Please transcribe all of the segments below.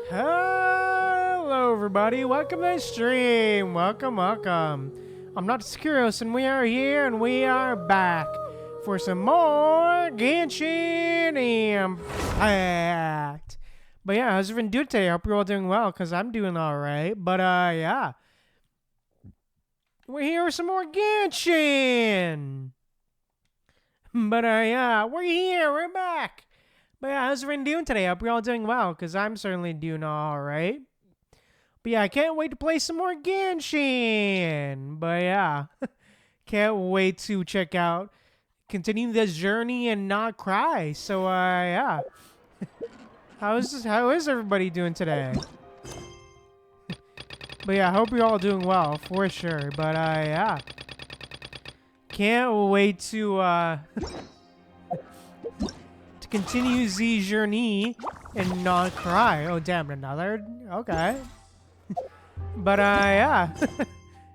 Hello everybody, welcome to the stream. Welcome. I'm Nod Krai, and we are here and we are back for some more Genshin Impact. But yeah, how's everyone doing today? I hope you're all doing well, because I'm doing alright. But yeah. We're here with some more Genshin. But yeah, we're here, we're back. But yeah, how's everyone doing today? I hope you're all doing well, because I'm certainly doing alright. But yeah, I can't wait to play some more Genshin. But yeah, can't wait to check out, continue this journey and Nod Krai. So yeah. How is everybody doing today? But yeah, I hope you're all doing well, for sure. But yeah. Can't wait to to continue the journey and Nod Krai. Oh damn, another? Okay. But yeah.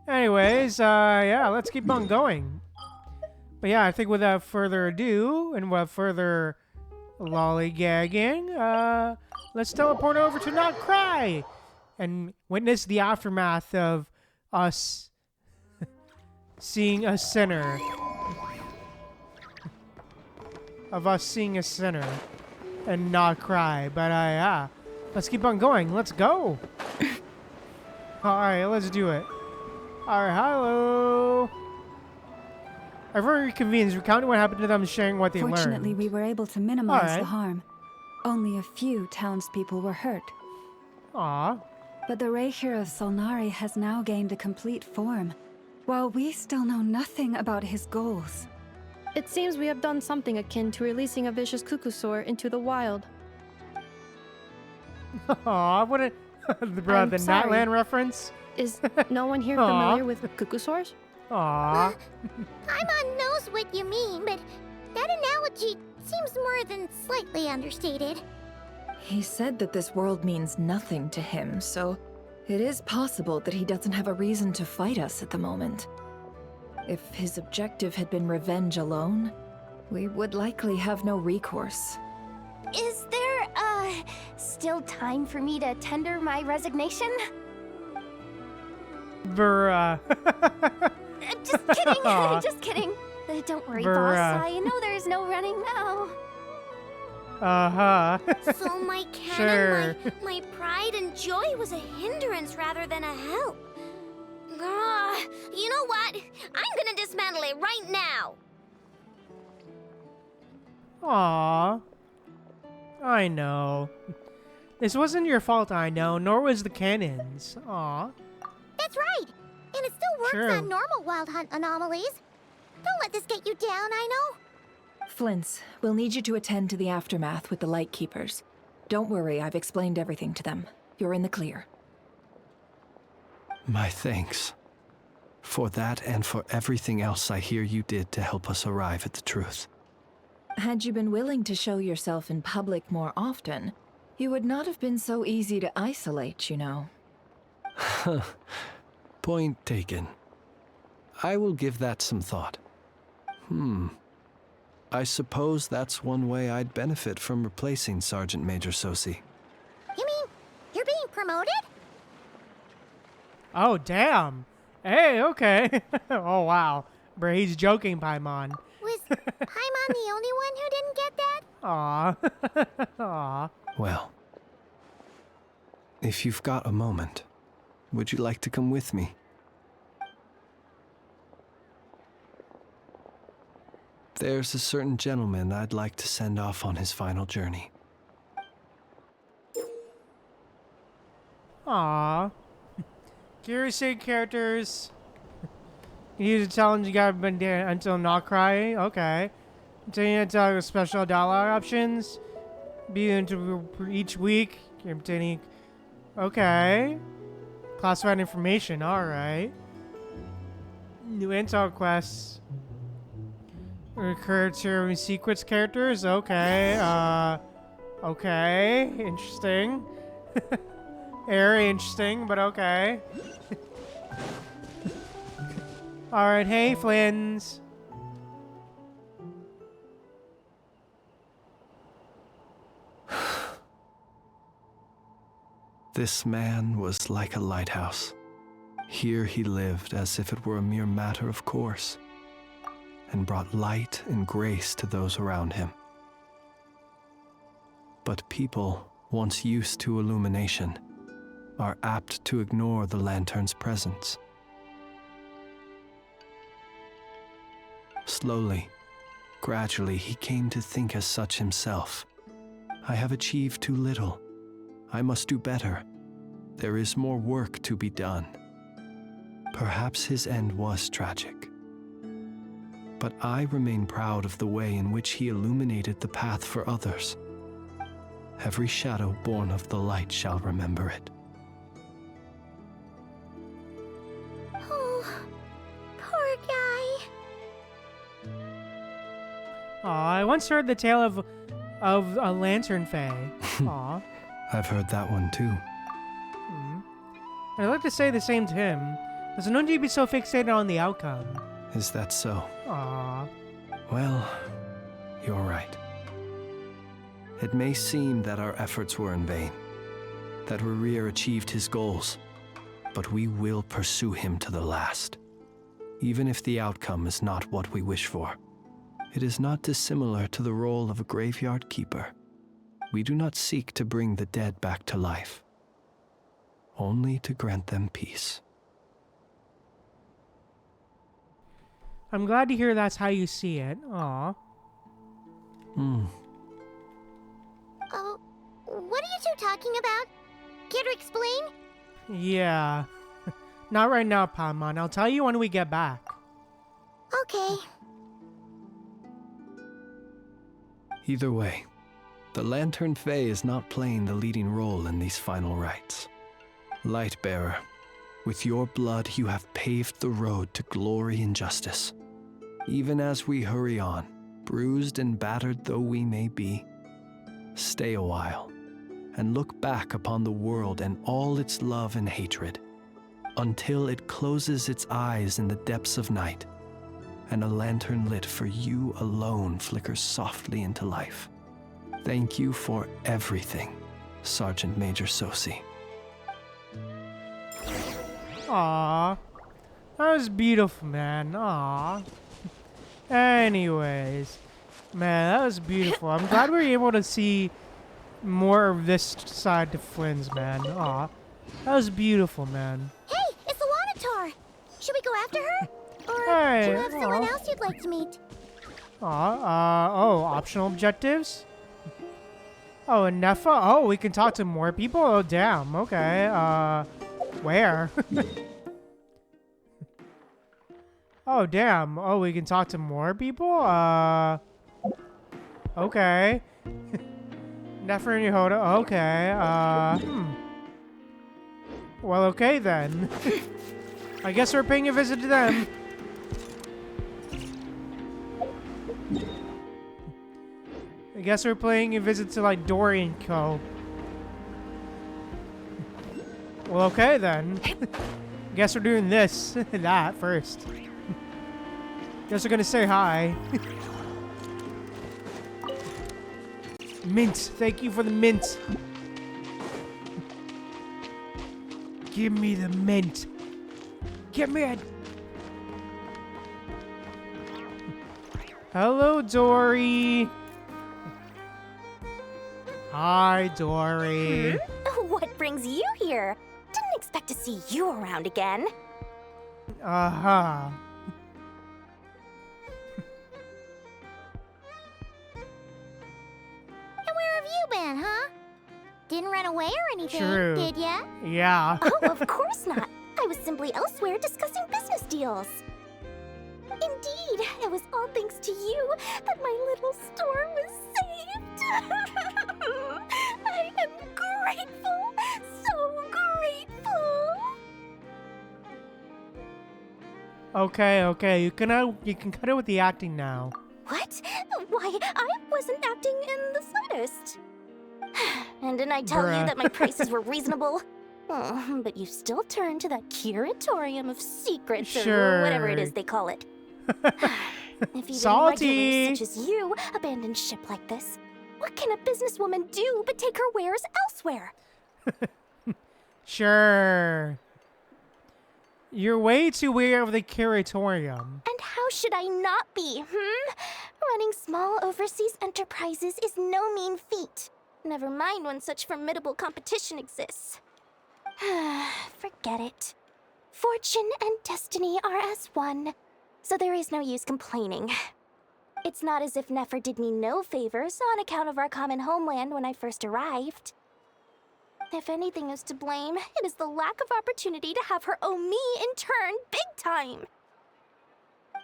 Anyways, yeah, let's keep on going. But yeah, I think without further ado and without further lollygagging, let's teleport over to Nod Krai and witness the aftermath of us seeing a sinner. Of us seeing a sinner and Nod Krai. But yeah, let's keep on going. Let's go. Alright, let's do it. Alright, hello. I'm very convinced recounting what happened to them, sharing what they Fortunately, learned. we were able to minimize the Alright. harm. Only a few townspeople were hurt. Aw. But the Racher of Solnari has now gained a complete form, while we still know nothing about his goals. It seems we have done something akin to releasing a vicious cuckoosaur into the wild. Aw, what a... the sorry. natlan reference? Is no one here Aw. familiar with cuckoosaurs? Aw. Paimon knows what you mean, but that analogy seems more than slightly understated. He said that this world means nothing to him, so it is possible that he doesn't have a reason to fight us at the moment. If his objective had been revenge alone, we would likely have no recourse. Is there, still time for me to tender my resignation? Just kidding, Aw. just kidding. Don't worry, Bruh. boss, I know there's no running now. Uh-huh. So my canon, Sure. my pride and joy was a hindrance rather than a help. You know what? I'm gonna dismantle it right now. Aw. I know. This wasn't your fault, I know, nor was the cannon's. Aw. That's right. And it still works True. on normal wild hunt anomalies. Don't let this get you down, I know. Flint's, we'll need you to attend to the aftermath with the Lightkeepers. Don't worry, I've explained everything to them. You're in the clear. My thanks. For that and for everything else I hear you did to help us arrive at the truth. Had you been willing to show yourself in public more often, you would not have been so easy to isolate, you know. Point taken. I will give that some thought. I suppose that's one way I'd benefit from replacing Sergeant Major Sosi. You mean you're being promoted? Oh, damn. Hey, okay. Oh, wow. Bro, he's joking, Paimon. Was Paimon the only one who didn't get that? Aw. Aw. Well, if you've got a moment, would you like to come with me? There's a certain gentleman I'd like to send off on his final journey. Aw. Curious characters. You use a challenge you gotta been there until Nod Krai. Okay. Continue to tell special dialogue options. Be into each week. Obtaining. Okay. Classified information. Alright. New intel quests. Recurring secrets characters. Okay. Okay. Interesting. Very interesting, but okay. Alright, hey, Flins. This man was like a lighthouse. Here he lived as if it were a mere matter of course, and brought light and grace to those around him. But people, once used to illumination, are apt to ignore the lantern's presence. Slowly, gradually, he came to think as such himself. I have achieved too little. I must do better. There is more work to be done. Perhaps his end was tragic. But I remain proud of the way in which he illuminated the path for others. Every shadow born of the light shall remember it. Oh, poor guy. Aw, I once heard the tale of a lantern fae. Aw. I've heard that one too. I'd like to say the same to him. Does no need to be so fixated on the outcome? Is that so? Aw. Well, you're right. It may seem that our efforts were in vain, that Racher achieved his goals, but we will pursue him to the last, even if the outcome is not what we wish for. It is not dissimilar to the role of a graveyard keeper. We do not seek to bring the dead back to life, only to grant them peace. I'm glad to hear that's how you see it. Aw. Oh, what are you two talking about? Care to explain? Yeah. Not right now, Paimon. I'll tell you when we get back. Okay. Either way, the Lantern Fae is not playing the leading role in these final rites. Lightbearer, with your blood you have paved the road to glory and justice. Even as we hurry on, bruised and battered though we may be, stay a while and look back upon the world and all its love and hatred, until it closes its eyes in the depths of night, and a lantern lit for you alone flickers softly into life. Thank you for everything, Sergeant Major Sosi. Aw. That was beautiful, man. Aw. Anyways. Man, that was beautiful. I'm glad we were able to see more of this side to Flynn's, man. Aw. That was beautiful, man. Hey, it's the Lanatar. Should we go after her? Or Hey, do you have someone aw. else you'd like to meet? Oh, optional objectives? Oh, and Nefa? Oh, we can talk to more people? Oh, damn. Okay, where? Oh, damn. Oh, we can talk to more people? Okay. Nefer and Yehoda. Okay, Well, okay then. I guess we're paying a visit to them. I guess we're paying a visit to, like, Dory and Co. Well, okay then. Guess we're doing this, that first. Guess we're gonna say hi. Mint. Thank you for the mint. Give me the mint. Give me it. Hello, Dory. Hi, Dory. What brings you here? Didn't expect to see you around again. Uh-huh. And where have you been, huh? Didn't run away or anything, True. did ya? Yeah. Oh, of course not. I was simply elsewhere discussing business deals. Indeed, it was all thanks to you that my little store was saved. I am grateful, so grateful. Okay. You can cut it with the acting now. What? Why, I wasn't acting in the slightest. And didn't I tell Bruh. you that my prices were reasonable? Oh, but you still turn to that curatorium of secrets Sure. or whatever it is they call it. If even Salty. regulars such as you abandon ship like this, what can a businesswoman do but take her wares elsewhere? Sure. You're way too aware of the curatorium. And how should I not be, Running small overseas enterprises is no mean feat. Never mind when such formidable competition exists. Forget it. Fortune and destiny are as one, so there is no use complaining. It's not as if Nefer did me no favors on account of our common homeland when I first arrived. If anything is to blame, it is the lack of opportunity to have her owe me in turn big time.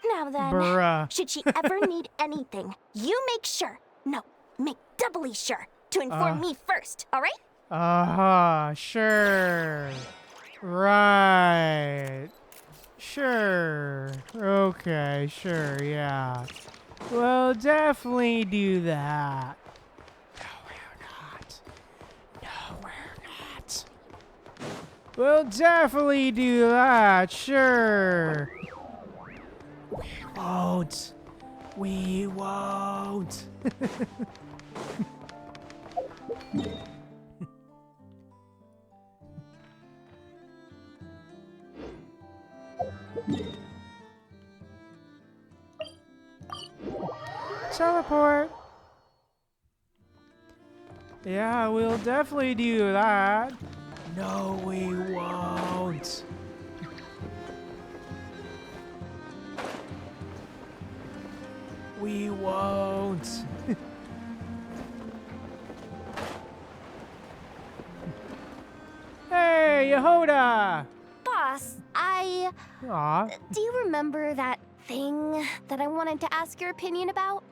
Now then, Bruh. should she ever need anything, you make sure, no, make doubly sure, to inform me first, alright? Sure. Right. Sure. Okay, sure, yeah. We'll definitely do that. No, we're not. No, we're not. We'll definitely do that, sure. We won't. We won't. Teleport. Yeah, we'll definitely do that. No, we won't. We won't. Hey, Yehoda! Boss, Aw. do you remember that thing that I wanted to ask your opinion about?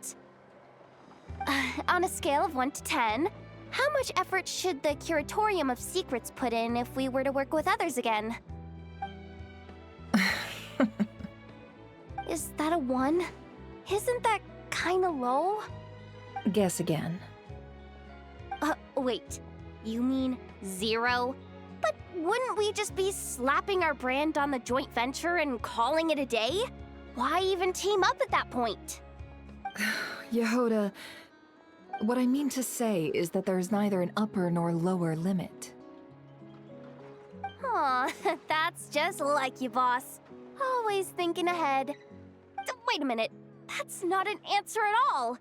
On a scale of 1 to 10, how much effort should the Curatorium of Secrets put in if we were to work with others again? Is that a 1? Isn't that kinda low? Guess again. Wait, you mean 0? But wouldn't we just be slapping our brand on the joint venture and calling it a day? Why even team up at that point? Yehoda, what I mean to say is that there's neither an upper nor lower limit. Aw, that's just like you, boss. Always thinking ahead. Wait a minute, that's not an answer at all.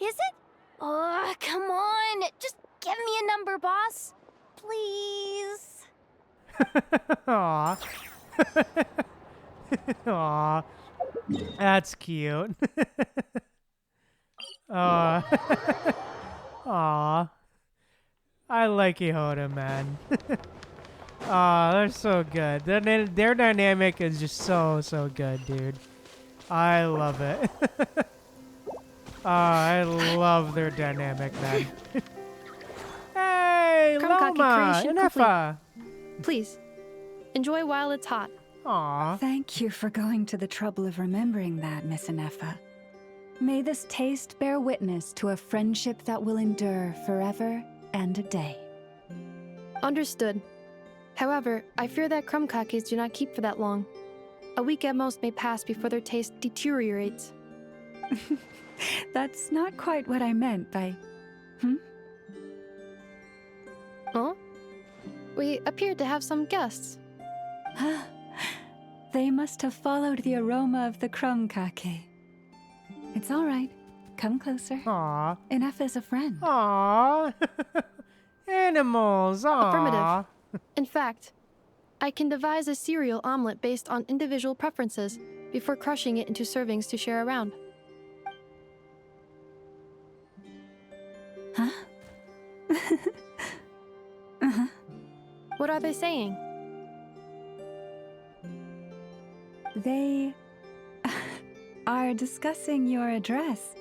Is it? Oh, come on, just give me a number, boss. Please. Aw. Aw. That's cute. Aw. Aw. I like Yehoda, man. Aw, they're so good. Their dynamic is just so good, dude. I love it. I love their dynamic, man. Hey, Kamikaki Loma! creation Inefa! Please, enjoy while it's hot. Aw. Thank you for going to the trouble of remembering that, Miss Inefa. May this taste bear witness to a friendship that will endure forever and a day. Understood. However, I fear that crumb kakis do not keep for that long. A week at most may pass before their taste deteriorates. That's not quite what I meant by... Huh? We appear to have some guests. They must have followed the aroma of the crumb kake. It's all right. Come closer. Aw. Enough is a friend. Aw. Animals. Aw. Affirmative. In fact, I can devise a cereal omelet based on individual preferences before crushing it into servings to share around. Huh? What are they saying? They are discussing your address.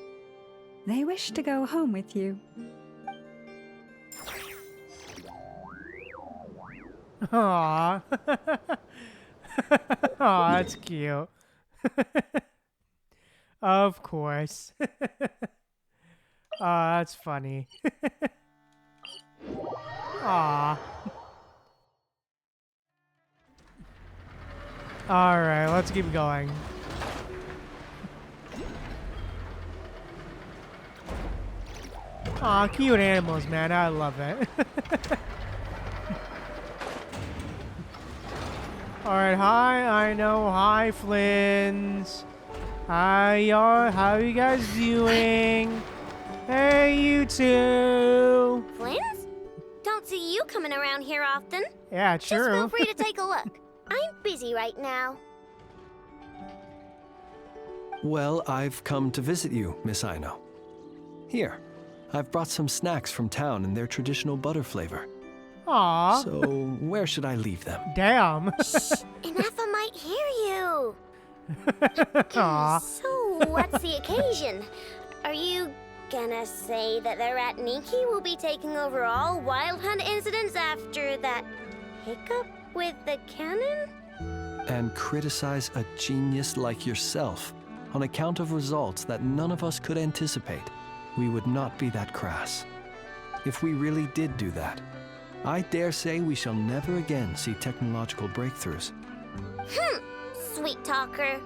They wish to go home with you. Aw. Aw, that's cute. Of course. Aw, that's funny. Aw. Alright, let's keep going. Aw, cute animals, man. I love it. Alright, hi, I know. Hi, Flins. Hi, y'all. How you guys doing? Hey, you two. Flins? Don't see you coming around here often. Yeah, Just feel true. free to take a look. I'm busy right now. Well, I've come to visit you, Miss Aino. Here, I've brought some snacks from town in their traditional butter flavor. Aw. So, where should I leave them? Damn. Ineffa might hear you. Aw. So, what's the occasion? Are you gonna say that the rat Niki will be taking over all Wild Hunt incidents after that hiccup with the cannon? And criticize a genius like yourself on account of results that none of us could anticipate. We would not be that crass. If we really did do that, I dare say we shall never again see technological breakthroughs. Sweet talker.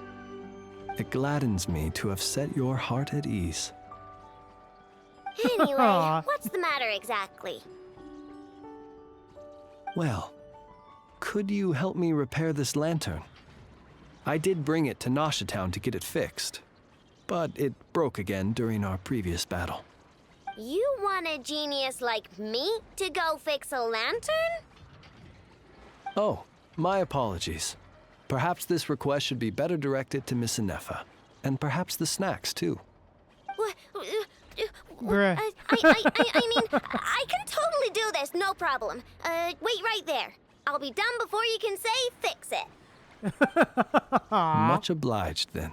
It gladdens me to have set your heart at ease. Anyway, Aw. what's the matter exactly? Well, could you help me repair this lantern? I did bring it to Nasha Town to get it fixed, but it broke again during our previous battle. You want a genius like me to go fix a lantern? Oh, my apologies. Perhaps this request should be better directed to Miss Ineffa, and perhaps the snacks too. What? Bruh. I mean, I can totally do this, no problem. Wait right there. I'll be done before you can say fix it. Much obliged then.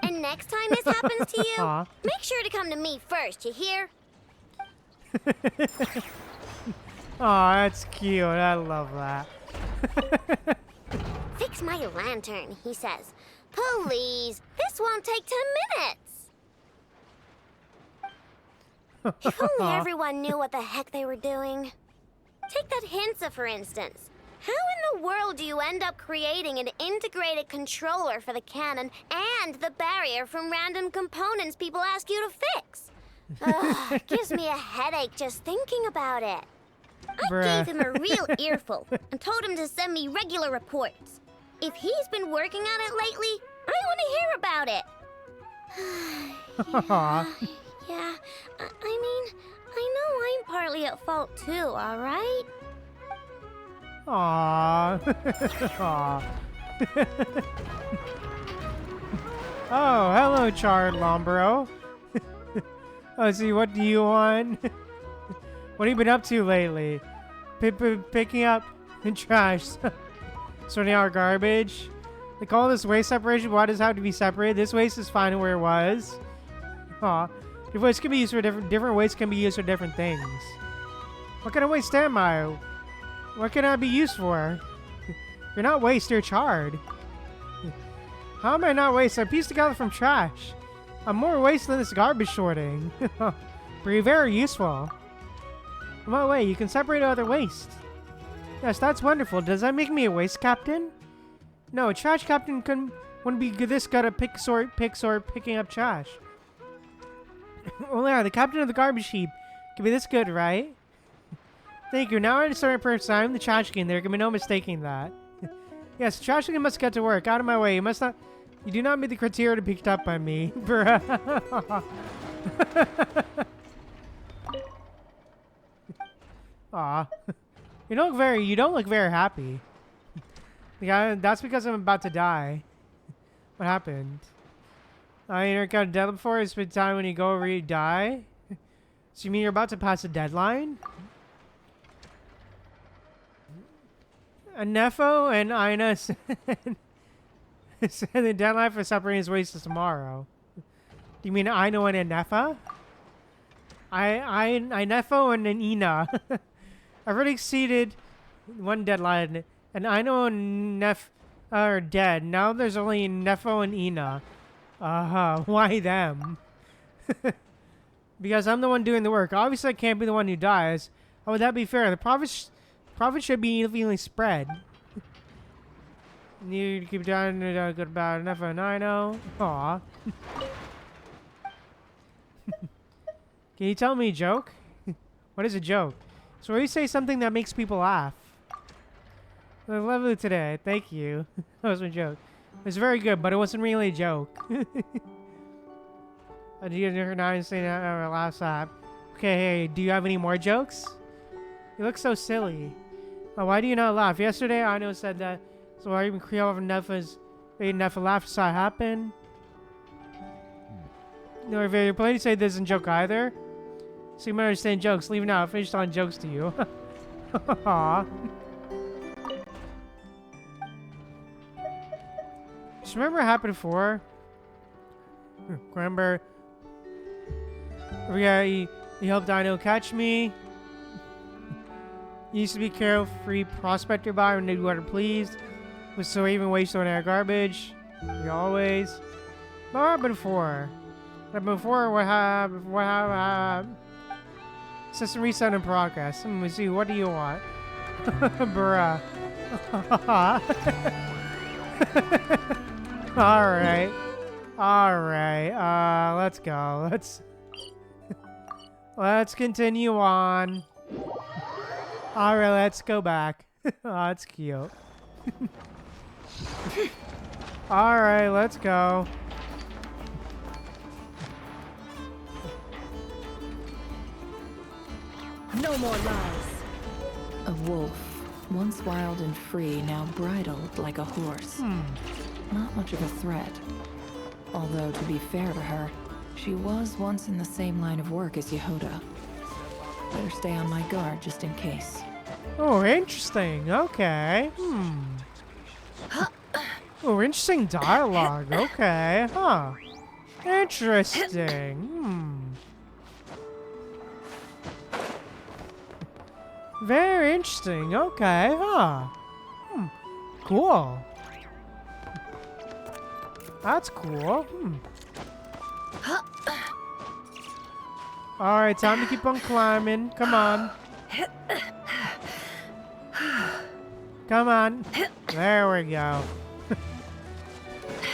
And next time this happens to you, Aw. make sure to come to me first, you hear? Aw, that's cute. I love that. Fix my lantern, he says. Please, this won't take 10 minutes. If only everyone knew what the heck they were doing. Take that Hinsa, for instance. How in the world do you end up creating an integrated controller for the cannon and the barrier from random components people ask you to fix? Ugh, gives me a headache just thinking about it. I Bruh. gave him a real earful and told him to send me regular reports. If he's been working on it lately, I want to hear about it. Aw. Yeah, I mean, I know I'm partly at fault too, alright? Aww. Aww. Oh, hello, Charred Lombro. Oh, see, what do you want? What have you been up to lately? Picking up trash. Sorting out garbage. Like all this waste separation, why does it have to be separated? This waste is fine where it was. Aw. Your waste can be used for different waste can be used for different things. What kind of waste am I? What can I be used for? You're not waste, you're charred. How am I not waste? I pieced together from trash. I'm more waste than this garbage sorting. Pretty very useful. By the way, you can separate other waste. Yes, that's wonderful. Does that make me a waste captain? No, a trash captain wouldn't be this good at picking up trash. Oh yeah, the captain of the garbage heap can be this good, right? Thank you. Now I understand my purpose. I'm the trash can. There can be no mistaking that. Yes, the trash can must get to work. Out of my way. You must not. You do not meet the criteria to be picked up by me. Bruh. Aw. You don't look very happy. Yeah, that's because I'm about to die. What happened? You never got a deadline before? It's been time when you go over you die? So you mean you're about to pass a deadline? Nefo and Ina said the deadline for separating his waste is tomorrow. Do you mean Ino and Nefa? I Nefo and an Ina. I've already exceeded one deadline, and Ino and Nef are dead. Now there's only Nefo and Ina. Why them? Because I'm the one doing the work. Obviously, I can't be the one who dies. How would that be fair? The profit should be evenly spread. You keep down good about enough and I know. Aw. Can you tell me a joke? What is a joke? So where you say something that makes people laugh. Lovely today. Thank you. That was a joke. It was very good, but it wasn't really a joke. I didn't understand that last time. Okay, hey, do you have any more jokes? You look so silly. Oh, why do you not laugh? Yesterday, I know said that. So I even create enough laugh so it happen. No, if you're planning to say this isn't joke either. So you might understand jokes. Leave now. I finished on jokes to you. Aww. Just remember what happened before? Remember? Yeah, he helped Dino catch me. He used to be carefree prospector by when they do what it pleased. Was so even waste on our garbage. We always. But what happened before? What happened? System reset in progress. Let me see. What do you want? Bruh. Alright. Alright. Let's go. Let's continue on. Alright, let's go back. Oh, that's cute. Alright, let's go. No more lies. A wolf, once wild and free, now bridled like a horse. Not much of a threat. Although, to be fair to her, she was once in the same line of work as Yehuda. Better stay on my guard just in case. Oh, interesting. Okay. Oh, interesting dialogue. Okay. Huh. Interesting. Very interesting. Okay. Huh. Cool. That's cool. Alright, time to keep on climbing. Come on. Come on. There we go.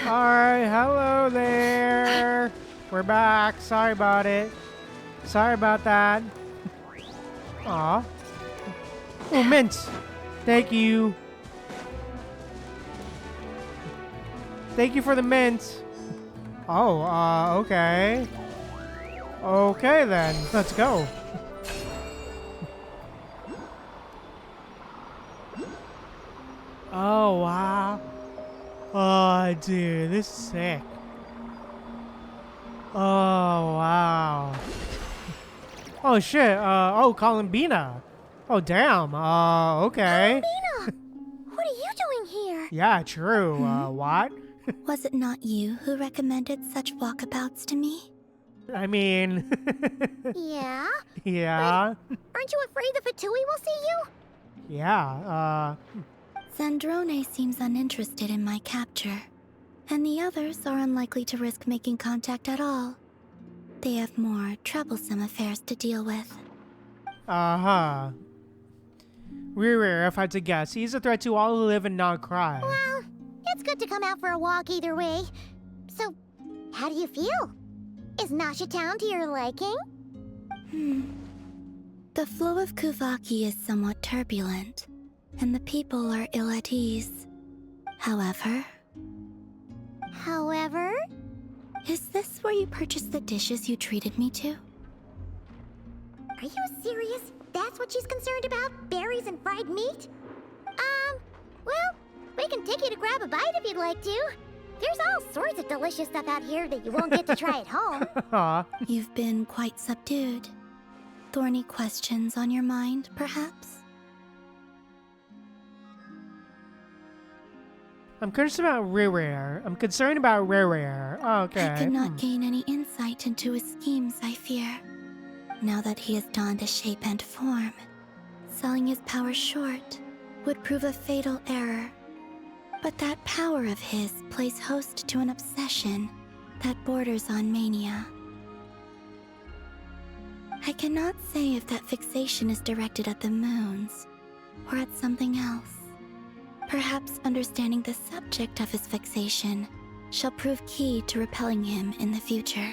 Alright, hello there. We're back. Sorry about it. Sorry about that. Aw. Oh, mint. Thank you. Thank you for the mint. Oh, okay. Okay then, let's go. Oh, wow. Oh, dude, this is sick. Oh, wow. Oh, shit. Oh, Columbina. Oh, damn. Okay. Columbina! What are you doing here? Yeah, true. What? Was it not you who recommended such walkabouts to me? I mean... Yeah? Yeah? Aren't you afraid the Fatui will see you? Yeah, Zandrone seems uninterested in my capture, and the others are unlikely to risk making contact at all. They have more troublesome affairs to deal with. uh-huh. Rare, if I had to guess. He's a threat to all who live in Nod Krai. Well, it's good to come out for a walk either way. So, how do you feel? Is Nasha Town to your liking? The flow of Kuvaki is somewhat turbulent, and the people are ill at ease. However... Is this where you purchased the dishes you treated me to? Are you serious? That's what she's concerned about? Berries and fried meat? Well, we can take you to grab a bite if you'd like to. There's all sorts of delicious stuff out here that you won't get to try at home. You've been quite subdued. Thorny questions on your mind, perhaps? I'm concerned about Rare. I'm concerned about Rare. Okay. I could not gain any insight into his schemes, I fear. Now that he has donned a shape and form, selling his power short would prove a fatal error. But that power of his plays host to an obsession that borders on mania. I cannot say if that fixation is directed at the moons or at something else. Perhaps understanding the subject of his fixation shall prove key to repelling him in the future.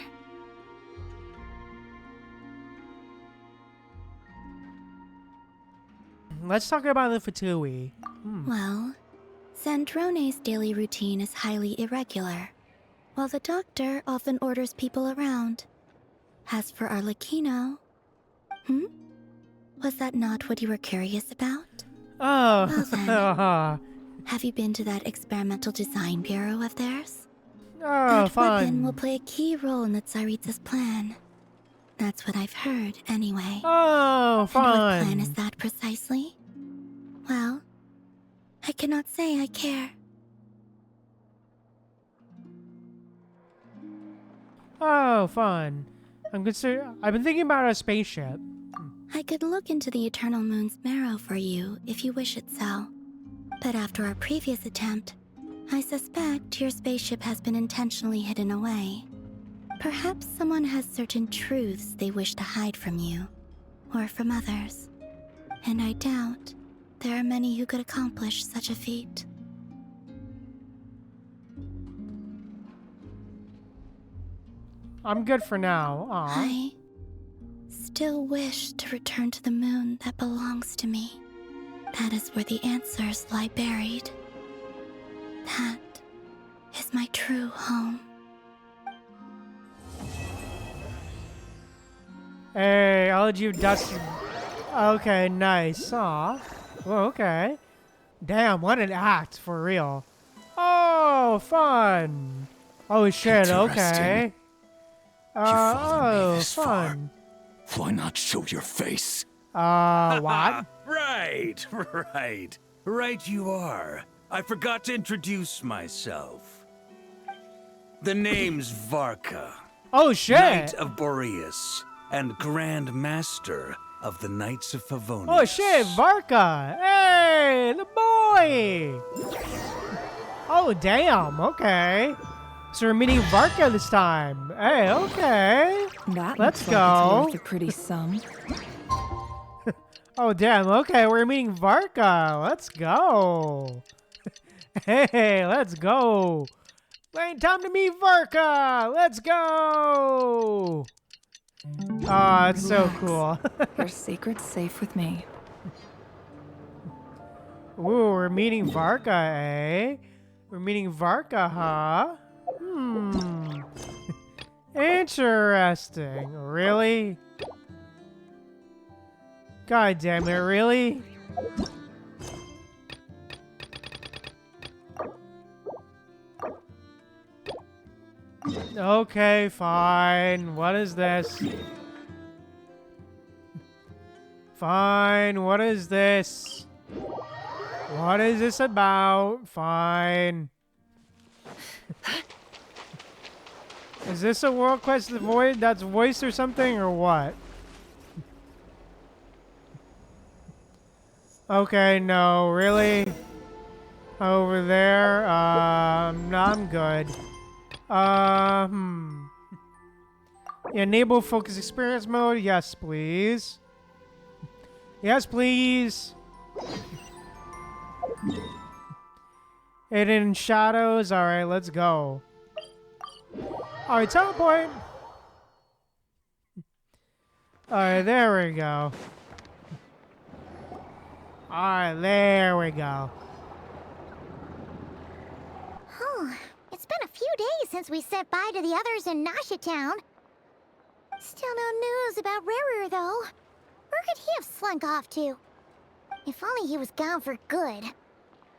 Let's talk about the Fatui. Well, Sandrone's daily routine is highly irregular, while the doctor often orders people around. As for Arlecchino... Was that not what you were curious about? Oh. Well then, have you been to that experimental design bureau of theirs? Oh, That weapon will fun. play a key role in the Tsaritsa's plan. That's what I've heard, anyway. Oh, And what plan is fun. that precisely? Well, I cannot say I care. Oh, fun. I've been thinking about a spaceship. I could look into the Eternal Moon's marrow for you if you wish it so. But after our previous attempt, I suspect your spaceship has been intentionally hidden away. Perhaps someone has certain truths they wish to hide from you, or from others. And I doubt there are many who could accomplish such a feat. I'm good for now. Aw. I still wish to return to the moon that belongs to me. That is where the answers lie buried. That is my true home. Hey, I'll let you dust. Okay, nice. Aw. Well, okay. Damn, what an act, for real. Oh, fun. Oh, shit, okay. followed me this fun. Why not show your face? What? Right, right. Right you are. I forgot to introduce myself. The name's Varka, Oh, shit. Knight of Boreas, and Grand Master of the Knights of Favonius. Oh, shit, Varka. Hey, the boy. Oh, damn, okay. So we're meeting Varka this time. Hey, okay. That Let's looks like go. it's worth a pretty sum. Oh, damn, okay, we're meeting Varka. Let's go. Hey, let's go. Ain't time to meet Varka. Let's go. Oh, it's so Relax. cool. Your secret's safe with me. Ooh, we're meeting Varka, eh? We're meeting Varka, huh? Interesting. Really? God damn it, really? Okay, fine. What is this? Fine, what is this? What is this about? Fine. Is this a World Quest voice that's voiced or something, or what? Okay, no, really? Over there? No, I'm good. Enable focus experience mode? Yes, please. Yes, please. Hidden shadows? Alright, let's go. Alright, teleport! Alright, there we go. Alright, there we go. Oh, it's been a few days since we said bye to the others in Nasha Town. Still no news about Racher, though. Where could he have slunk off to? If only he was gone for good.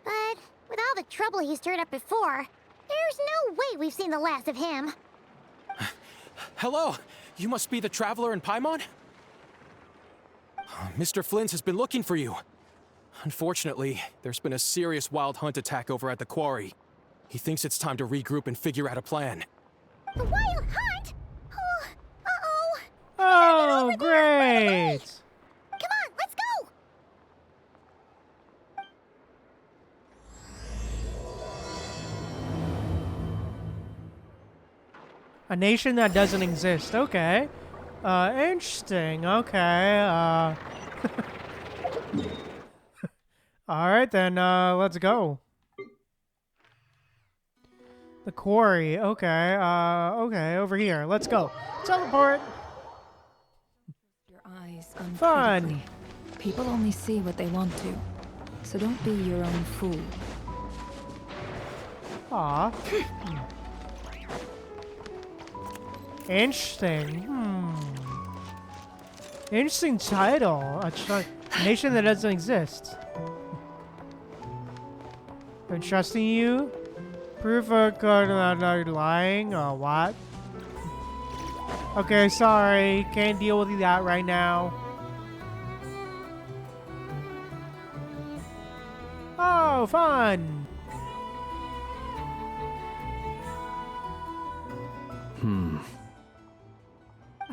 But with all the trouble he stirred up before, there's no way we've seen the last of him. Hello, you must be the traveler in Paimon? Mr. Flynn has been looking for you. Unfortunately, there's been a serious wild hunt attack over at the quarry. He thinks it's time to regroup and figure out a plan. The wild hunt? Oh, uh-oh. Oh, over there, right away. great! Come on, let's go! A nation that doesn't exist. Okay. Interesting. Okay. Alright then, let's go. The quarry. Okay. Okay, over here. Let's go. Teleport! Your eyes Fun. uncritically. People only see what they want to. so don't be your own fool. Aw. Interesting. Interesting title. A nation that doesn't exist. I'm trusting you. Proof of code not lying. Oh, what? Okay, sorry. Can't deal with that right now. Oh, fun.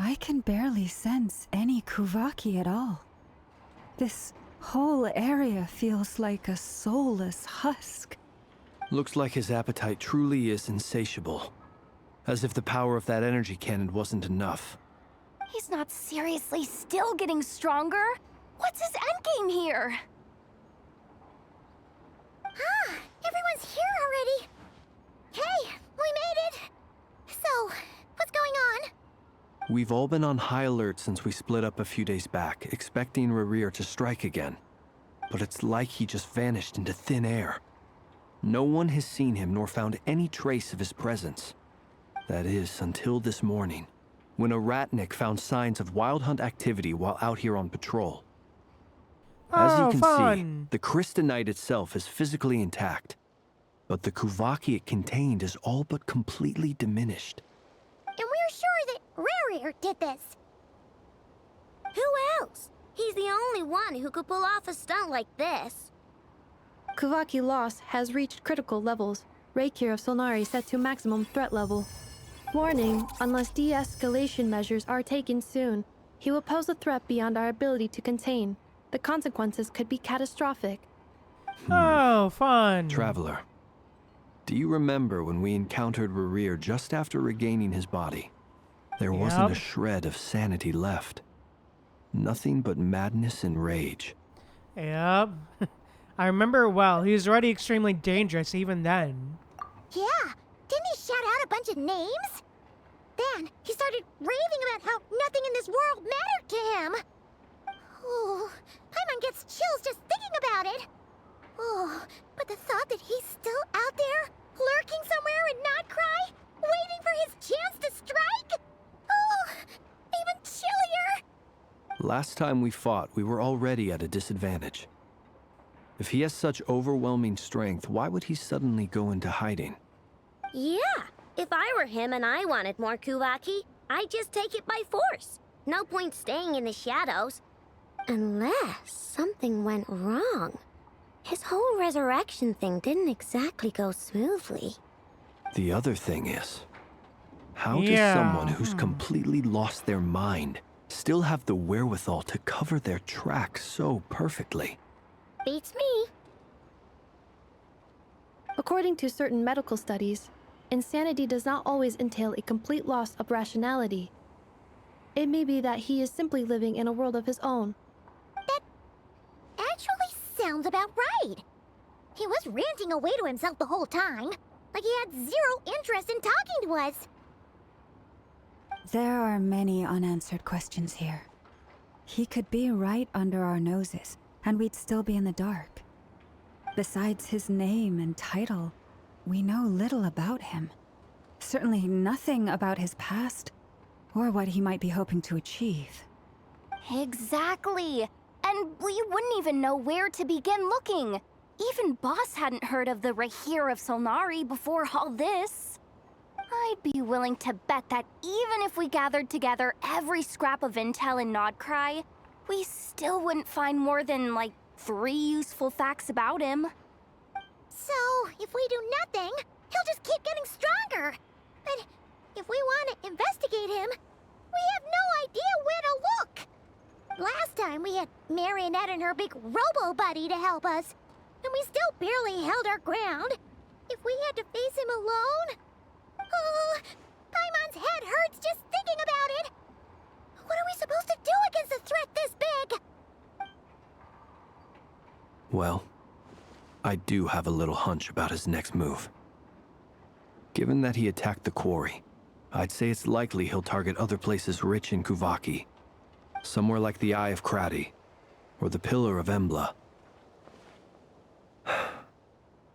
I can barely sense any Kuvaki at all. This whole area feels like a soulless husk. Looks like his appetite truly is insatiable. As if the power of that energy cannon wasn't enough. He's not seriously still getting stronger? What's his endgame here? Ah, everyone's here already. Hey, we made it. So, what's going on? We've all been on high alert since we split up a few days back, expecting Racher to strike again. But it's like he just vanished into thin air. No one has seen him nor found any trace of his presence. That is, until this morning, when a ratnik found signs of wild hunt activity while out here on patrol. As you can see, the crystalline itself is physically intact, but the Kuvaki it contained is all but completely diminished. And we're sure that Racher did this. Who else? He's the only one who could pull off a stunt like this. Kuvaki loss has reached critical levels. Racher of Solnari set to maximum threat level. Warning, unless de-escalation measures are taken soon, he will pose a threat beyond our ability to contain. The consequences could be catastrophic. Oh, fun. Traveler, do you remember when we encountered Racher just after regaining his body? There wasn't a shred of sanity left. Nothing but madness and rage. Yep. I remember well. He was already extremely dangerous even then. Yeah, didn't he shout out a bunch of names? Then he started raving about how nothing in this world mattered to him. Oh, Paimon gets chills just thinking about it. Oh, but the thought that he's still out there, lurking somewhere in Nod Krai, waiting for his chance to strike? Oh, even chillier. Last time we fought, we were already at a disadvantage. If he has such overwhelming strength, why would he suddenly go into hiding? Yeah, if I were him and I wanted more Kuvaki, I'd just take it by force. No point staying in the shadows. Unless something went wrong. His whole resurrection thing didn't exactly go smoothly. The other thing is, how does someone who's completely lost their mind still have the wherewithal to cover their tracks so perfectly? Beats me. According to certain medical studies, insanity does not always entail a complete loss of rationality. It may be that he is simply living in a world of his own. That actually sounds about right. He was ranting away to himself the whole time, like he had zero interest in talking to us. There are many unanswered questions here. He could be right under our noses, and we'd still be in the dark. Besides his name and title, we know little about him. Certainly nothing about his past, or what he might be hoping to achieve. Exactly. And we wouldn't even know where to begin looking. Even Boss hadn't heard of the Racher of Solnari before all this. I'd be willing to bet that even if we gathered together every scrap of intel in Nod Krai, we still wouldn't find more than, like, 3 useful facts about him. So, if we do nothing, he'll just keep getting stronger. But if we want to investigate him, we have no idea where to look. Last time we had Marionette and her big robo-buddy to help us, and we still barely held our ground. If we had to face him alone... Oh, Paimon's head hurts just thinking about it. What are we supposed to do against a threat this big? Well, I do have a little hunch about his next move. Given that he attacked the quarry, I'd say it's likely he'll target other places rich in Kuvaki. Somewhere like the Eye of Krati, or the Pillar of Embla.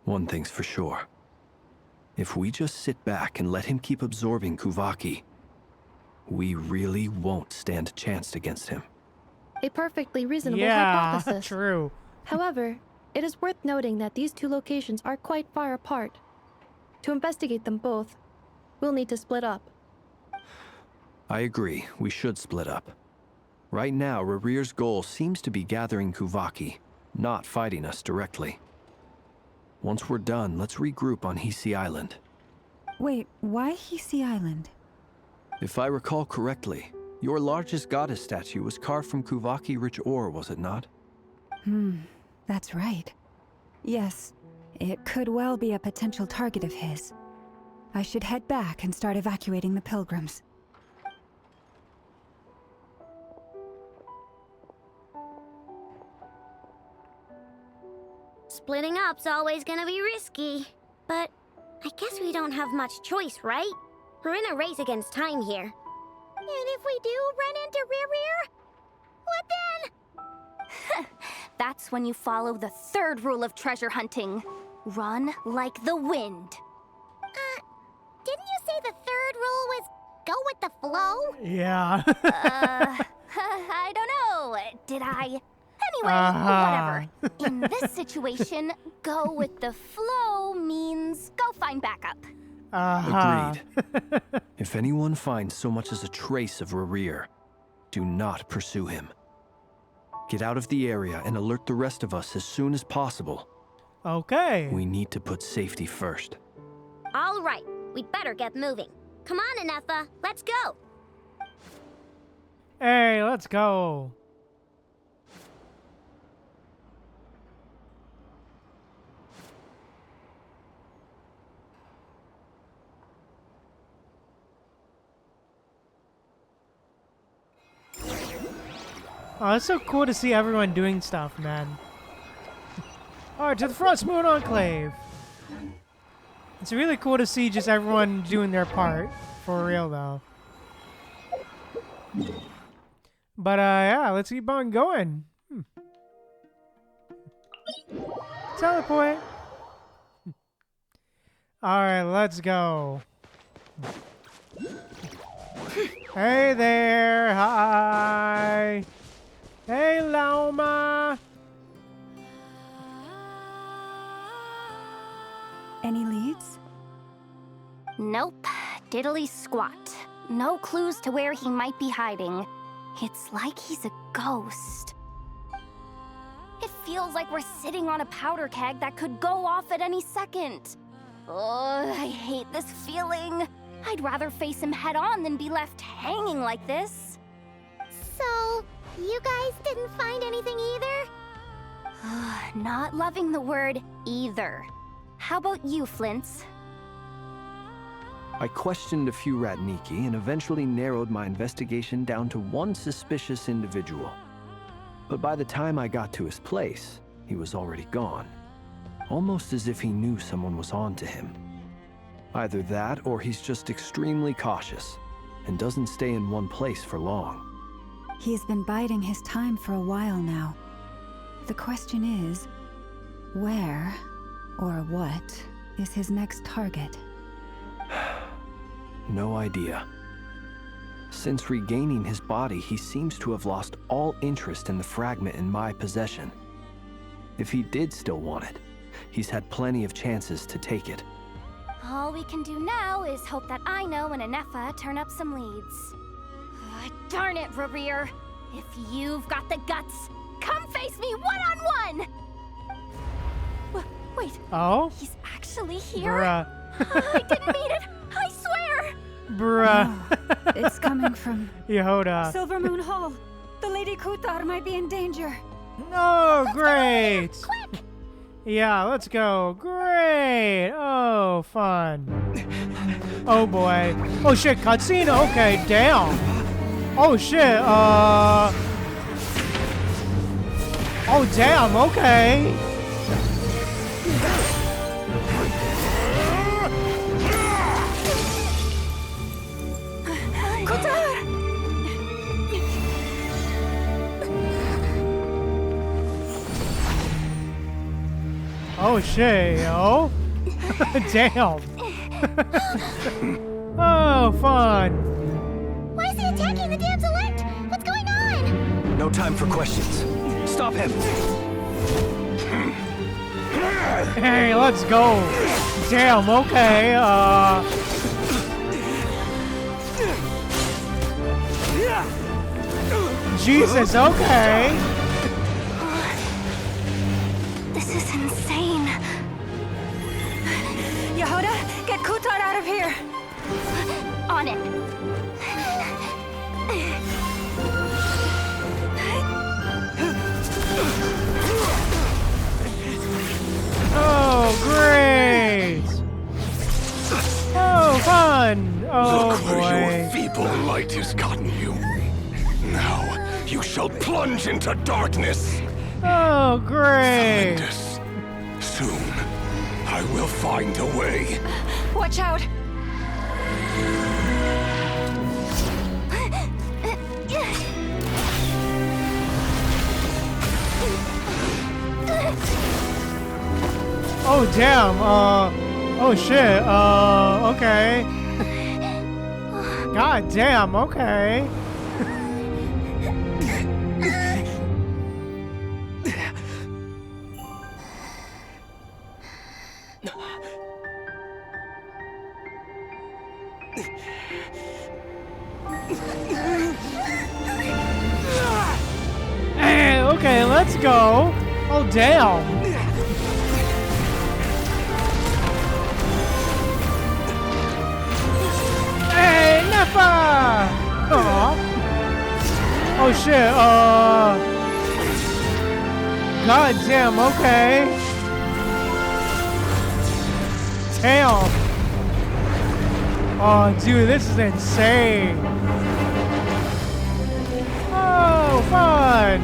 One thing's for sure. If we just sit back and let him keep absorbing Kuvaki, we really won't stand a chance against him. A perfectly reasonable Yeah, hypothesis. true. However, it is worth noting that these two locations are quite far apart. To investigate them both, we'll need to split up. I agree, we should split up. Right now, Rarier's goal seems to be gathering Kuvaki, not fighting us directly. Once we're done, let's regroup on Hisi Island. Wait, why Hisi Island? If I recall correctly, your largest goddess statue was carved from Kuvaki-rich ore, was it not? That's right. Yes, it could well be a potential target of his. I should head back and start evacuating the pilgrims. Splitting up's always gonna be risky. But I guess we don't have much choice, right? We're in a race against time here. And if we do run into Racher, what then? That's when you follow the third rule of treasure hunting. Run like the wind. Didn't you say the third rule was go with the flow? Yeah. I don't know. Did I? Anyway, whatever. In this situation, go with the flow means go find backup. Agreed. If anyone finds so much as a trace of Racher, do not pursue him. Get out of the area and alert the rest of us as soon as possible. Okay. We need to put safety first. All right, we'd better get moving. Come on, Anefa, let's go. Hey, let's go. Oh, it's so cool to see everyone doing stuff, man. Alright, to the Frost Moon Enclave. It's really cool to see just everyone doing their part. For real, though. But, yeah, let's keep on going. Teleport. Alright, let's go. Hey there, hi. Hey, Lauma. Any leads? Nope. Diddly squat. No clues to where he might be hiding. It's like he's a ghost. It feels like we're sitting on a powder keg that could go off at any second. Ugh, I hate this feeling. I'd rather face him head on than be left hanging like this. So, you guys didn't find anything either? Not loving the word either. How about you, Flints? I questioned a few Ratniki and eventually narrowed my investigation down to one suspicious individual. But by the time I got to his place, he was already gone. Almost as if he knew someone was on to him. Either that, or he's just extremely cautious and doesn't stay in one place for long. He's been biding his time for a while now. The question is, where or what is his next target? No idea. Since regaining his body, he seems to have lost all interest in the fragment in my possession. If he did still want it, he's had plenty of chances to take it. All we can do now is hope that Aino and Anefa turn up some leads. Darn it, Racher! If you've got the guts, come face me one-on-one! Wait. Oh? He's actually here? Bruh. I didn't mean it! I swear! Bruh. It's coming from Yehoda. Silver Moon Hall. The Lady Kutar might be in danger. Oh, great. Quick! Yeah, let's go. Great. Oh, fun. Oh, boy. Oh, shit, cutscene? Okay, damn. Oh, shit, Oh, damn, okay. Oh shit, yo. Damn. Oh, fun. Why is he attacking the damsel elect? What's going on? No time for questions. Stop him! Hey, let's go. Damn, okay, Jesus, okay. This is insane. Yehuda, get Kutar out of here! On it. Oh, great. Oh, fun. Oh, Look where your boy. feeble light has gotten you. Now you shall plunge into darkness. Oh, great. Find us. Soon, I will find a way. Watch out! Oh, damn. Oh, shit. Okay. God damn, okay. Hey, okay, let's go. Oh, damn. Hey, Neffa! Aw. Oh, shit, God damn, okay. Damn. Oh, dude, this is insane. Oh, fun.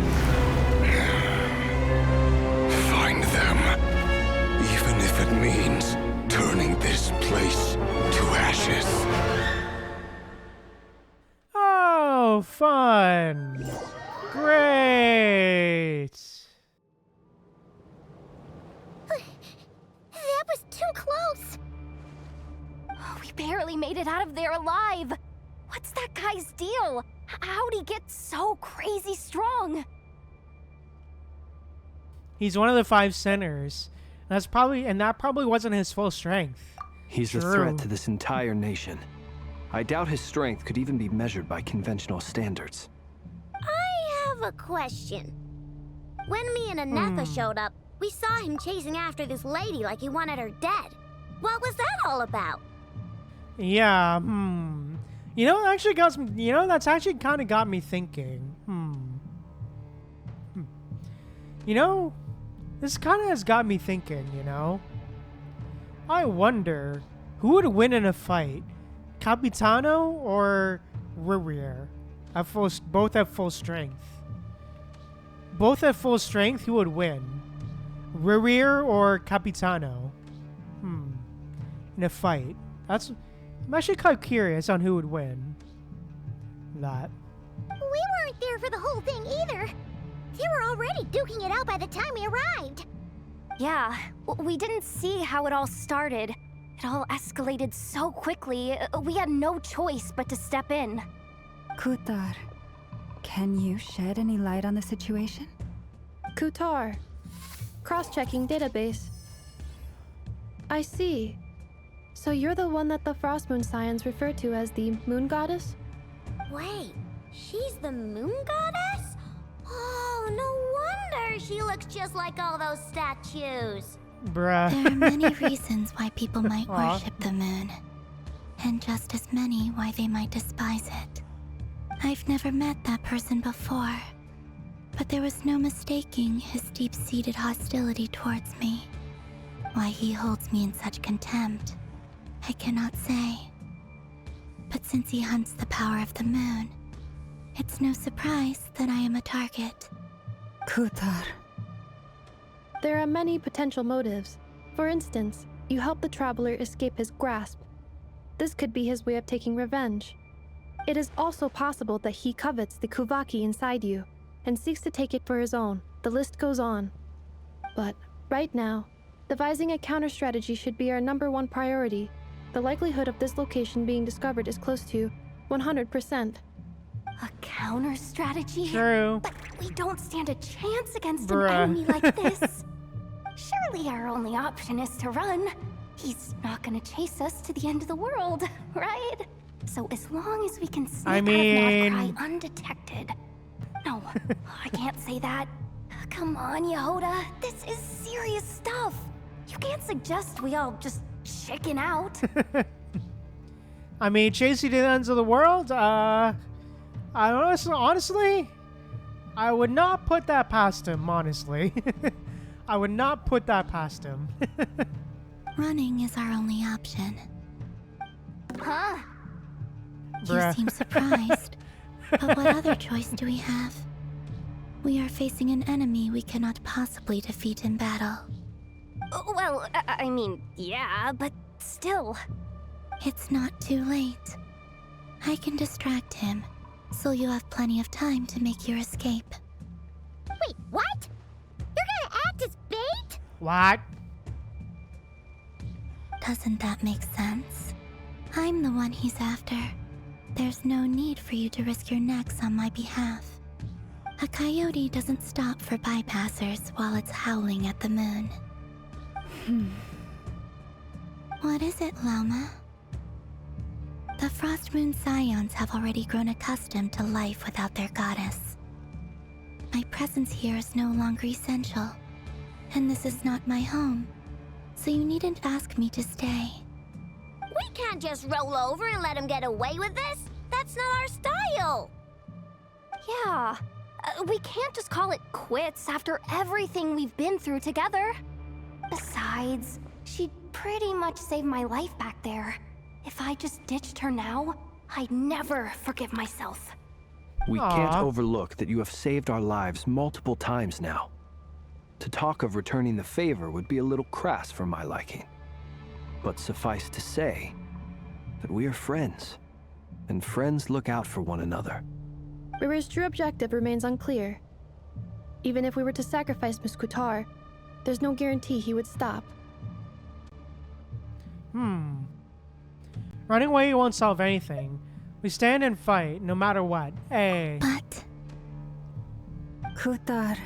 Find them. Even if it means turning this place to ashes. Oh, fun. Great. That was too close. We barely made it out of there alive. What's that guy's deal? How'd he get so crazy strong? He's one of the 5 centers. That probably wasn't his full strength. He's a True. threat to this entire nation. I doubt his strength could even be measured by conventional standards. I have a question. When me and Anetha showed up, we saw him chasing after this lady like he wanted her dead. What was that all about? Yeah, You know, actually got some, that's actually kind of got me thinking. You know, this kind of has got me thinking, I wonder who would win in a fight, Capitano or Racher? Both at full strength. Both at full strength, who would win? Racher or Capitano? In a fight. I'm actually kind of curious on who would win. That. We weren't there for the whole thing either. They were already duking it out by the time we arrived. Yeah, we didn't see how it all started. It all escalated so quickly, we had no choice but to step in. Kutar, can you shed any light on the situation? Kutar. Cross-checking database. I see. So you're the one that the Frost Moon Scions refer to as the Moon Goddess? Wait, she's the moon goddess? Oh, no wonder she looks just like all those statues. Bruh. There are many reasons why people might worship the moon, and just as many why they might despise it. I've never met that person before, but there was no mistaking his deep-seated hostility towards me. Why he holds me in such contempt, I cannot say. But since he hunts the power of the moon, it's no surprise that I am a target. Kutar. There are many potential motives. For instance, you help the traveler escape his grasp. This could be his way of taking revenge. It is also possible that he covets the Kuvaki inside you and seeks to take it for his own. The list goes on. But right now, Devising a counter strategy should be our #1 priority. The likelihood of this location being discovered is close to 100%. A counter strategy? True. But we don't stand a chance against Bruh. an enemy like this. Surely our only option is to run. He's not gonna chase us to the end of the world, right? So as long as we can sneak out of Nod Krai undetected. No, I can't say that. Come on, Yehoda. This is serious stuff. You can't suggest we all just chicken out. I mean, chase you to the ends of the world? Honestly, I would not put that past him, honestly. I would not put that past him. Running is our only option. Huh? Bruh. You seem surprised. But what other choice do we have? We are facing an enemy we cannot possibly defeat in battle. Well, I mean, yeah, but still. It's not too late. I can distract him, so you have plenty of time to make your escape. Wait, what? You're gonna act as bait? What? Doesn't that make sense? I'm the one he's after. There's no need for you to risk your necks on my behalf. A coyote doesn't stop for bypassers while it's howling at the moon. What is it, Lama? The Frost Moon Scions have already grown accustomed to life without their goddess. My presence here is no longer essential, and this is not my home, so you needn't ask me to stay. We can't just roll over and let him get away with this. That's not our style. Yeah, we can't just call it quits after everything we've been through together. Besides, she'd pretty much saved my life back there. If I just ditched her now, I'd never forgive myself. We can't Aw. overlook that you have saved our lives multiple times now. To talk of returning the favor would be a little crass for my liking. But suffice to say that we are friends, and friends look out for one another. River's true objective remains unclear. Even if we were to sacrifice Miss Kutar, there's no guarantee he would stop. Running away won't solve anything. We stand and fight, no matter what. Hey. But Kutar,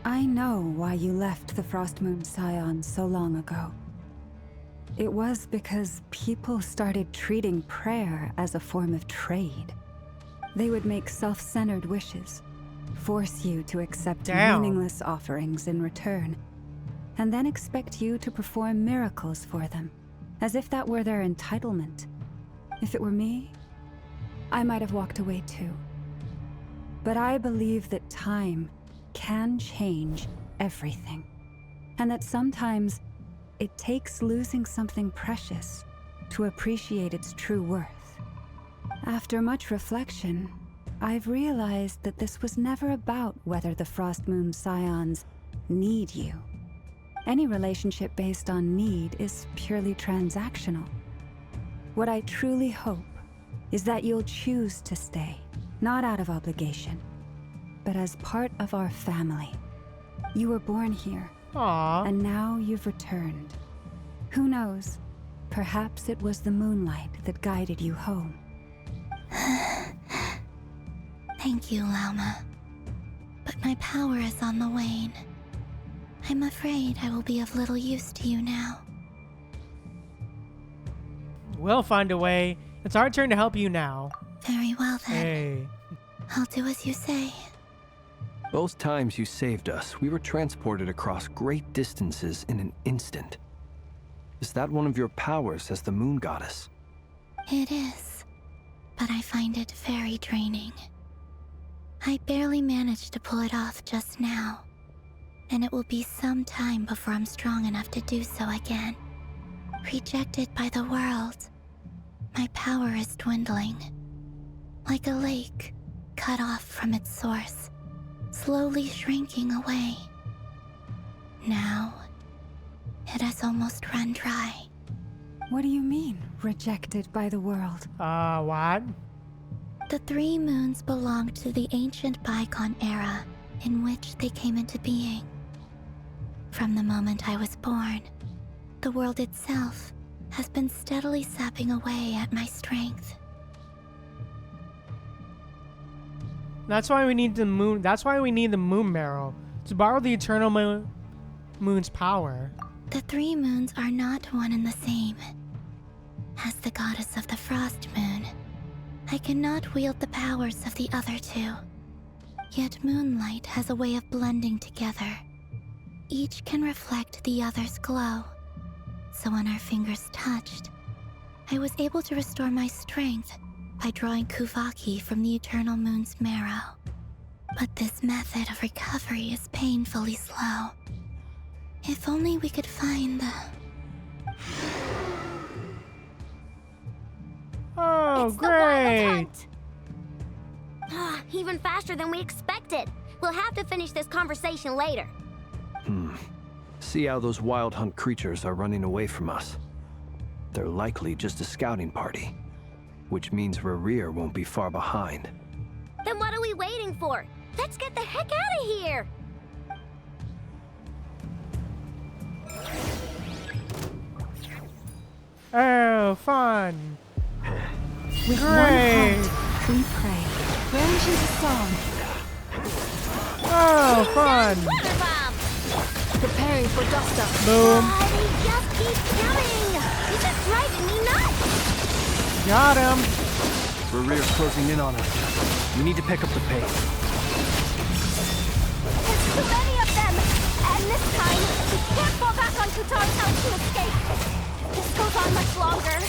I know why you left the Frost Moon Scions so long ago. It was because people started treating prayer as a form of trade. They would make self-centered wishes, force you to accept Damn. meaningless offerings in return, and then expect you to perform miracles for them, as if that were their entitlement. If it were me, I might have walked away too. But I believe that time can change everything, and that sometimes it takes losing something precious to appreciate its true worth. After much reflection, I've realized that this was never about whether the Frost Moon Scions need you. Any relationship based on need is purely transactional. What I truly hope is that you'll choose to stay, not out of obligation, but as part of our family. You were born here, Aww. and now you've returned. Who knows? Perhaps it was the moonlight that guided you home. thank you, Lama. But my power is on the wane. I'm afraid I will be of little use to you now. We'll find a way. It's our turn to help you now. Very well then. Hey. I'll do as you say. Both times you saved us, we were transported across great distances in an instant. Is that one of your powers as the moon goddess? It is, but I find it very draining. I barely managed to pull it off just now, and it will be some time before I'm strong enough to do so again. Rejected by the world, my power is dwindling. Like a lake cut off from its source, slowly shrinking away. Now, it has almost run dry. What do you mean, rejected by the world? What? The 3 moons belonged to the ancient bygone era in which they came into being. From the moment I was born, the world itself has been steadily sapping away at my strength. That's why we need the moon. That's why we need the moon barrel to borrow the eternal moon's power. The 3 moons are not one and the same. As the goddess of the frost moon, I cannot wield the powers of the other 2. Yet moonlight has a way of blending together. Each can reflect the other's glow. So when our fingers touched, I was able to restore my strength by drawing Kuvaki from the eternal moon's marrow. But this method of recovery is painfully slow. If only we could find the... Oh, it's great! Even faster than we expected. We'll have to finish this conversation later. See how those wild hunt creatures are running away from us. They're likely just a scouting party, which means Racher won't be far behind. Then what are we waiting for? Let's get the heck out of here! Oh, fun! With one Great! heart, we pray. Range is a song. Oh, fun! Weather bomb! Preparing for dust up. Boom! They just keep coming! This is driving me nuts! Got him! Racher's closing in on us. We need to pick up the pace. There's too many of them! And this time, we can't fall back on Kutar's house to escape. This goes on much longer.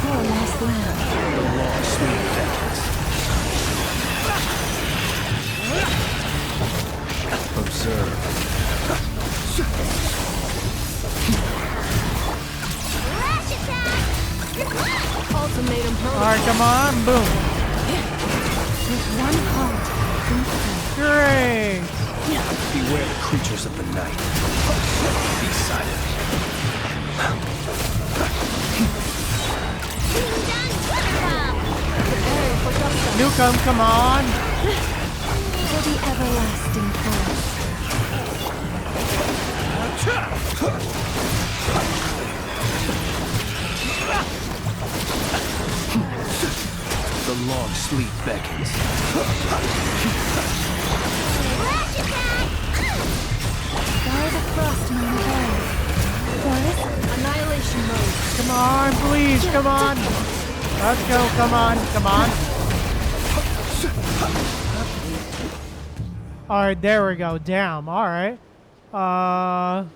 Poor lost land. The long, sweet vengeance. Observe. Rash attack! Ultimatum Alright, come on, boom! With one heart, we pray. Great! Beware the creatures of the night. Be silent. Being done weather bomb! preparing for dust up. Newcomb, come on! For the everlasting forest. The long sleep beckons. Rash attack! Guard the frost moon away. Forest, Annihilation mode. Come on, please, come on! Let's go, come on, come on! Alright, there we go, damn, alright. Oh,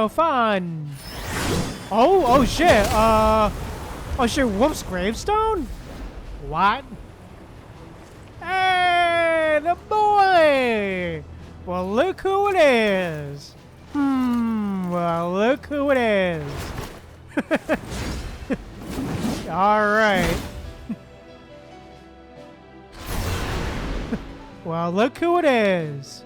fun! Oh shit, oh shit, Wolf's gravestone? What? Hey, the boy! Well, look who it is! Well, look who it is! Alright. Well, look who it is!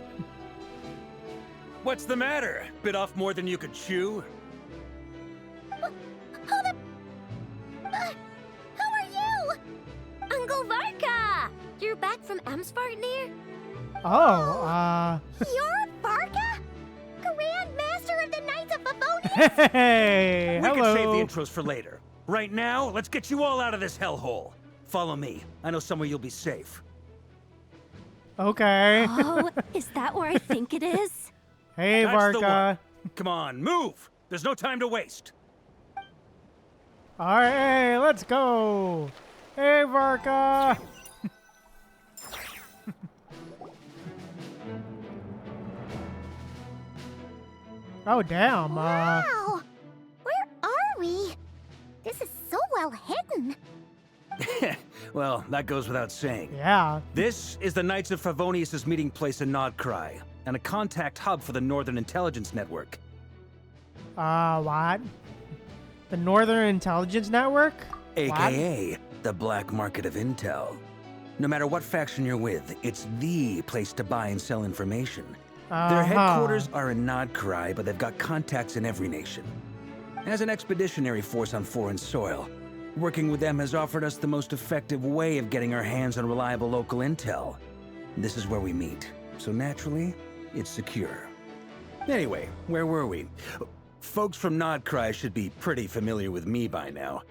What's the matter? Bit off more than you could chew? Who are you? Uncle Varka! You're back from Amsvartnir? Oh, You're Varka? Grand Master of the Knights of Favonius? hey, We can hello. save the intros for later. Right now, let's get you all out of this hellhole. Follow me. I know somewhere you'll be safe. Okay. Oh, is that where I think it is? Hey, That's the Varka. one. Come on, move! There's no time to waste. Alright, hey, let's go. Hey, Varka. Oh, damn. Wow! Where are we? This is so well hidden. Well, that goes without saying. Yeah. This is the Knights of Favonius' meeting place in Nod Krai, and a contact hub for the Northern Intelligence Network. What? The Northern Intelligence Network? AKA the black market of intel. No matter what faction you're with, it's the place to buy and sell information. Their headquarters are in Nod Krai, but they've got contacts in every nation. As an expeditionary force on foreign soil, Working with them has offered us the most effective way of getting our hands on reliable local intel. This is where we meet, so naturally, it's secure. Anyway, where were we? Folks from Nod Krai should be pretty familiar with me by now,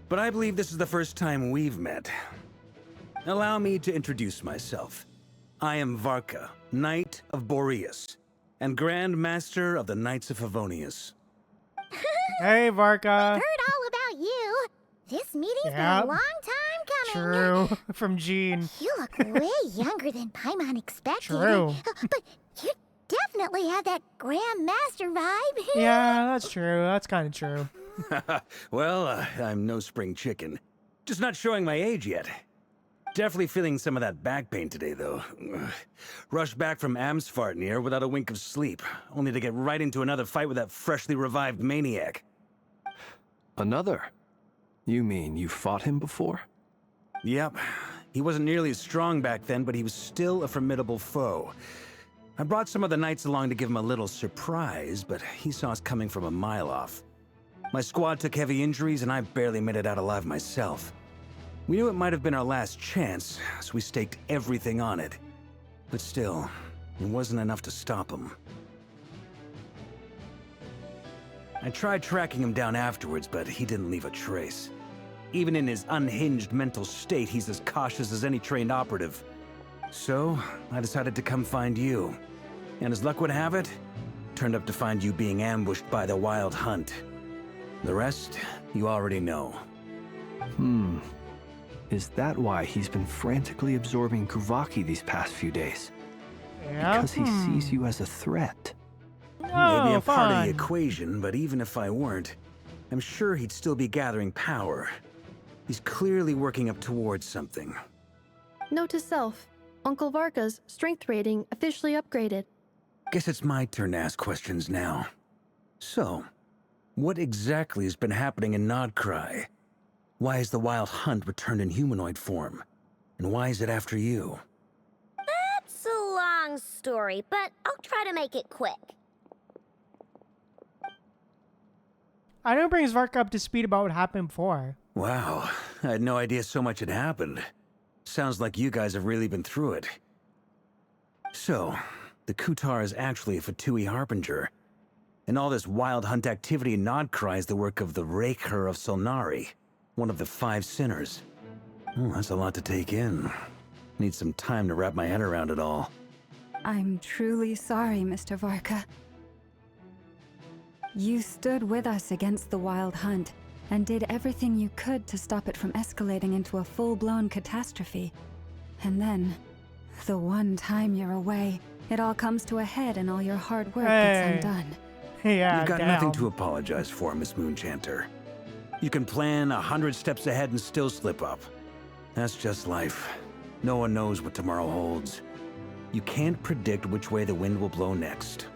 but I believe this is the first time we've met. Allow me to introduce myself. I am Varka, Knight of Boreas, and Grand Master of the Knights of Favonius. Hey, Varka. Heard all about you. This meeting's been Yep. a long time coming. True. From Jean. You look way younger than Paimon expected. True. But you definitely have that Grand Master vibe. Yeah, that's true. That's kind of true. Well, I'm no spring chicken. Just not showing my age yet. Definitely feeling some of that back pain today, though. Rushed back from Amsfartnir without a wink of sleep, only to get right into another fight with that freshly revived maniac. Another? You mean you fought him before? Yep. He wasn't nearly as strong back then, but he was still a formidable foe. I brought some of the knights along to give him a little surprise, but he saw us coming from a mile off. My squad took heavy injuries, and I barely made it out alive myself. We knew it might have been our last chance, so we staked everything on it. But still, it wasn't enough to stop him. I tried tracking him down afterwards, but he didn't leave a trace. Even in his unhinged mental state, he's as cautious as any trained operative. So, I decided to come find you. And as luck would have it, turned up to find you being ambushed by the Wild Hunt. The rest, you already know. Is that why he's been frantically absorbing Kuvaki these past few days? Yeah. Because he sees you as a threat. Maybe I'm part of the fun. equation, but even if I weren't, I'm sure he'd still be gathering power. He's clearly working up towards something. Note to self, Uncle Varka's strength rating officially upgraded. Guess it's my turn to ask questions now. So, what exactly has been happening in Nod Krai? Why has the Wild Hunt returned in humanoid form? And why is it after you? That's a long story, but I'll try to make it quick. I know it brings Varka up to speed about what happened before. Wow, I had no idea so much had happened. Sounds like you guys have really been through it. So, the Kutar is actually a Fatui Harbinger. And all this Wild Hunt activity in Nod Krai is the work of the Racher of Solnari, one of the 5 sinners. Oh, that's a lot to take in. Need some time to wrap my head around it all. I'm truly sorry, Mr. Varka. You stood with us against the Wild Hunt and did everything you could to stop it from escalating into a full-blown catastrophe. And then, the one time you're away, it all comes to a head and all your hard work gets undone. Yeah, You've got damn. nothing to apologize for, Miss Moonchanter. You can plan 100 steps ahead and still slip up. That's just life. No one knows what tomorrow holds. You can't predict which way the wind will blow next.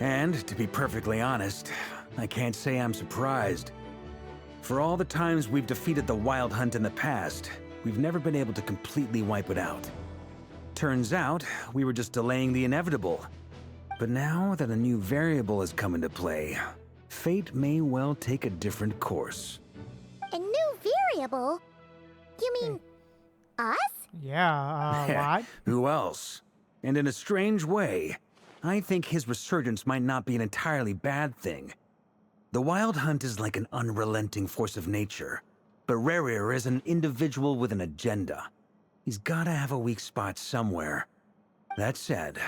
And, to be perfectly honest, I can't say I'm surprised. For all the times we've defeated the Wild Hunt in the past, we've never been able to completely wipe it out. Turns out, we were just delaying the inevitable. But now that a new variable has come into play, fate may well take a different course. A new variable? You mean us? Yeah, what? Who else? And in a strange way, I think his resurgence might not be an entirely bad thing. The Wild Hunt is like an unrelenting force of nature, but Racher is an individual with an agenda. He's gotta have a weak spot somewhere. That said,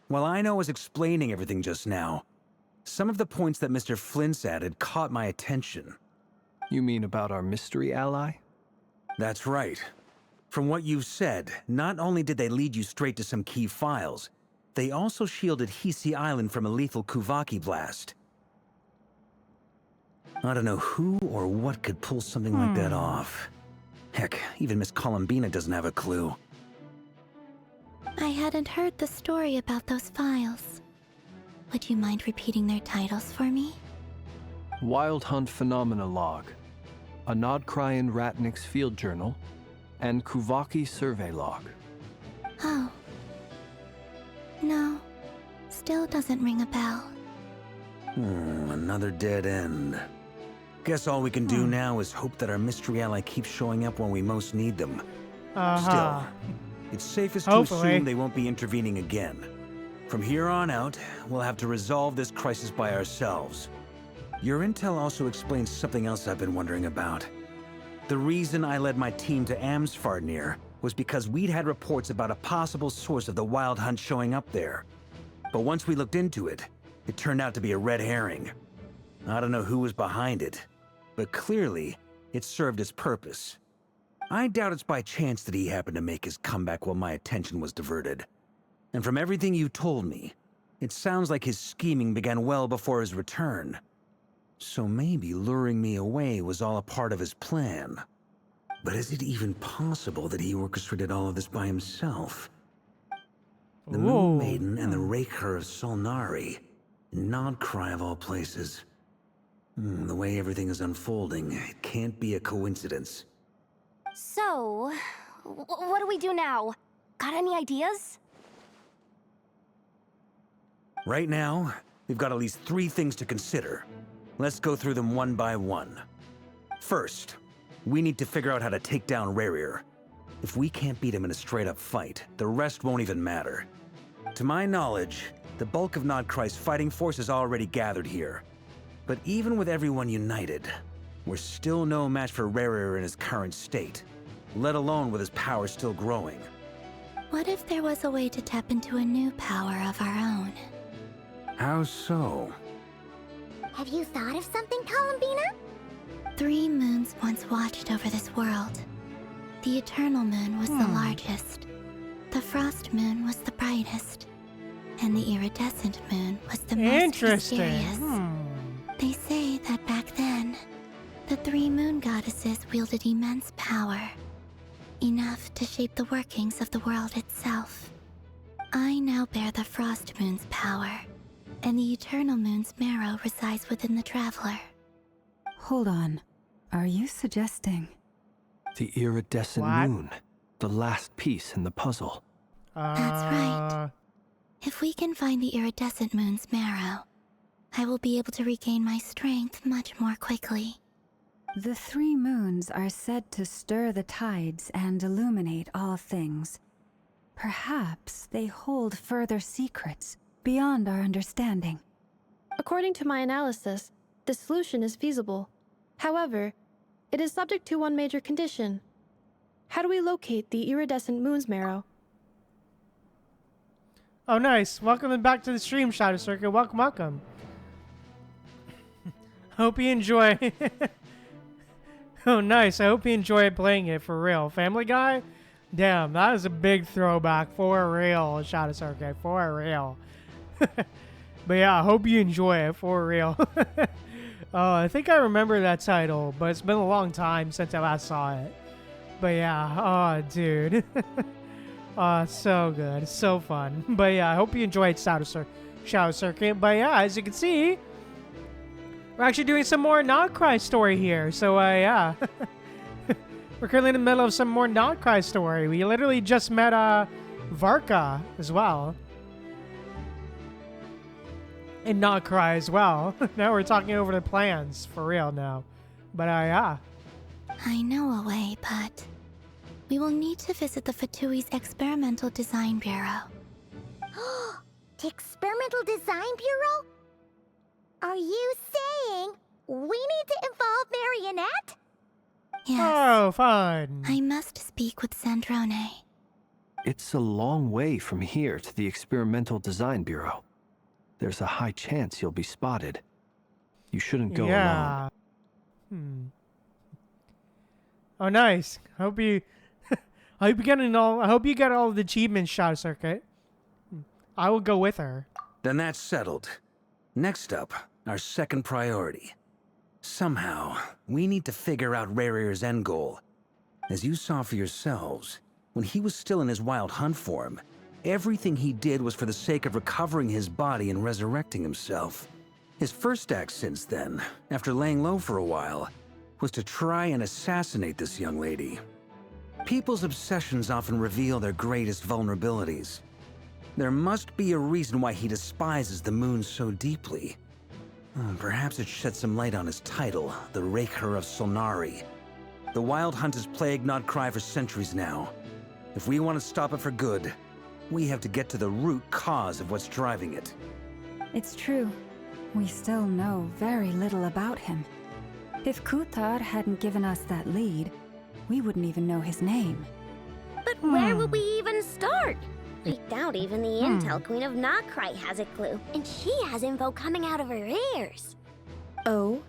while I was explaining everything just now, some of the points that Mr. Flint's added caught my attention. You mean about our mystery ally? That's right. From what you've said, not only did they lead you straight to some key files, they also shielded Hisi Island from a lethal Kuvaki blast. I don't know who or what could pull something like that off. Heck, even Miss Columbina doesn't have a clue. I hadn't heard the story about those files. Would you mind repeating their titles for me? Wild Hunt Phenomena Log, a Nod Krai and Ratnik's Field Journal, and Kuvaki Survey Log. Oh. No. Still doesn't ring a bell. Another dead end. Guess all we can do now is hope that our mystery ally keeps showing up when we most need them. Uh-huh. Still, it's safest to Hopefully. assume they won't be intervening again. From here on out, we'll have to resolve this crisis by ourselves. Your intel also explains something else I've been wondering about. The reason I led my team to Amsfarnir was because we'd had reports about a possible source of the Wild Hunt showing up there. But once we looked into it, it turned out to be a red herring. I don't know who was behind it, but clearly, it served its purpose. I doubt it's by chance that he happened to make his comeback while my attention was diverted. And from everything you told me, it sounds like his scheming began well before his return. So maybe luring me away was all a part of his plan. But is it even possible that he orchestrated all of this by himself? The Moon Maiden and the Racher of Solnari. Nod Krai of all places. The way everything is unfolding, it can't be a coincidence. So, what do we do now? Got any ideas? Right now, we've got at least 3 things to consider. Let's go through them one by one. First, we need to figure out how to take down Racher. If we can't beat him in a straight-up fight, the rest won't even matter. To my knowledge, the bulk of Nod Krai's fighting force is already gathered here. But even with everyone united, we're still no match for Racher in his current state, let alone with his power still growing. What if there was a way to tap into a new power of our own? How so? Have you thought of something, Columbina? 3 moons once watched over this world. The Eternal Moon was the largest. The Frost Moon was the brightest. And the Iridescent Moon was the most mysterious. They say that back then, the 3 moon goddesses wielded immense power. Enough to shape the workings of the world itself. I now bear the Frost Moon's power, and the Eternal Moon's marrow resides within the Traveler. Hold on. Are you suggesting? The iridescent moon. The last piece in the puzzle. That's right. If we can find the Iridescent Moon's marrow, I will be able to regain my strength much more quickly. The 3 moons are said to stir the tides and illuminate all things. Perhaps they hold further secrets beyond our understanding. According to my analysis, the solution is feasible. However, it is subject to one major condition. How do we locate the Iridescent Moon's marrow? Oh, nice. Welcome back to the stream, Shadow Circuit. Welcome, welcome. Hope you enjoy. Oh, nice. I hope you enjoy playing it for real. Family Guy? Damn, that is a big throwback for real, Shadow Circuit. For real. But yeah, I hope you enjoy it for real. I think I remember that title, but it's been a long time since I last saw it. But yeah, oh, dude. Oh, it's so good. It's so fun. But yeah, I hope you enjoyed Shadow Circuit. But yeah, as you can see, we're actually doing some more Nod Krai story here. So yeah. We're currently in the middle of some more Nod Krai story. We literally just met Varka as well. And Nod Krai as well. Now we're talking over the plans for real now. But yeah. I know a way, but we will need to visit the Fatui's Experimental Design Bureau. The Experimental Design Bureau? Are you saying we need to involve Marionette? Yes. Oh, fun. I must speak with Sandrone. It's a long way from here to the Experimental Design Bureau. There's a high chance you'll be spotted. You shouldn't go alone. Oh, nice. I hope you get all of the achievements, Shadow Circuit. I will go with her. Then that's settled. Next up, our second priority. Somehow, we need to figure out Racher's end goal. As you saw for yourselves, when he was still in his Wild Hunt form, everything he did was for the sake of recovering his body and resurrecting himself. His first act since then, after laying low for a while, was to try and assassinate this young lady. People's obsessions often reveal their greatest vulnerabilities. There must be a reason why he despises the moon so deeply. Perhaps it sheds some light on his title, the Racher of Solnari. The Wild Hunt has plagued Nod Krai for centuries now. If we want to stop it for good, we have to get to the root cause of what's driving it. It's true. We still know very little about him. If Kutar hadn't given us that lead, we wouldn't even know his name. But where would we even start? I doubt even the Intel Queen of Nod Krai has a clue, and she has info coming out of her ears. Oh?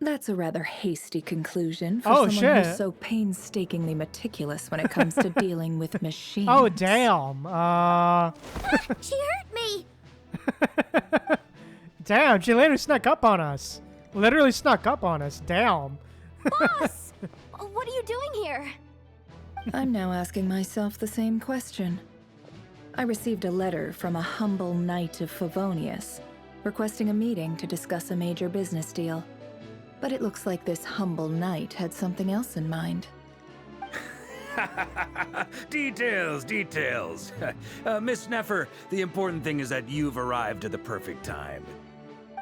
That's a rather hasty conclusion for Oh, someone shit. who's so painstakingly meticulous when it comes to dealing with machines. Oh, damn. She hurt me! Damn, she later snuck up on us. Literally snuck up on us. Damn. Boss! What are you doing here? I'm now asking myself the same question. I received a letter from a humble knight of Favonius, requesting a meeting to discuss a major business deal. But it looks like this humble knight had something else in mind. Details, details. Miss Nefer, the important thing is that you've arrived at the perfect time.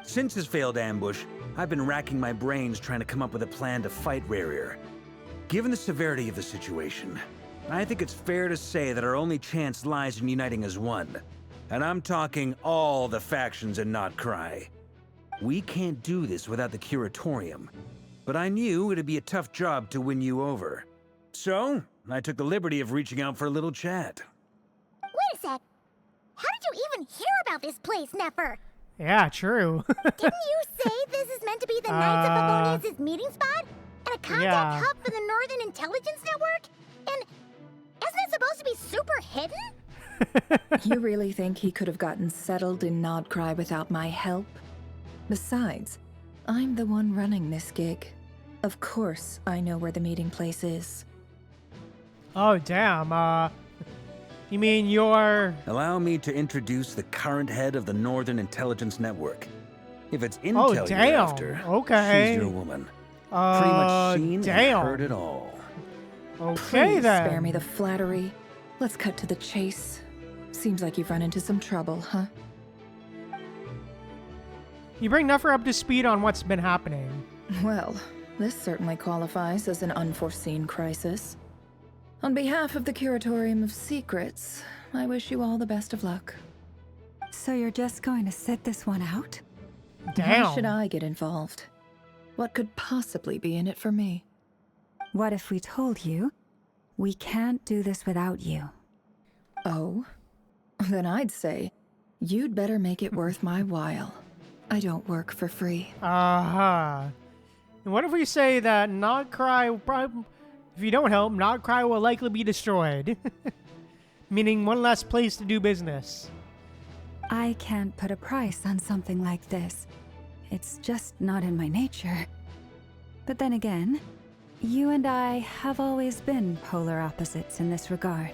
Since his failed ambush, I've been racking my brains trying to come up with a plan to fight Racher. Given the severity of the situation, I think it's fair to say that our only chance lies in uniting as one. And I'm talking all the factions in Nod Krai. We can't do this without the Curatorium, but I knew it'd be a tough job to win you over. So, I took the liberty of reaching out for a little chat. Wait a sec. How did you even hear about this place, Nefer? Yeah, true. Didn't you say this is meant to be the Knights of Favonius' meeting spot? And a contact hub for the Northern Intelligence Network? And isn't it supposed to be super hidden? You really think he could have gotten settled in Nod Krai without my help? Besides, I'm the one running this gig. Of course I know where the meeting place is. Oh, damn. You mean you're... Allow me to introduce the current head of the Northern Intelligence Network. If it's intel you're damn. after, Okay. she's your woman. Pretty much seen damn. and heard it all. Okay, Please then. spare me the flattery. Let's cut to the chase. Seems like you've run into some trouble, huh? You bring Nefer up to speed on what's been happening. Well, this certainly qualifies as an unforeseen crisis. On behalf of the Curatorium of Secrets, I wish you all the best of luck. So you're just going to sit this one out? Damn. Why should I get involved? What could possibly be in it for me? What if we told you we can't do this without you? Oh? Then I'd say, you'd better make it worth my while. I don't work for free. Uh-huh. And what if we say that Nod Krai, if you don't help, Nod Krai will likely be destroyed? Meaning one less place to do business. I can't put a price on something like this. It's just not in my nature. But then again, you and I have always been polar opposites in this regard.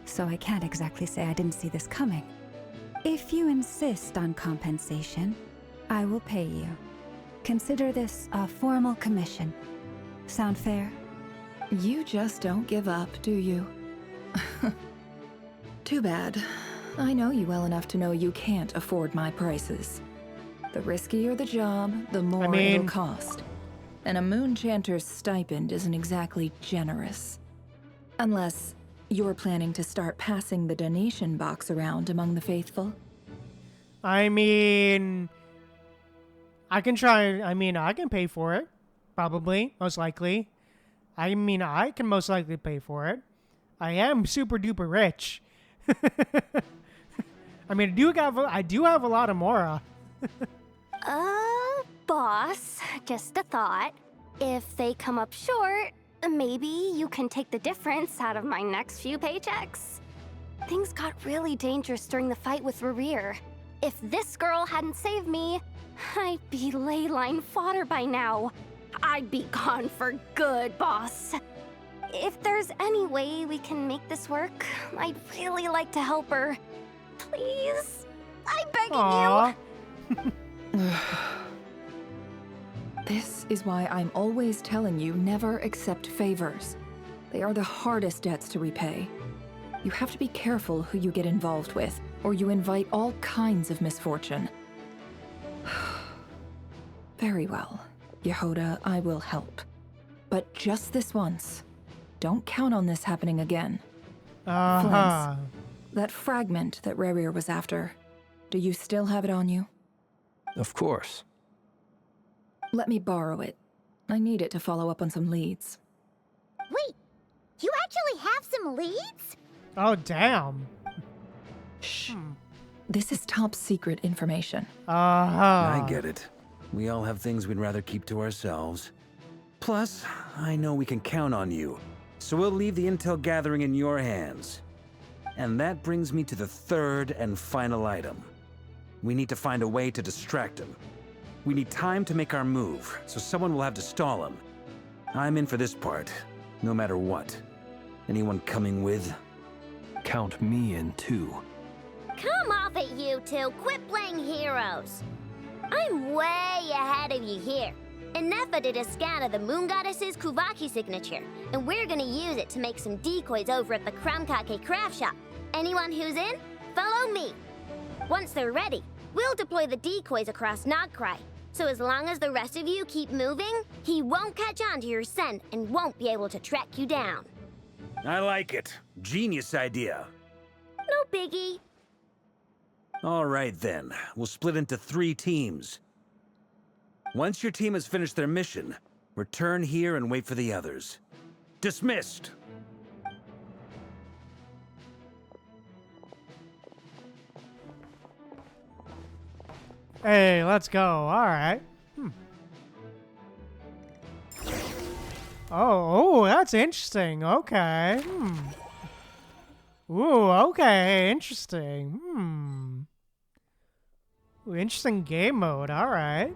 So I can't exactly say I didn't see this coming. If you insist on compensation, I will pay you. Consider this a formal commission. Sound fair? You just don't give up, do you? Too bad. I know you well enough to know you can't afford my prices. The riskier the job, the more it'll cost. And a Moonchanter's stipend isn't exactly generous. Unless you're planning to start passing the donation box around among the faithful. I mean... I can try... I can pay for it. Probably. Most likely. I can most likely pay for it. I am super duper rich. I do have a lot of Mora. Boss, just a thought. If they come up short, maybe you can take the difference out of my next few paychecks. Things got really dangerous during the fight with Racher. If this girl hadn't saved me, I'd be ley line fodder by now. I'd be gone for good, boss. If there's any way we can make this work, I'd really like to help her. Please? I'm begging you. This is why I'm always telling you never accept favors. They are the hardest debts to repay. You have to be careful who you get involved with, or you invite all kinds of misfortune. Very well. Yehoda, I will help. But just this once. Don't count on this happening again. Uh-huh. That fragment that Racher was after, do you still have it on you? Of course. Let me borrow it. I need it to follow up on some leads. Wait, you actually have some leads? Oh, damn. Shh. This is top secret information. Uh-huh. I get it. We all have things we'd rather keep to ourselves. Plus, I know we can count on you, so we'll leave the intel gathering in your hands. And that brings me to the third and final item. We need to find a way to distract him. We need time to make our move, so someone will have to stall him. I'm in for this part, no matter what. Anyone coming with? Count me in too. Come off it, you two. Quit playing heroes. I'm way ahead of you here. Nefa did a scan of the Moon Goddess's Kuvaki signature, and we're gonna use it to make some decoys over at the Kramkake craft shop. Anyone who's in, follow me. Once they're ready, we'll deploy the decoys across Nod Krai. So as long as the rest of you keep moving, he won't catch on to your scent and won't be able to track you down. I like it. Genius idea. No biggie. All right then, we'll split into 3 teams. Once your team has finished their mission, return here and wait for the others. Dismissed! Hey, let's go. All right. Oh, that's interesting. Okay. Ooh, okay. Interesting. Ooh, interesting game mode. All right.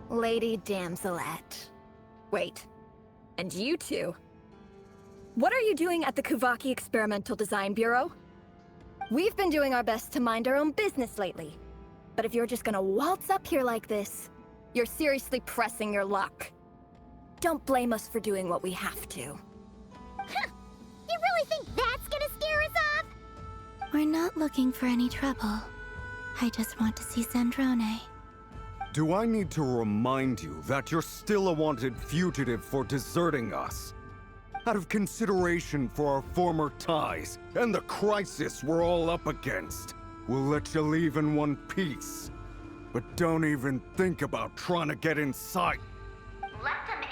Lady Damselette. Wait. And you two? What are you doing at the Kuvaki Experimental Design Bureau? We've been doing our best to mind our own business lately. But if you're just gonna waltz up here like this, you're seriously pressing your luck. Don't blame us for doing what we have to. You really think that's gonna scare us off? We're not looking for any trouble. I just want to see Zandrone. Do I need to remind you that you're still a wanted fugitive for deserting us? Out of consideration for our former ties and the crisis we're all up against, we'll let you leave in one piece. But don't even think about trying to get inside. Let them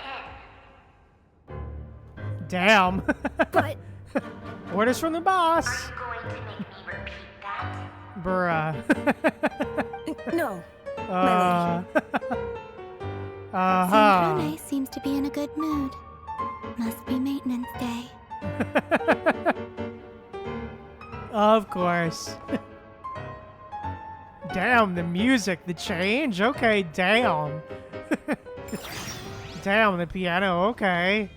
in. Damn. But... Orders from the boss. Are you going to make me repeat that? Bruh. No. My lady. Zandrone seems to be in a good mood. Must be maintenance day. Of course. Damn, the music, the change? Okay, damn. Damn, the piano, okay.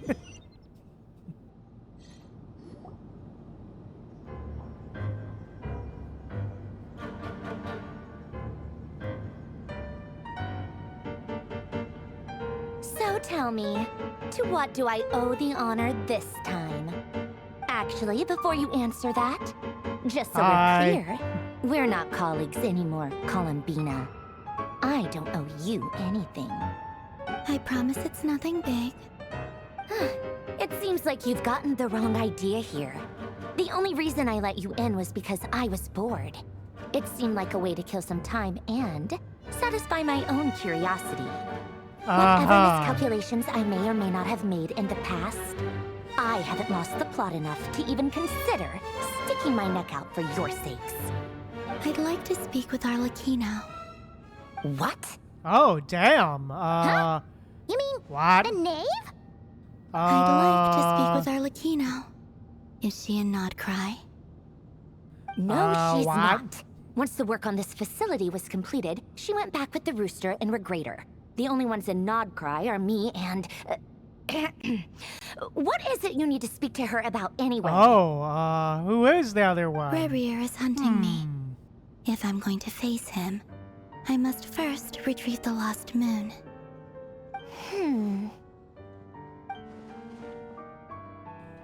So tell me, to what do I owe the honor this time? Actually, before you answer that, just so we're clear, we're not colleagues anymore, Columbina. I don't owe you anything. I promise it's nothing big. It seems like you've gotten the wrong idea here. The only reason I let you in was because I was bored. It seemed like a way to kill some time and satisfy my own curiosity. Whatever miscalculations I may or may not have made in the past, I haven't lost the plot enough to even consider sticking my neck out for your sakes. I'd like to speak with Arlecchino. What? Oh, damn. Huh? You mean what? the knave? I'd like to speak with Arlecchino. Is she in Nod Krai? No, she's what? not. Once the work on this facility was completed, she went back with the Rooster and Regrator. The only ones in Nod Krai are me and... what is it you need to speak to her about anyway? Oh, who is the other one? Racher is hunting me. If I'm going to face him, I must first retrieve the lost moon.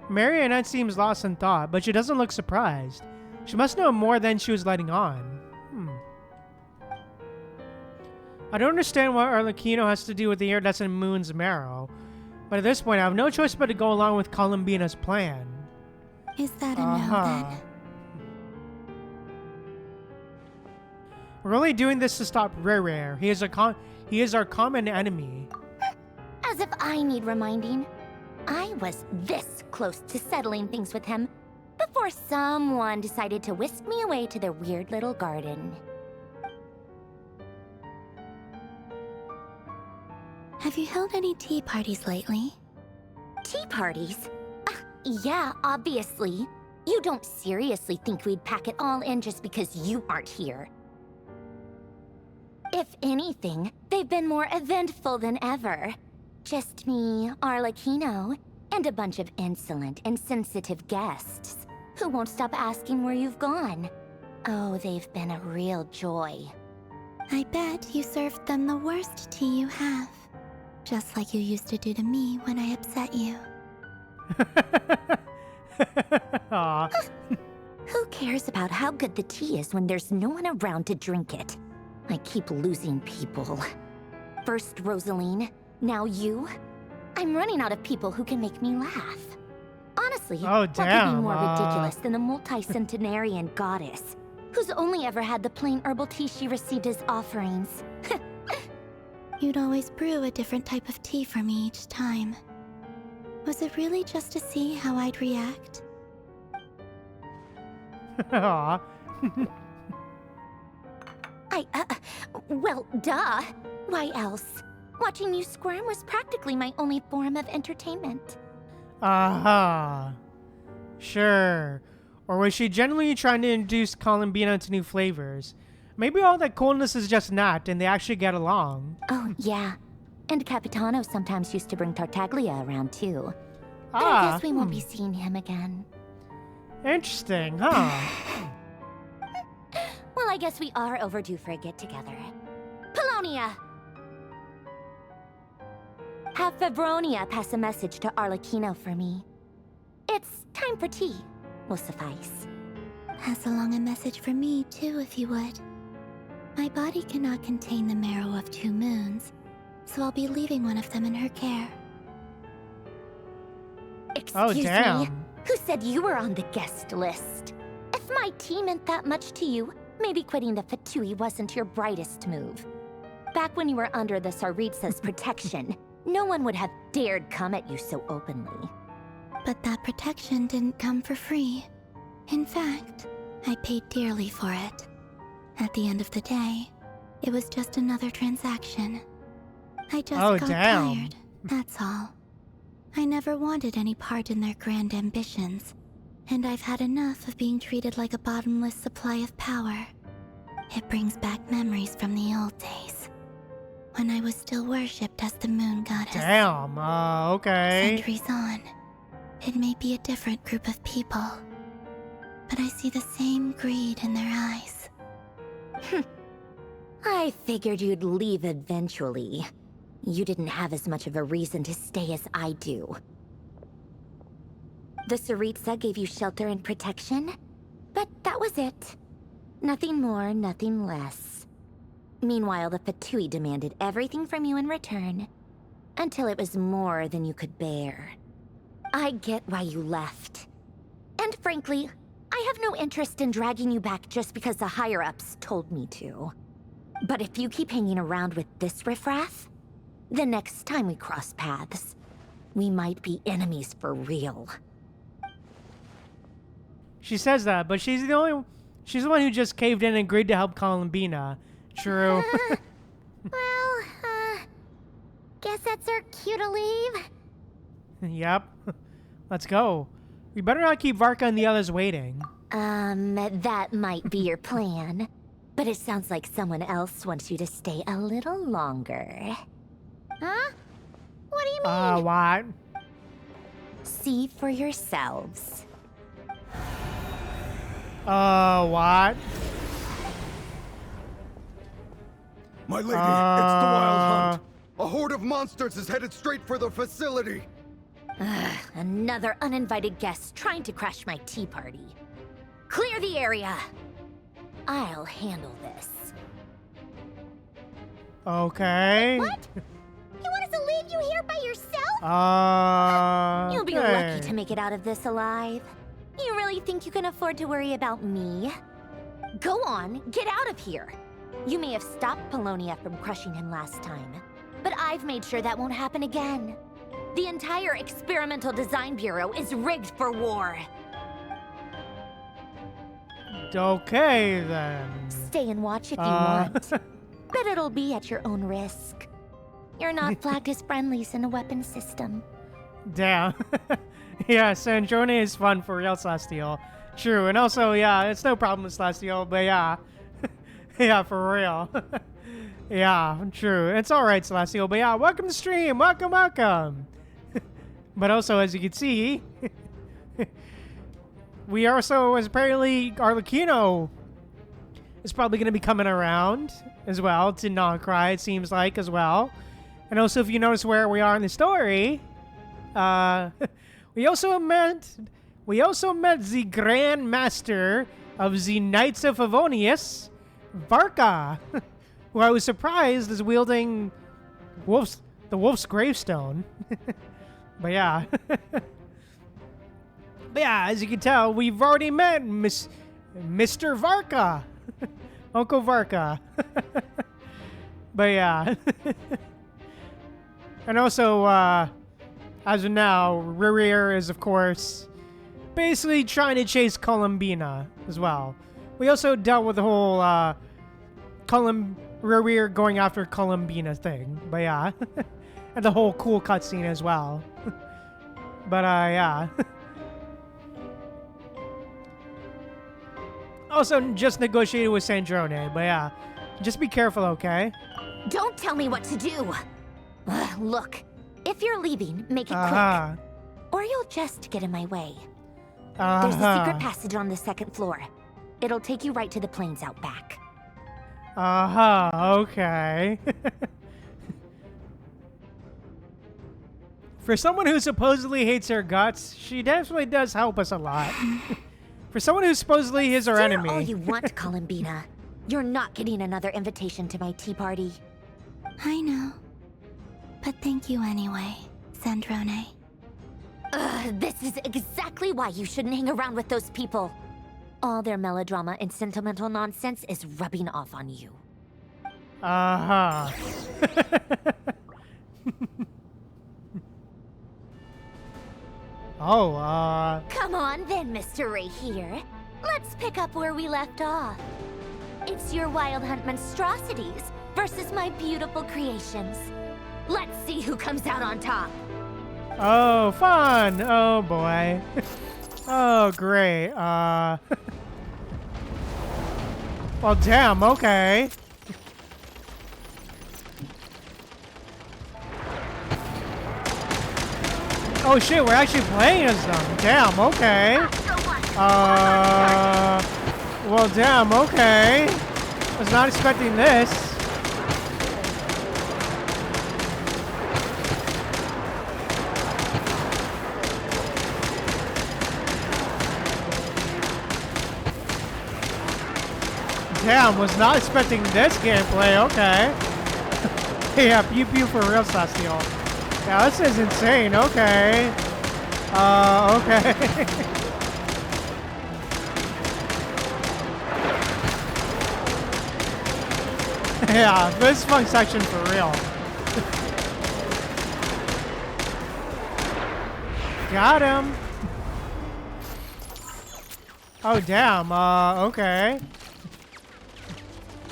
Marionette seems lost in thought, but she doesn't look surprised. She must know more than she was letting on. I don't understand what Arlecchino has to do with the iridescent moon's marrow, but at this point I have no choice but to go along with Columbina's plan. Is that a no then? We're only doing this to stop Racher. He is our common enemy. As if I need reminding. I was this close to settling things with him before someone decided to whisk me away to their weird little garden. Have you held any tea parties lately? Tea parties? Yeah, obviously. You don't seriously think we'd pack it all in just because you aren't here. If anything, they've been more eventful than ever. Just me, Arlecchino, and a bunch of insolent, insensitive guests who won't stop asking where you've gone. Oh, they've been a real joy. I bet you served them the worst tea you have. Just like you used to do to me when I upset you. Who cares about how good the tea is when there's no one around to drink it? I keep losing people. First Rosaline, now you. I'm running out of people who can make me laugh. Honestly, what could be more ridiculous than the multi-centenarian goddess, who's only ever had the plain herbal tea she received as offerings? You'd always brew a different type of tea for me each time. Was it really just to see how I'd react? Well, duh. Why else? Watching you squirm was practically my only form of entertainment. Sure. Or was she genuinely trying to introduce Columbina to new flavors? Maybe all that coolness is just Nat, and they actually get along. Oh, yeah. And Capitano sometimes used to bring Tartaglia around, too. But I guess we won't be seeing him again. Interesting, huh? Well, I guess we are overdue for a get-together. Polonia! Have Febronia pass a message to Arlecchino for me. It's time for tea. Will suffice. Pass along a message for me, too, if you would. My body cannot contain the marrow of 2 moons, so I'll be leaving one of them in her care. Excuse me? Who said you were on the guest list? If my tea meant that much to you, maybe quitting the Fatui wasn't your brightest move. Back when you were under the Tsaritsa's protection, no one would have dared come at you so openly. But that protection didn't come for free. In fact, I paid dearly for it. At the end of the day, it was just another transaction. I just got tired, that's all. I never wanted any part in their grand ambitions, and I've had enough of being treated like a bottomless supply of power. It brings back memories from the old days, when I was still worshipped as the moon goddess. Okay. Centuries on, it may be a different group of people, but I see the same greed in their eyes. I figured you'd leave eventually. You didn't have as much of a reason to stay as I do. The Tsaritsa gave you shelter and protection, but that was it. Nothing more, nothing less. Meanwhile, the Fatui demanded everything from you in return, until it was more than you could bear. I get why you left. And frankly, I have no interest in dragging you back just because the higher-ups told me to. But if you keep hanging around with this riffraff, the next time we cross paths, we might be enemies for real. She says that, but she's the one who just caved in and agreed to help Columbina. True. Guess that's our cue to leave. Yep. Let's go. We better not keep Varka and the others waiting. That might be your plan. But it sounds like someone else wants you to stay a little longer. Huh? What do you mean? What? See for yourselves. What? My lady, it's the Wild Hunt. A horde of monsters is headed straight for the facility. Another uninvited guest trying to crash my tea party. Clear the area. I'll handle this. Okay. What? You want us to leave you here by yourself? You'll be okay. lucky to make it out of this alive. You really think you can afford to worry about me? Go on, get out of here. You may have stopped Polonia from crushing him last time, but I've made sure that won't happen again. The entire Experimental Design Bureau is rigged for war. Okay, then. Stay and watch if you want, but it'll be at your own risk. You're not flagged as friendlies in the weapon system. Damn. Yeah, Sandrone is fun for real, Celestial. True, and also, yeah, it's no problem with Celestial, but yeah. Yeah, for real. Yeah, true. It's alright, Celestial, but yeah, welcome to the stream. Welcome, welcome. But also, as you can see, we also, as apparently, Arlecchino is probably going to be coming around as well to Nod Krai, it seems like, as well. And also, if you notice where we are in the story, we also met the Grand Master of the Knights of Favonius, Varka, who I was surprised is wielding the Wolf's Gravestone. But yeah. But yeah, as you can tell, we've already met Mr. Varka. Uncle Varka. But yeah. And also, as of now, Racher is, of course, basically trying to chase Columbina as well. We also dealt with the whole Racher going after Columbina thing. But yeah. And the whole cool cutscene as well. But yeah. Also, just negotiated with Sandrone, but yeah. Just be careful, okay? Don't tell me what to do! Look, if you're leaving, make it quick. Or you'll just get in my way. There's a secret passage on the second floor. It'll take you right to the plains out back. Okay. For someone who supposedly hates her guts, she definitely does help us a lot. For someone who supposedly is our enemy. All you want, Columbina. You're not getting another invitation to my tea party. I know. But thank you anyway, Sandrone. This is exactly why you shouldn't hang around with those people. All their melodrama and sentimental nonsense is rubbing off on you. Come on then, Mr. Racher. Let's pick up where we left off. It's your Wild Hunt monstrosities versus my beautiful creations. Let's see who comes out on top. Oh, fun! Oh, boy. Oh, great. Well, damn, okay. Oh, shit, we're actually playing as them. Damn, okay. Well, damn, okay. Was not expecting this. Damn, was not expecting this gameplay, okay. Yeah, pew pew for real, Celestial. Yeah, this is insane, okay. Okay. Yeah, this fun section for real. Got him. Oh, damn, okay.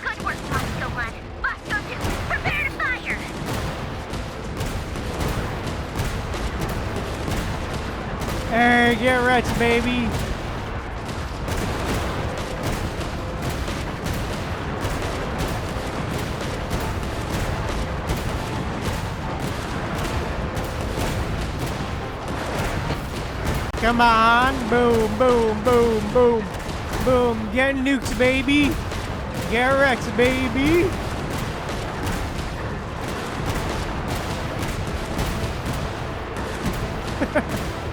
Good work, Bosco 1. Bosco 2, prepare to fire! Hey, get wrecked, baby. Come on. Boom, boom, boom, boom. Boom. Get nuked, baby. Get wrecked, baby.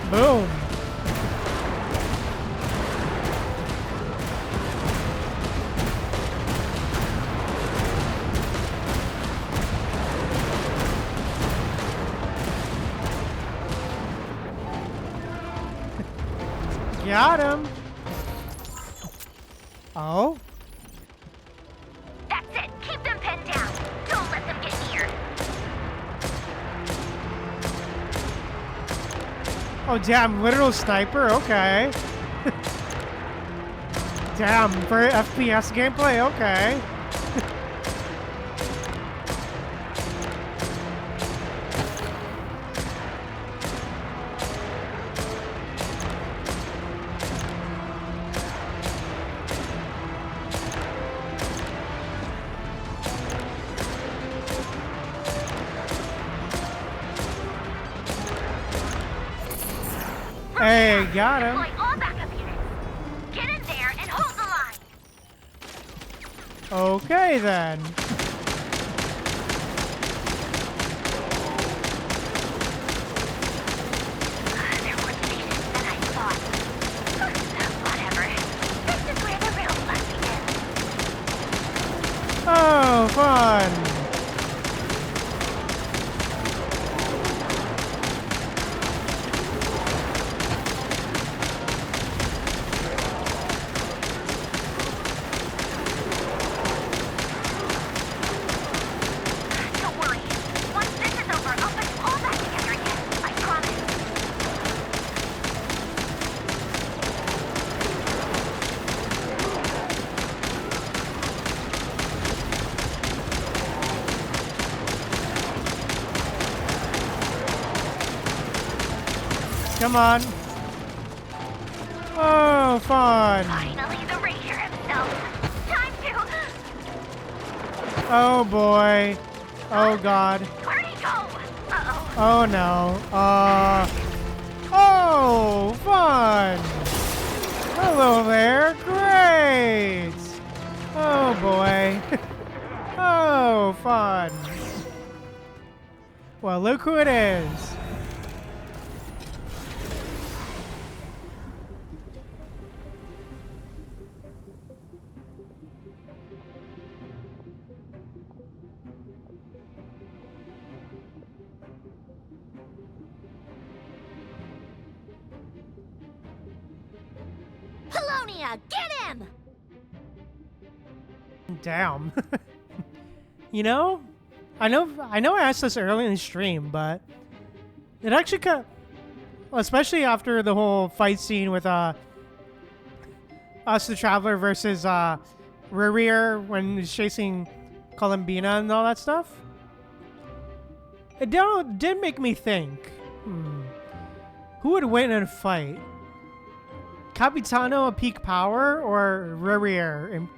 Boom. Got him. Oh. That's it. Keep them pinned down. Don't let them get near. Oh, damn. Literal sniper. Okay. Damn. For FPS gameplay. Okay. Hey, got him. Deploy all backup units. Get in there and hold the line. Okay, then. They're more patient than I thought. Whatever. This is where the real fun begins. Oh, fun. Don't worry. Once this is over, I'll put all that together again. I promise. Come on. Oh, fun. Finally, the Racher himself. Time to... Oh, boy. Oh, God. Where'd he go? Uh-oh. Oh, no. Oh, fun. Hello there. Great. Oh, boy. Oh, fun. Well, look who it is. Polonia, get him! Damn. You know, I know I asked this early in the stream, but it actually especially after the whole fight scene with us the Traveler versus Racher when he's chasing Columbina and all that stuff. It did make me think, who would win in a fight? Capitano at peak power or Racher in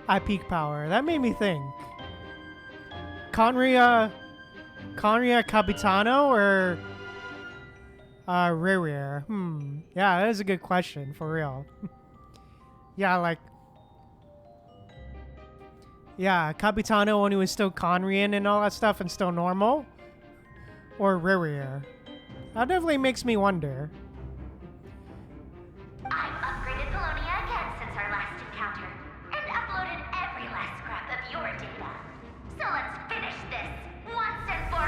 at peak power? That made me think. Conria Capitano or Racher? Yeah, that is a good question for real. Yeah, like, yeah, Capitano when he was still Conrian and all that stuff and still normal, or Racher? That definitely makes me wonder. I've upgraded Polonia again since our last encounter, and uploaded every last scrap of your data. So let's finish this once and for...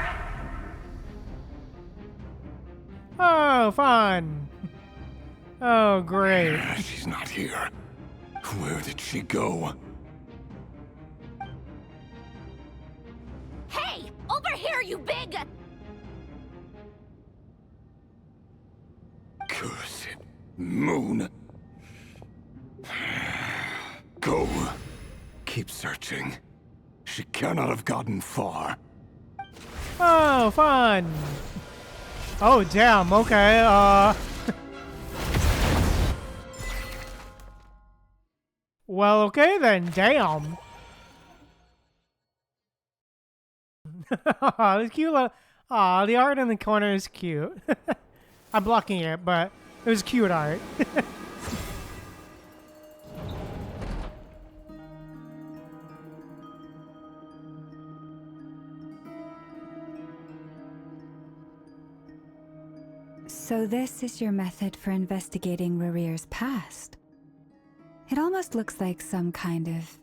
Oh, fun. Oh, great. She's not here. Where did she go? Hey! Over here, you big... Cursed moon. Go. Keep searching. She cannot have gotten far. Oh, fun. Oh, damn. Okay. Well, okay then. Damn. This cute little... Aw, the art in the corner is cute. I'm blocking it, but it was cute art. So this is your method for investigating Racher's past. It almost looks like some kind of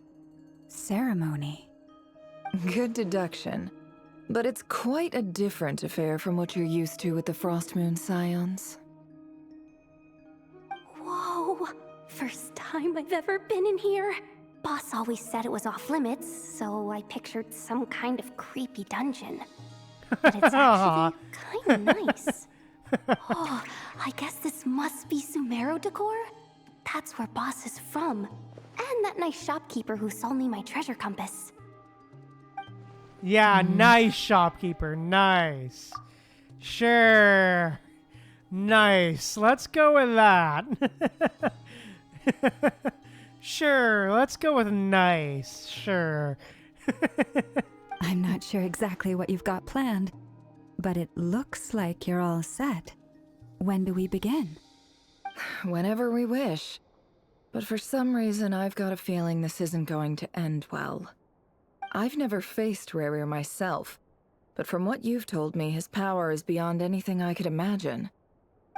ceremony. Good deduction. But it's quite a different affair from what you're used to with the Frost Moon Scions. no! First time I've ever been in here. Boss always said it was off limits, so I pictured some kind of creepy dungeon. But it's actually kinda nice. Oh, I guess this must be Sumeru decor? That's where Boss is from. And that nice shopkeeper who sold me my treasure compass. Yeah, nice shopkeeper. Nice. Sure. Nice. Let's go with that. Sure, let's go with nice. Sure. I'm not sure exactly what you've got planned, but it looks like you're all set. When do we begin? Whenever we wish. But for some reason, I've got a feeling this isn't going to end well. I've never faced Racher myself, but from what you've told me, his power is beyond anything I could imagine.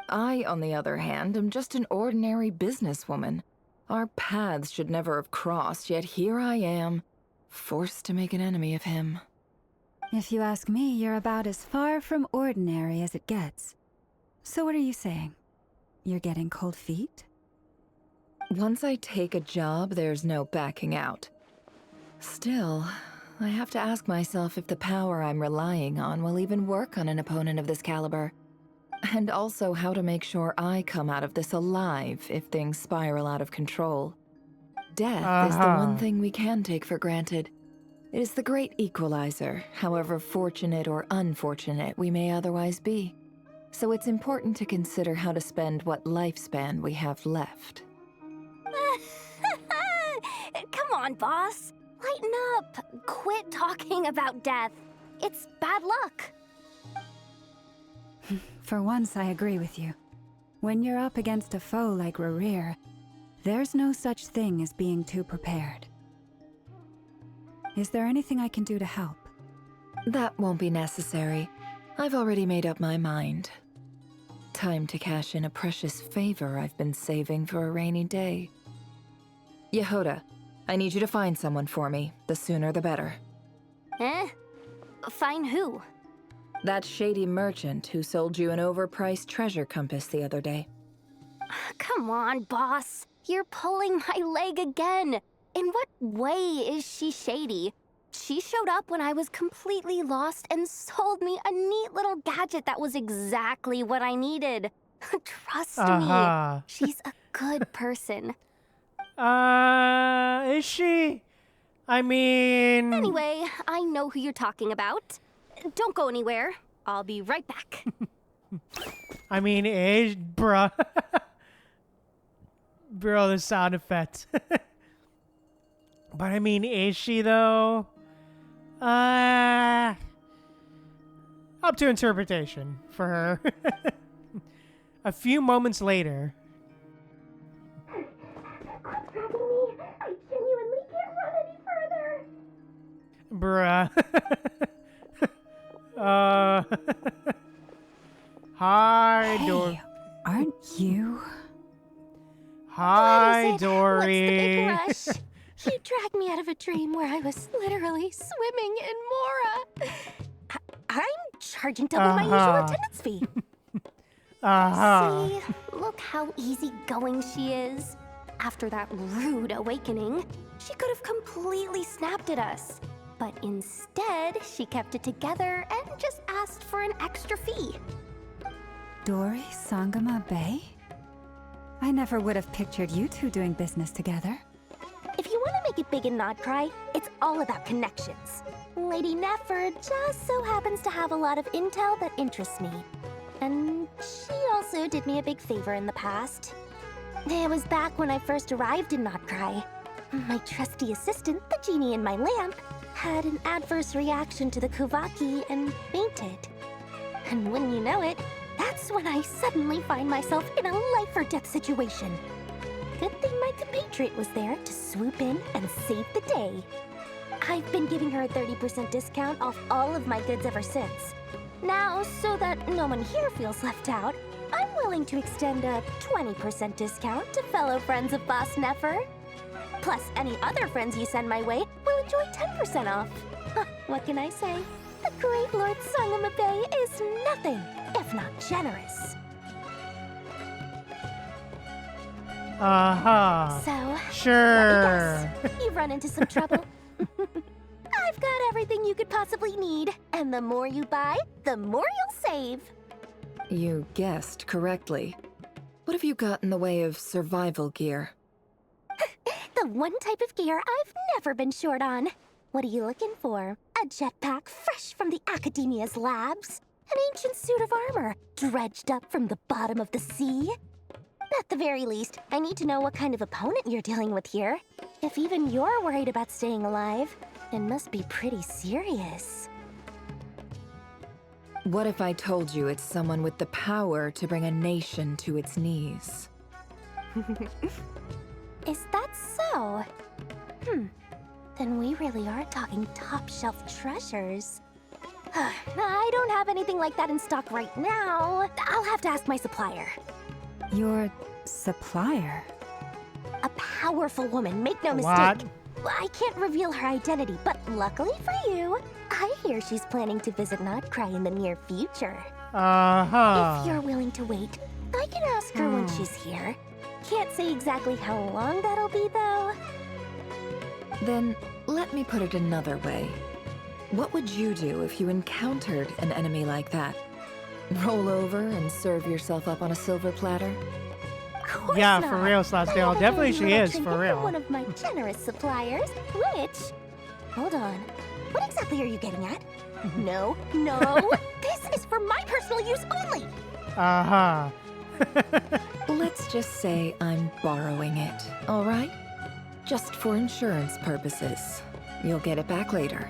I, on the other hand, am just an ordinary businesswoman. Our paths should never have crossed, yet here I am, forced to make an enemy of him. If you ask me, you're about as far from ordinary as it gets. So what are you saying? You're getting cold feet? Once I take a job, there's no backing out. Still, I have to ask myself if the power I'm relying on will even work on an opponent of this caliber. And also how to make sure I come out of this alive if things spiral out of control. Death is the one thing we can take for granted. It is the great equalizer, however fortunate or unfortunate we may otherwise be. So it's important to consider how to spend what lifespan we have left. Come on, boss. Lighten up. Quit talking about death. It's bad luck. For once, I agree with you. When you're up against a foe like Racher, there's no such thing as being too prepared. Is there anything I can do to help? That won't be necessary. I've already made up my mind. Time to cash in a precious favor I've been saving for a rainy day. Yehoda, I need you to find someone for me. The sooner the better. Eh? Find who? That shady merchant who sold you an overpriced treasure compass the other day. Come on, boss. You're pulling my leg again. In what way is she shady? She showed up when I was completely lost and sold me a neat little gadget that was exactly what I needed. Trust me, she's a good person. Is she? I mean... Anyway, I know who you're talking about. Don't go anywhere. I'll be right back. I mean, bruh. Bro, the sound effect. But I mean, is she though? Up to interpretation for her. A few moments later. Quit grabbing me. I genuinely can't run any further. Bruh. Hi, Hey, aren't you? Hi, What is it? Dory. What's the big rush? You dragged me out of a dream where I was literally swimming in Mora. I'm charging double my usual attendance fee. See, look how easygoing she is. After that rude awakening, she could have completely snapped at us. But instead, she kept it together and just asked for an extra fee. Dory Sangama Bay? I never would have pictured you two doing business together. If you want to make it big in Nod Krai, it's all about connections. Lady Nefer just so happens to have a lot of intel that interests me. And she also did me a big favor in the past. It was back when I first arrived in Nod Krai. My trusty assistant, the genie in my lamp, had an adverse reaction to the Kuvaki and fainted. And wouldn't you know it, that's when I suddenly find myself in a life-or-death situation. Good thing my compatriot was there to swoop in and save the day. I've been giving her a 30% discount off all of my goods ever since. Now, so that no one here feels left out, I'm willing to extend a 20% discount to fellow friends of Boss Nefer. Plus, any other friends you send my way will enjoy 10% off. What can I say? The great Lord Sangama Bay is nothing if not generous. Uh-huh. So, Sure. let me guess. You've run into some trouble. I've got everything you could possibly need, and the more you buy, the more you'll save. You guessed correctly. What have you got in the way of survival gear? The one type of gear I've never been short on. What are you looking for? A jetpack fresh from the Academia's labs? An ancient suit of armor dredged up from the bottom of the sea? At the very least, I need to know what kind of opponent you're dealing with here. If even you're worried about staying alive, it must be pretty serious. What if I told you it's someone with the power to bring a nation to its knees? Is that so? Then we really are talking top-shelf treasures. I don't have anything like that in stock right now. I'll have to ask my supplier. Your supplier? A powerful woman, make no mistake. What? I can't reveal her identity, but luckily for you, I hear she's planning to visit Nod Krai in the near future. Uh-huh. If you're willing to wait, I can ask her when she's here. Can't say exactly how long that'll be, though. Then, let me put it another way. What would you do if you encountered an enemy like that? Roll over and serve yourself up on a silver platter? Course Yeah, not. for real, Slashdale. I have a Definitely very she little is, trinket for from real. one of my generous suppliers, which... Hold on. What exactly are you getting at? No. This is for my personal use only! Uh-huh. Let's just say I'm borrowing it, all right? Just for insurance purposes. You'll get it back later.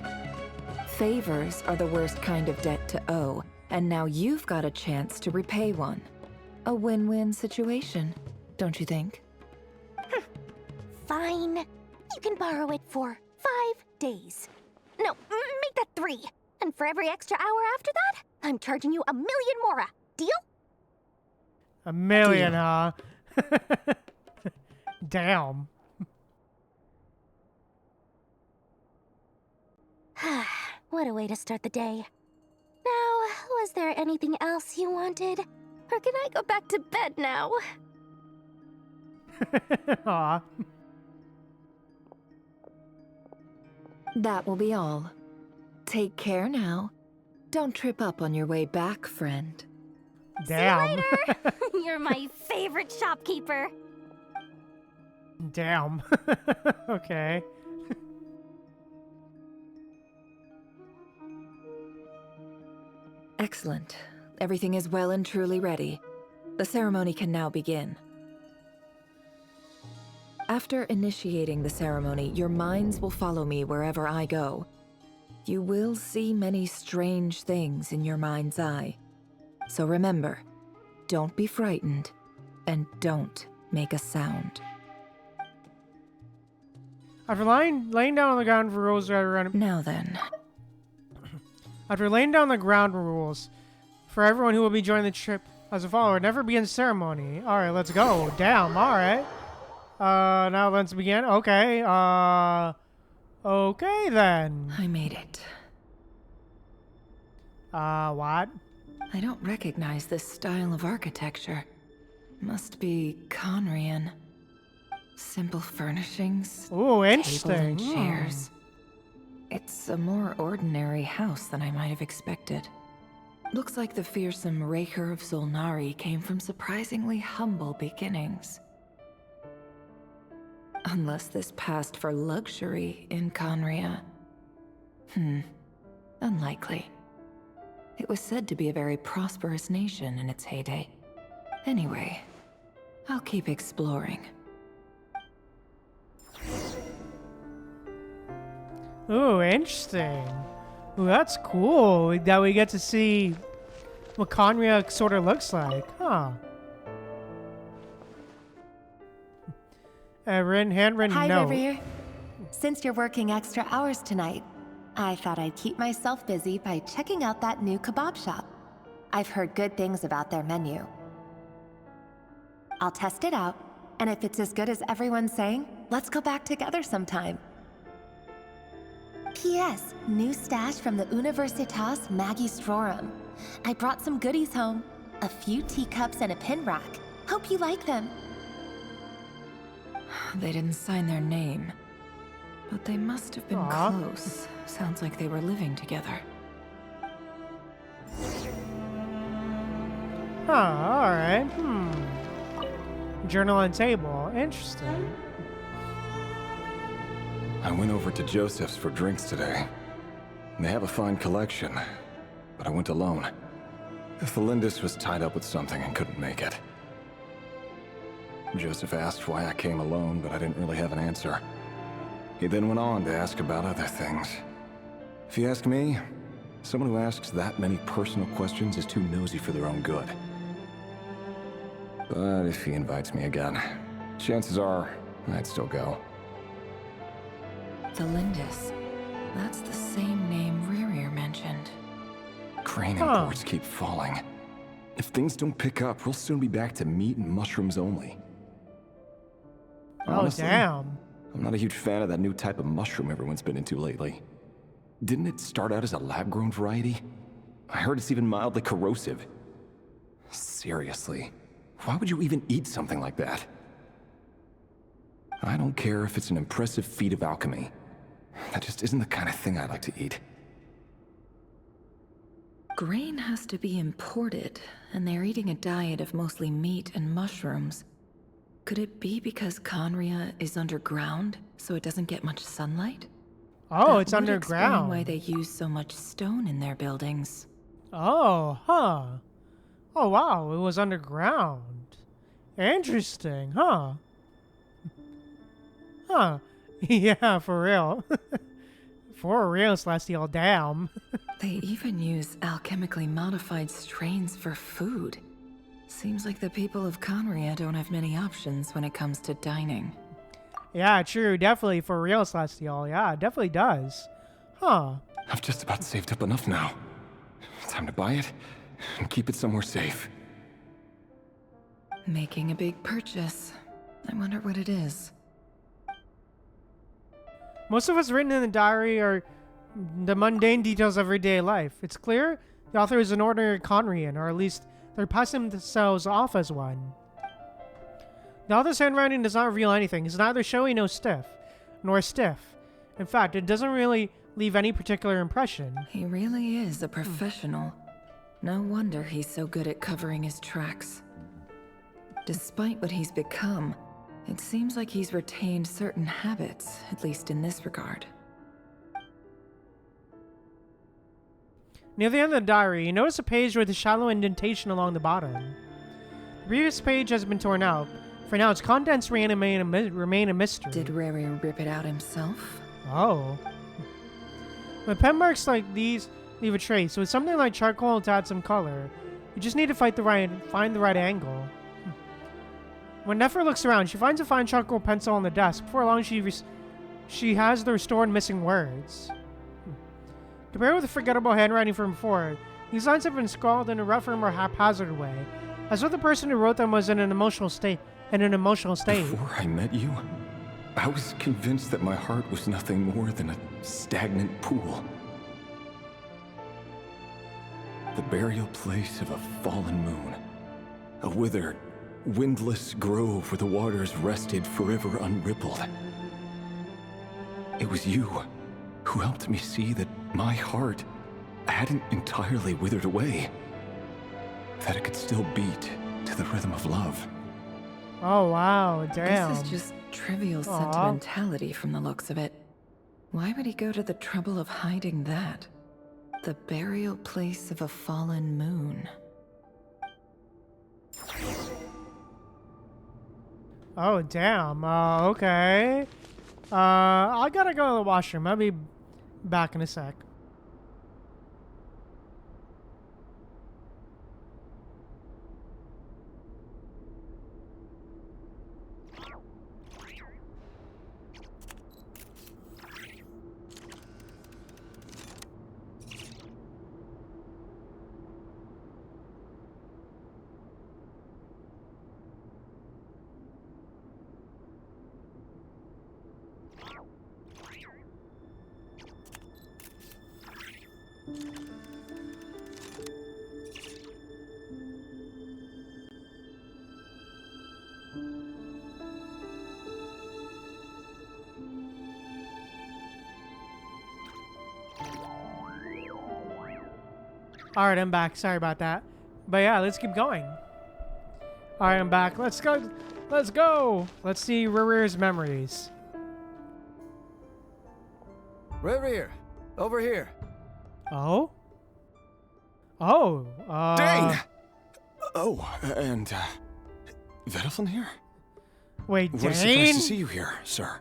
Favors are the worst kind of debt to owe, and now you've got a chance to repay one. A win-win situation, don't you think? Fine. You can borrow it for 5 days. No, make that 3. And for every extra hour after that, I'm charging you 1,000,000 mora. Deal? 1,000,000, huh? Damn. What a way to start the day. Now, was there anything else you wanted? Or can I go back to bed now? Aw. That will be all. Take care now. Don't trip up on your way back, friend. Damn. See you later. You're my favorite shopkeeper. Damn. Okay. Excellent. Everything is well and truly ready. The ceremony can now begin. After initiating the ceremony, your minds will follow me wherever I go. You will see many strange things in your mind's eye. So remember, don't be frightened, and don't make a sound. After laying down on the ground for rules around. Now then. After laying down the ground rules for everyone who will be joining the trip as a follower, never begin ceremony. All right, let's go. Damn. All right. Now let's begin. Okay. Okay then. I made it. What? I don't recognize this style of architecture. Must be Conrian. Simple furnishings. Ooh, interesting. Tables and chairs. It's a more ordinary house than I might have expected. Looks like the fearsome Racher of Solnari came from surprisingly humble beginnings. Unless this passed for luxury in Conria. Unlikely. It was said to be a very prosperous nation in its heyday. Anyway, I'll keep exploring. Ooh, interesting. Ooh, that's cool that we get to see what Conria sort of looks like, huh? A handwritten Hi, note. Racher. Since you're working extra hours tonight, I thought I'd keep myself busy by checking out that new kebab shop. I've heard good things about their menu. I'll test it out, and if it's as good as everyone's saying, let's go back together sometime. P.S. New stash from the Universitas Magistrorum. I brought some goodies home. A few teacups and a pin rack. Hope you like them. They didn't sign their name, but they must have been Aw. close. Sounds like they were living together. Huh, alright. Journal on table. Interesting. I went over to Joseph's for drinks today. They have a fine collection, but I went alone. Thelindis was tied up with something and couldn't make it. Joseph asked why I came alone, but I didn't really have an answer. He then went on to ask about other things. If you ask me, someone who asks that many personal questions is too nosy for their own good. But if he invites me again, chances are I'd still go. Thelindis. That's the same name Racher mentioned. Crane imports keep falling. If things don't pick up, we'll soon be back to meat and mushrooms only. Honestly, Oh, damn. I'm not a huge fan of that new type of mushroom everyone's been into lately. Didn't it start out as a lab-grown variety? I heard it's even mildly corrosive. Seriously, why would you even eat something like that? I don't care if it's an impressive feat of alchemy. That just isn't the kind of thing I like to eat. Grain has to be imported, and they're eating a diet of mostly meat and mushrooms. Could it be because Conria is underground, so it doesn't get much sunlight? Oh, That it's would explain underground. why they use so much stone in their buildings. Oh, huh. Oh, wow, it was underground. Interesting, huh? Huh. Yeah, for real. For real, Celestial, damn. They even use alchemically modified strains for food. Seems like the people of Conria don't have many options when it comes to dining. Yeah, true, definitely, for real, Celestial. Yeah, it definitely does. Huh. I've just about saved up enough now. Time to buy it and keep it somewhere safe. Making a big purchase. I wonder what it is. Most of what's written in the diary are the mundane details of everyday life. It's clear the author is an ordinary Conrian, or at least they're passing themselves off as one. The author's handwriting does not reveal anything. It's neither showy nor stiff. In fact, it doesn't really leave any particular impression. He really is a professional. No wonder he's so good at covering his tracks. Despite what he's become, it seems like he's retained certain habits, at least in this regard. Near the end of the diary, you notice a page with a shallow indentation along the bottom. The previous page has been torn out. For now, its contents remain a mystery. Did Racher rip it out himself? Oh. But pen marks like these leave a trace. With something like charcoal to add some color, you just need to find the right angle. When Nefer looks around, she finds a fine charcoal pencil on the desk. Before long, she has the restored missing words. Compared with the forgettable handwriting from before, these lines have been scrawled in a rougher, more haphazard way, as though the person who wrote them was in an emotional state. Before I met you, I was convinced that my heart was nothing more than a stagnant pool. The burial place of a fallen moon. A withered, windless grove where the waters rested forever unrippled. It was you who helped me see that my heart hadn't entirely withered away. That it could still beat to the rhythm of love. Oh, wow, damn. This is just trivial sentimentality from the looks of it. Why would he go to the trouble of hiding that? The burial place of a fallen moon. Oh, damn. Okay. I gotta go to the washroom. I'll be back in a sec. Alright, I'm back. Sorry about that. But yeah, let's keep going. Alright, I'm back. Let's go. Let's go. Let's see Rarier's memories. Racher, over here. Oh? Oh, Dang! Oh, and, Vedaflin here? Wait, What a surprise to Dane? see you here, sir.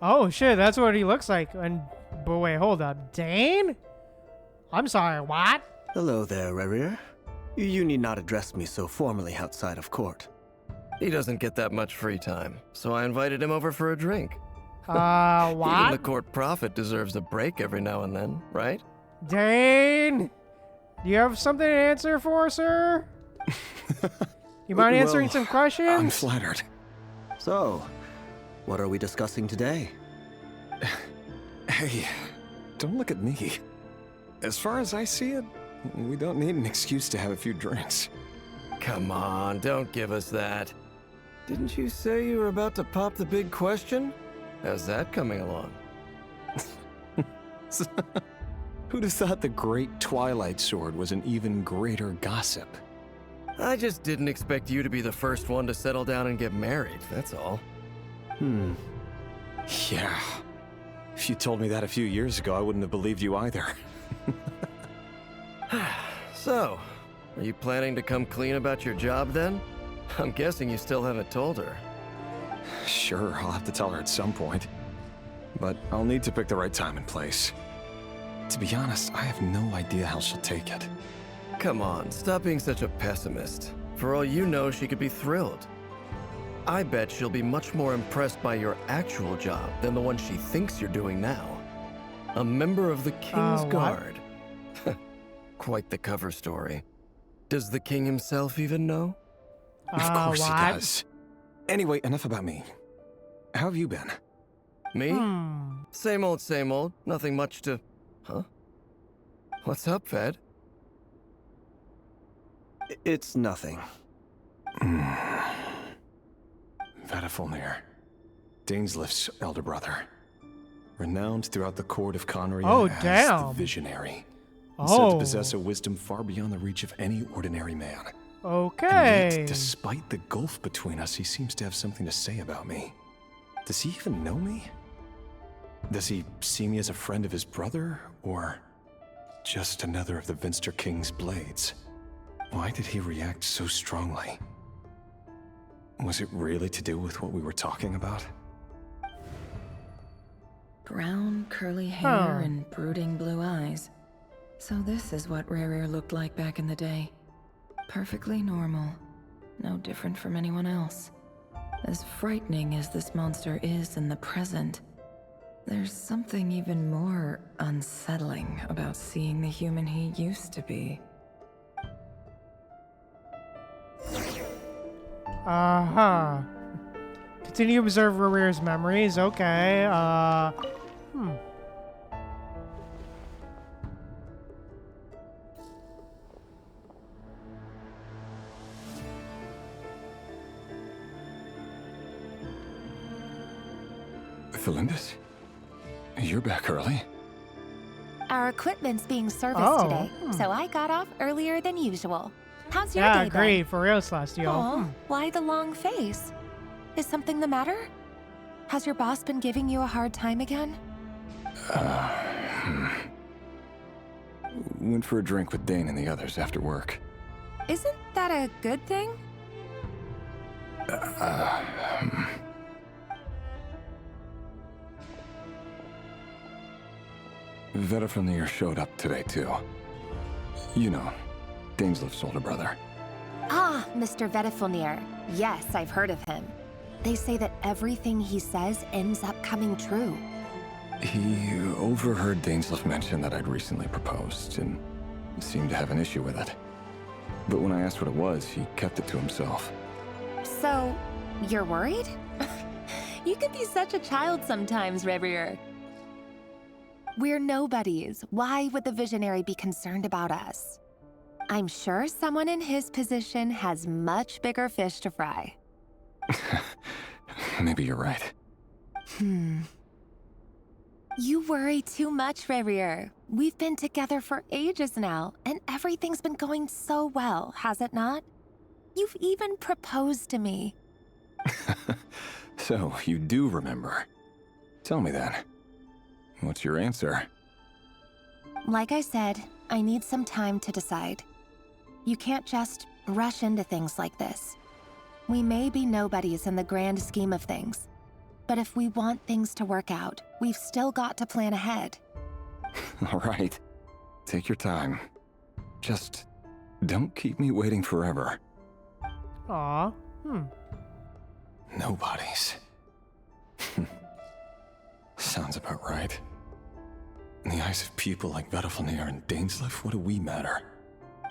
Oh shit, that's what he looks like. But wait, hold up. Dane? I'm sorry, what? Hello there, Racher. You need not address me so formally outside of court. He doesn't get that much free time, so I invited him over for a drink. What? Even the court prophet deserves a break every now and then, right? Dane? Do you have something to answer for, sir? You mind answering some questions? I'm flattered. So, what are we discussing today? Hey, don't look at me. As far as I see it, we don't need an excuse to have a few drinks. Come on, don't give us that. Didn't you say you were about to pop the big question? How's that coming along? Who'd have thought the great Twilight Sword was an even greater gossip? I just didn't expect you to be the first one to settle down and get married, that's all. Yeah. If you told me that a few years ago, I wouldn't have believed you either. So, are you planning to come clean about your job then? I'm guessing you still haven't told her. Sure, I'll have to tell her at some point. But I'll need to pick the right time and place. To be honest, I have no idea how she'll take it. Come on, stop being such a pessimist. For all you know, she could be thrilled. I bet she'll be much more impressed by your actual job than the one she thinks you're doing now. A member of the King's Guard. Quite the cover story. Does the king himself even know? Of course he does. Anyway, enough about me. How have you been? Me? Same old, nothing much to... Huh? What's up, Ved? It's nothing. Vedaflin, Dainslift's elder brother. Renowned throughout the court of Conria as damn. the Visionary. And said to possess a wisdom far beyond the reach of any ordinary man. Okay. And yet, despite the gulf between us, he seems to have something to say about me. Does he even know me? Does he see me as a friend of his brother, or just another of the Vinster King's blades? Why did he react so strongly? Was it really to do with what we were talking about? Brown, curly hair and brooding blue eyes. So this is what Racher looked like back in the day. Perfectly normal. No different from anyone else. As frightening as this monster is in the present, there's something even more unsettling about seeing the human he used to be. Continue to observe Rarier's memories. Okay. Felindus? You're back early? Our equipment's being serviced today, so I got off earlier than usual. How's your day, great. For real, Celestial. Aw, why the long face? Is something the matter? Has your boss been giving you a hard time again? Went for a drink with Dane and the others after work. Isn't that a good thing? Vedaflin showed up today, too. You know, Dainslift's older brother. Ah, Mr. Vedaflin. Yes, I've heard of him. They say that everything he says ends up coming true. He overheard Dainslift mention that I'd recently proposed, and seemed to have an issue with it. But when I asked what it was, he kept it to himself. So, you're worried? You can be such a child sometimes, Racher. We're nobodies. Why would the Visionary be concerned about us? I'm sure someone in his position has much bigger fish to fry. Maybe you're right. You worry too much, Racher. We've been together for ages now, and everything's been going so well, has it not? You've even proposed to me. So, you do remember. Tell me then. What's your answer? Like I said, I need some time to decide. You can't just rush into things like this. We may be nobodies in the grand scheme of things, but if we want things to work out, we've still got to plan ahead. All right. Take your time. Just don't keep me waiting forever. Aw. Nobodies. Sounds about right. In the eyes of people like Vedalfnir and Dainsleif, what do we matter?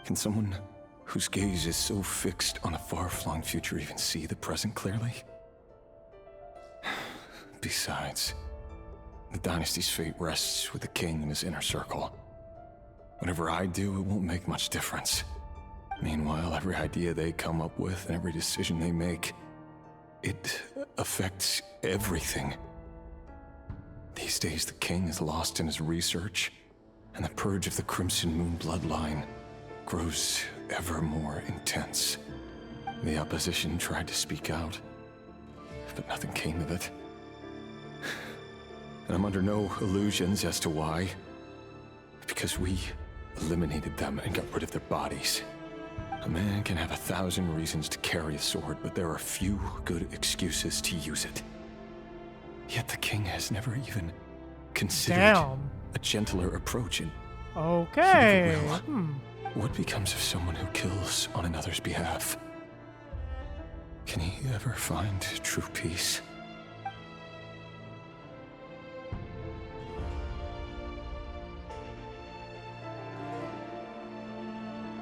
Can someone whose gaze is so fixed on a far-flung future even see the present clearly? Besides, the dynasty's fate rests with the king and his inner circle. Whatever I do, it won't make much difference. Meanwhile, every idea they come up with and every decision they make, it affects everything. These days, the king is lost in his research, and the purge of the Crimson Moon bloodline grows ever more intense. The opposition tried to speak out, but nothing came of it. And I'm under no illusions as to why. Because we eliminated them and got rid of their bodies. A man can have 1,000 reasons to carry a sword, but there are few good excuses to use it. Yet the king has never even considered a gentler approach. And okay. what becomes of someone who kills on another's behalf? Can he ever find true peace?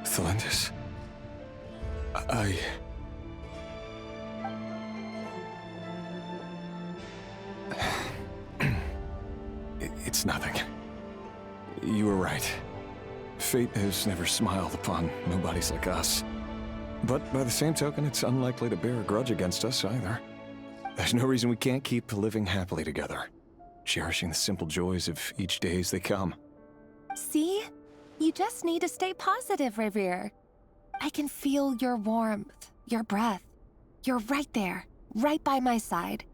Thelindis, It's nothing. You were right. Fate has never smiled upon nobodies like us. But by the same token, it's unlikely to bear a grudge against us either. There's no reason we can't keep living happily together, cherishing the simple joys of each day as they come. See? You just need to stay positive, Racher. I can feel your warmth, your breath. You're right there, right by my side.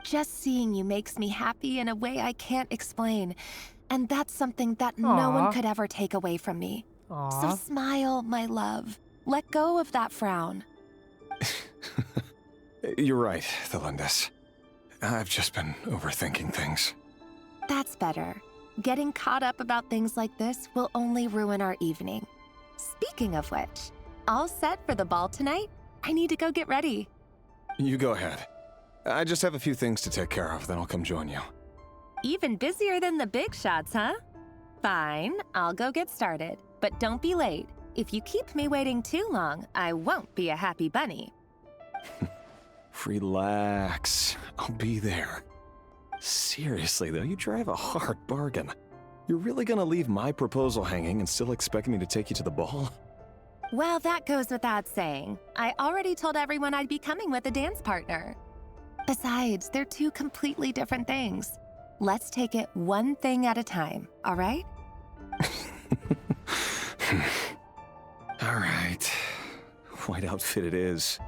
Just seeing you makes me happy in a way I can't explain. And that's something that no one could ever take away from me. So smile, my love. Let go of that frown. You're right, Thelindis. I've just been overthinking things. That's better. Getting caught up about things like this will only ruin our evening. Speaking of which, all set for the ball tonight? I need to go get ready. You go ahead. I just have a few things to take care of, then I'll come join you. Even busier than the big shots, huh? Fine, I'll go get started. But don't be late. If you keep me waiting too long, I won't be a happy bunny. Relax. I'll be there. Seriously, though, you drive a hard bargain. You're really gonna leave my proposal hanging and still expect me to take you to the ball? Well, that goes without saying. I already told everyone I'd be coming with a dance partner. Besides, they're two completely different things. Let's take it one thing at a time, all right? All right. White outfit it is.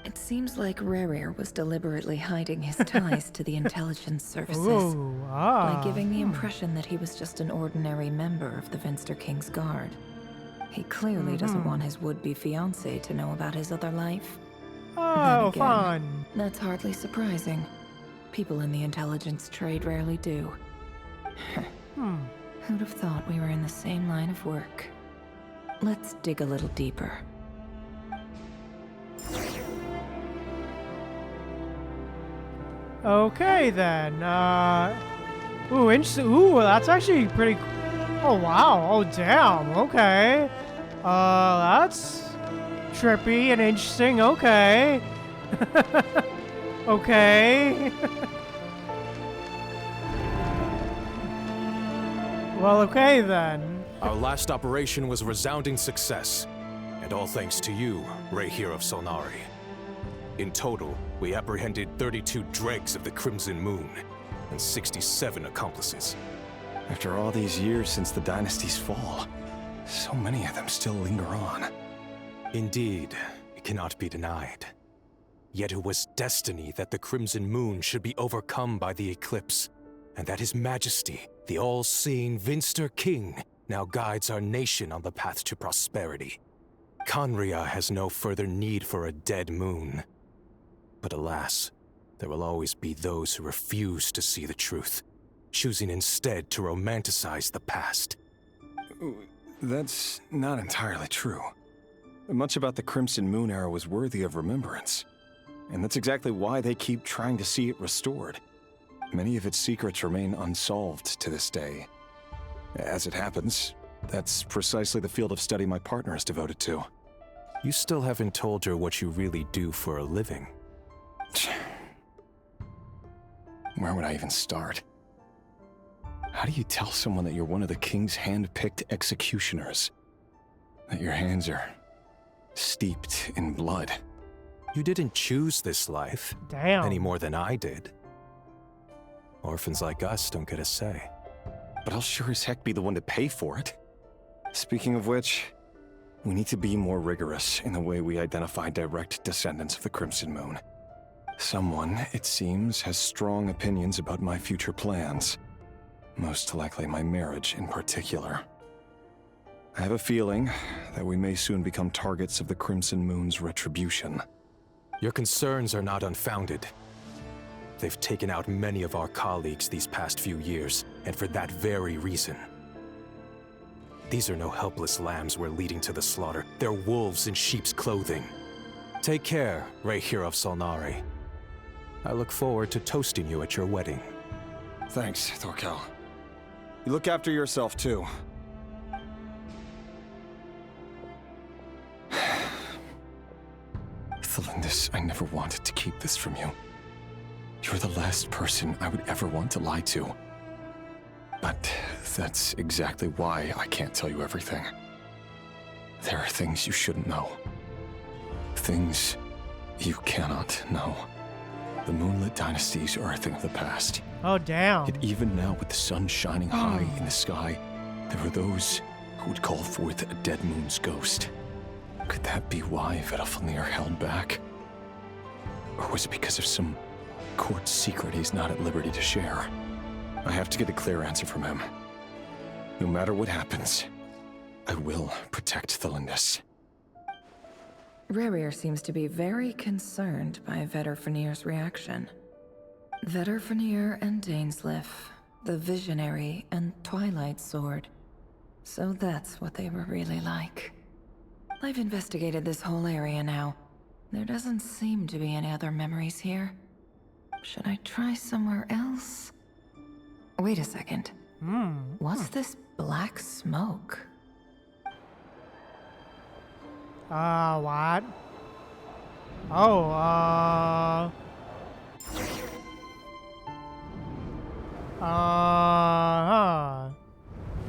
It seems like Racher was deliberately hiding his ties to the intelligence services by giving the impression that he was just an ordinary member of the Venster King's Guard. He clearly doesn't want his would-be fiancée to know about his other life. Oh, again, fun. That's hardly surprising. People in the intelligence trade rarely do. Who'd have thought we were in the same line of work? Let's dig a little deeper. Okay then. Ooh, interesting. Ooh, that's actually pretty. Oh wow. Oh damn. Okay. That's trippy and interesting. Okay. Okay. Well, okay then. Our last operation was a resounding success, and all thanks to you, Racher of Solnari. In total, we apprehended 32 dregs of the Crimson Moon, and 67 accomplices. After all these years since the dynasty's fall, so many of them still linger on. Indeed, it cannot be denied. Yet it was destiny that the Crimson Moon should be overcome by the eclipse, and that His Majesty, the all-seeing Vinster King, now guides our nation on the path to prosperity. Conria has no further need for a dead moon. But alas, there will always be those who refuse to see the truth, choosing instead to romanticize the past. That's not entirely true. Much about the Crimson Moon era was worthy of remembrance. And that's exactly why they keep trying to see it restored. Many of its secrets remain unsolved to this day. As it happens, that's precisely the field of study my partner is devoted to. You still haven't told her what you really do for a living. Where would I even start? How do you tell someone that you're one of the king's hand-picked executioners? That your hands are steeped in blood? You didn't choose this life. Damn. Any more than I did. Orphans like us don't get a say. But I'll sure as heck be the one to pay for it. Speaking of which, we need to be more rigorous in the way we identify direct descendants of the Crimson Moon. Someone, it seems, has strong opinions about my future plans. Most likely my marriage in particular. I have a feeling that we may soon become targets of the Crimson Moon's retribution. Your concerns are not unfounded. They've taken out many of our colleagues these past few years, and for that very reason. These are no helpless lambs we're leading to the slaughter. They're wolves in sheep's clothing. Take care, Racher of Solnari. I look forward to toasting you at your wedding. Thanks, Thorkel. You look after yourself, too. Thelindis, I never wanted to keep this from you. You're the last person I would ever want to lie to. But that's exactly why I can't tell you everything. There are things you shouldn't know. Things you cannot know. The moonlit dynasties are a thing of the past. Oh, damn. Yet even now, with the sun shining high in the sky, there are those who would call forth a dead moon's ghost. Could that be why Vedalfnir held back? Or was it because of some court secret he's not at liberty to share? I have to get a clear answer from him. No matter what happens, I will protect Thelindis. Racher seems to be very concerned by Vedalfnir's reaction. Vedalfnir and Dainsleif, the Visionary and Twilight Sword. So that's what they were really like. I've investigated this whole area now. There doesn't seem to be any other memories here. Should I try somewhere else? Wait a second. What's this black smoke? What? Oh,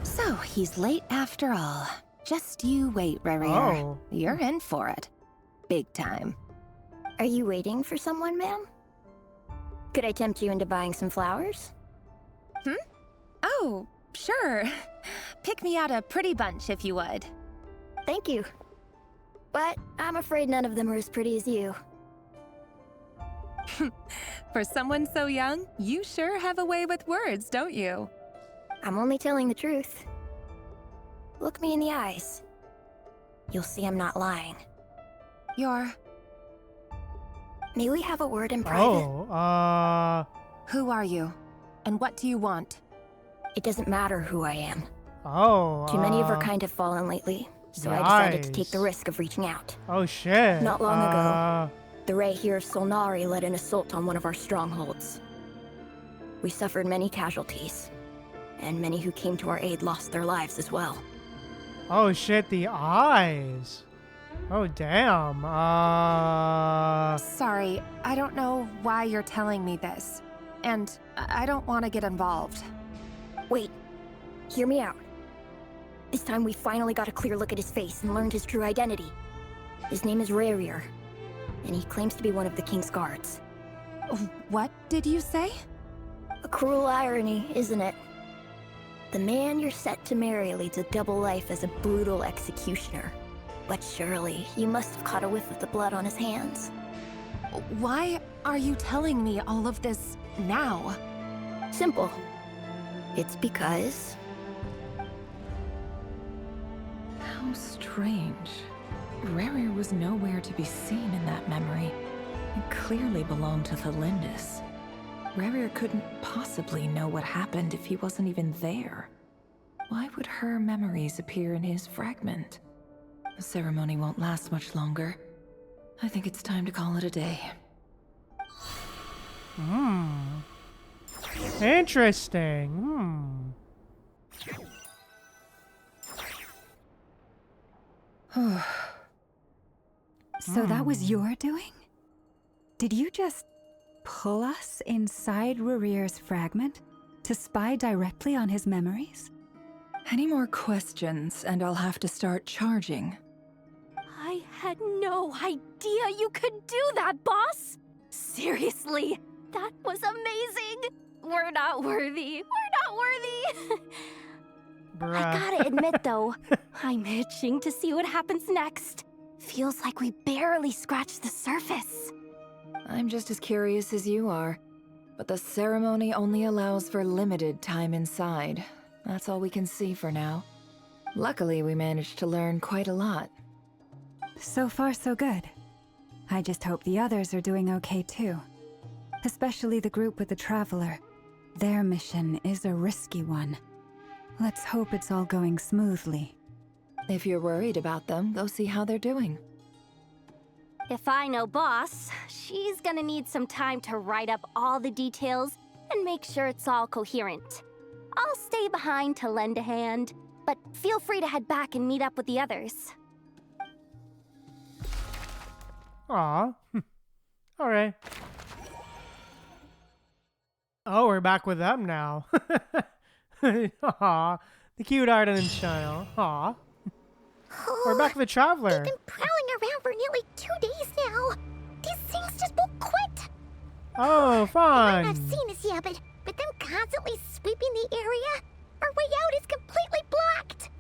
So, he's late after all. Just you wait, Racher. Oh. You're in for it. Big time. Are you waiting for someone, ma'am? Could I tempt you into buying some flowers? Oh, sure. Pick me out a pretty bunch if you would. Thank you. But I'm afraid none of them are as pretty as you. For someone so young, you sure have a way with words, don't you? I'm only telling the truth. Look me in the eyes. You'll see I'm not lying. May we have a word in private? Who are you? And what do you want? It doesn't matter who I am. Oh, Too many of our kind have fallen lately, so I decided to take the risk of reaching out. Oh, shit. Not long ago, the Racher of Solnari led an assault on one of our strongholds. We suffered many casualties, and many who came to our aid lost their lives as well. Oh, shit, the eyes. Oh, damn. Sorry, I don't know why you're telling me this. And I don't want to get involved. Wait, hear me out. This time we finally got a clear look at his face and learned his true identity. His name is Racher, and he claims to be one of the King's guards. What did you say? cruel irony, isn't it? The man you're set to marry leads a double life as a brutal executioner. But surely, you must have caught a whiff of the blood on his hands. Why are you telling me all of this now? Simple. It's because... How strange. Racher was nowhere to be seen in that memory. It clearly belonged to the Lindis. Racher couldn't possibly know what happened if he wasn't even there. Why would her memories appear in his fragment? The ceremony won't last much longer. I think it's time to call it a day. Interesting. So that was your doing? Did you just pull us inside Racher's fragment to spy directly on his memories? Any more questions, and I'll have to start charging. I had no idea you could do that, boss! Seriously, that was amazing! We're not worthy. We're not worthy! Bruh. I gotta admit, though, I'm itching to see what happens next. Feels like we barely scratched the surface. I'm just as curious as you are, but the ceremony only allows for limited time inside. That's all we can see for now. Luckily, we managed to learn quite a lot. So far, so good. I just hope the others are doing okay too. Especially the group with the Traveler. Their mission is a risky one. Let's hope it's all going smoothly. If you're worried about them, go see how they're doing. If I know boss, she's gonna need some time to write up all the details and make sure it's all coherent. I'll stay behind to lend a hand, but feel free to head back and meet up with the others. Aw. Alright. Oh, we're back with them now. Aw. The cute Arden and Shile. Aw. We're back with the Traveler. They've been prowling around for nearly 2 days now. These things just won't quit. Oh, fun. I've seen this yet, but with them constantly sweeping the area, our way out is completely blocked.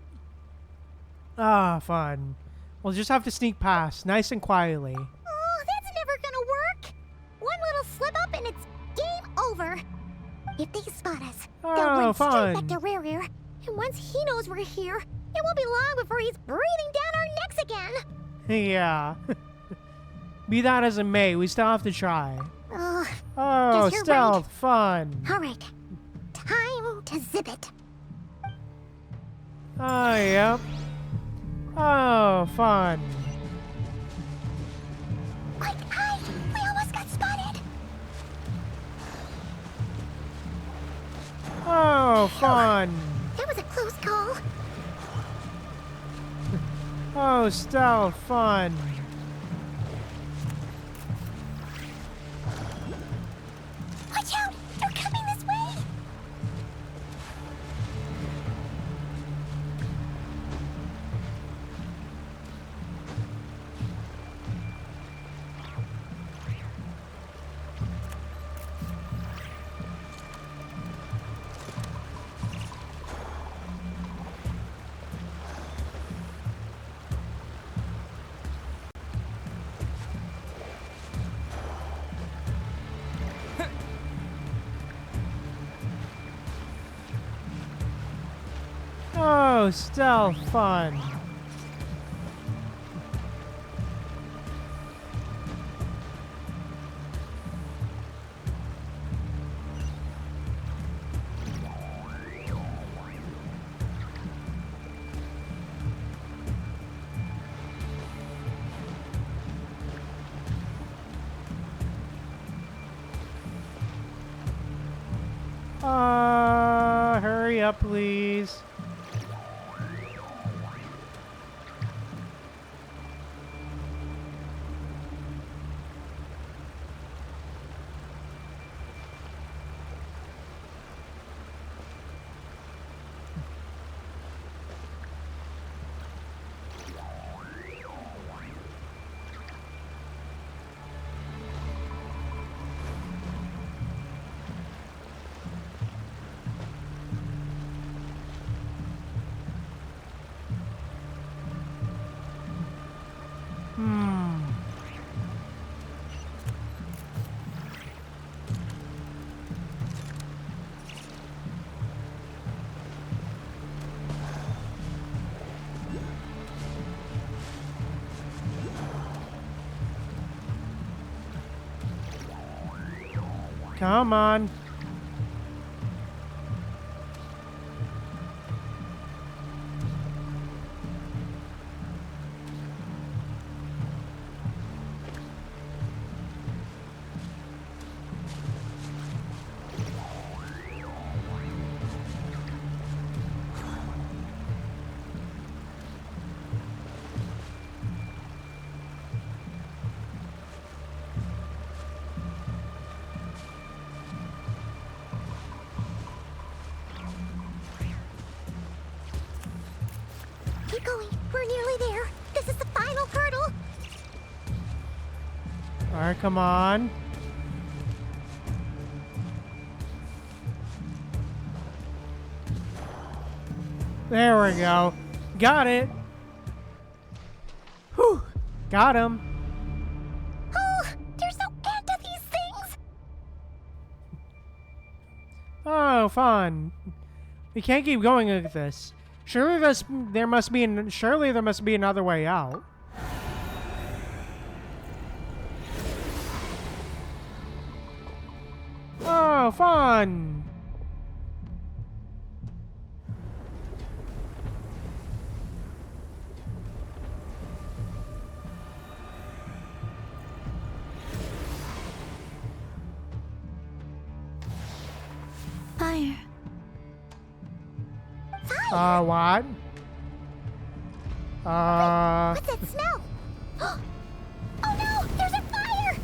Ah, fun. We'll just have to sneak past, nice and quietly. Oh, that's never gonna work. One little slip up and it's game over. If they spot us, they'll run straight back to Racher. And once he knows we're here, it won't be long before he's breathing down our necks again. Yeah. Be that as it may, we still have to try. Oh, Oh, stealth, fun. All right, time to zip it. Oh, yep. Oh, fun. Quick, hide! We almost got spotted. Oh, fun. That was a close call. Oh, stealth, fun. Watch out! They're coming this way! Oh, stealth, fun. Hurry up, please. Come on. Keep going. We're nearly there. This is the final hurdle. Alright, come on. There we go. Got it. Whew. Got him. Oh, there's no end to these things. Oh, fun. We can't keep going like this. Surely there must be another way out. Oh, fun. Fire. What? What's that smell? Oh no, there's a fire!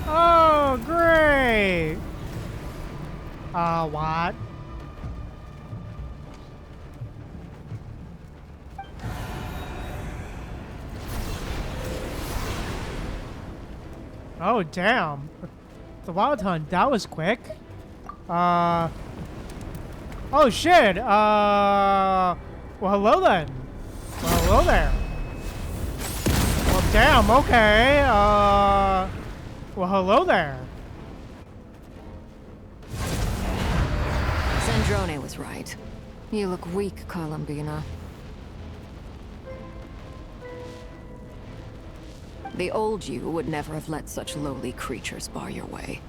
Oh, great. What? Oh, damn. The wild hunt, that was quick. Oh, shit. Well, hello then. Well, hello there. Well, damn, okay. Well, hello there. Sandrone was right. You look weak, Columbina. The old you would never have let such lowly creatures bar your way.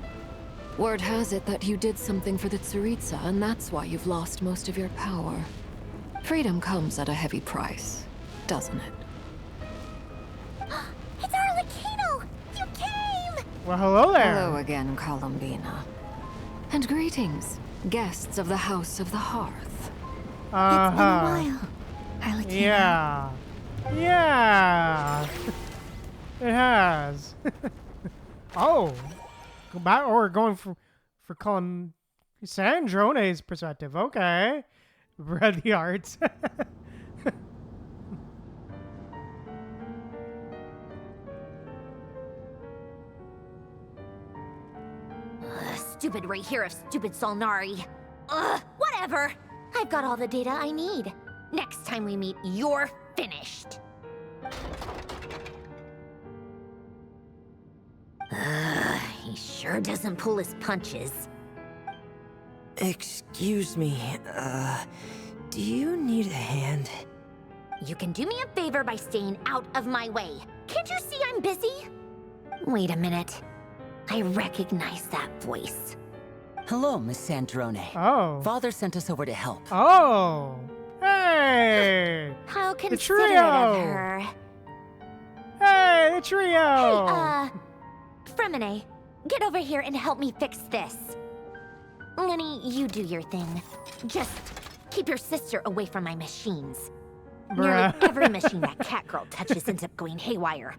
Word has it that you did something for the Tsaritsa, and that's why you've lost most of your power. Freedom comes at a heavy price, doesn't it? It's Arlecchino! You came! Well, hello there. Hello again, Columbina. And greetings, guests of the House of the Hearth. It's been a while, Arlecchino. Yeah. Yeah. It has. Oh. Go back, or we're going for calling Sandrone's perspective. Okay. Read the arts. Stupid Racher of stupid Solnari. Ugh, whatever. I've got all the data I need. Next time we meet, you're finished. He sure doesn't pull his punches. Excuse me, do you need a hand? You can do me a favor by staying out of my way. Can't you see I'm busy? Wait a minute. I recognize that voice. Hello, Miss Sandrone. Oh. Father sent us over to help. Oh. Hey. How The considerate trio. of her. Hey, the trio. Hey, Fremine, get over here and help me fix this. Lenny, you do your thing. Just keep your sister away from my machines. Nearly every machine that cat girl touches ends up going haywire.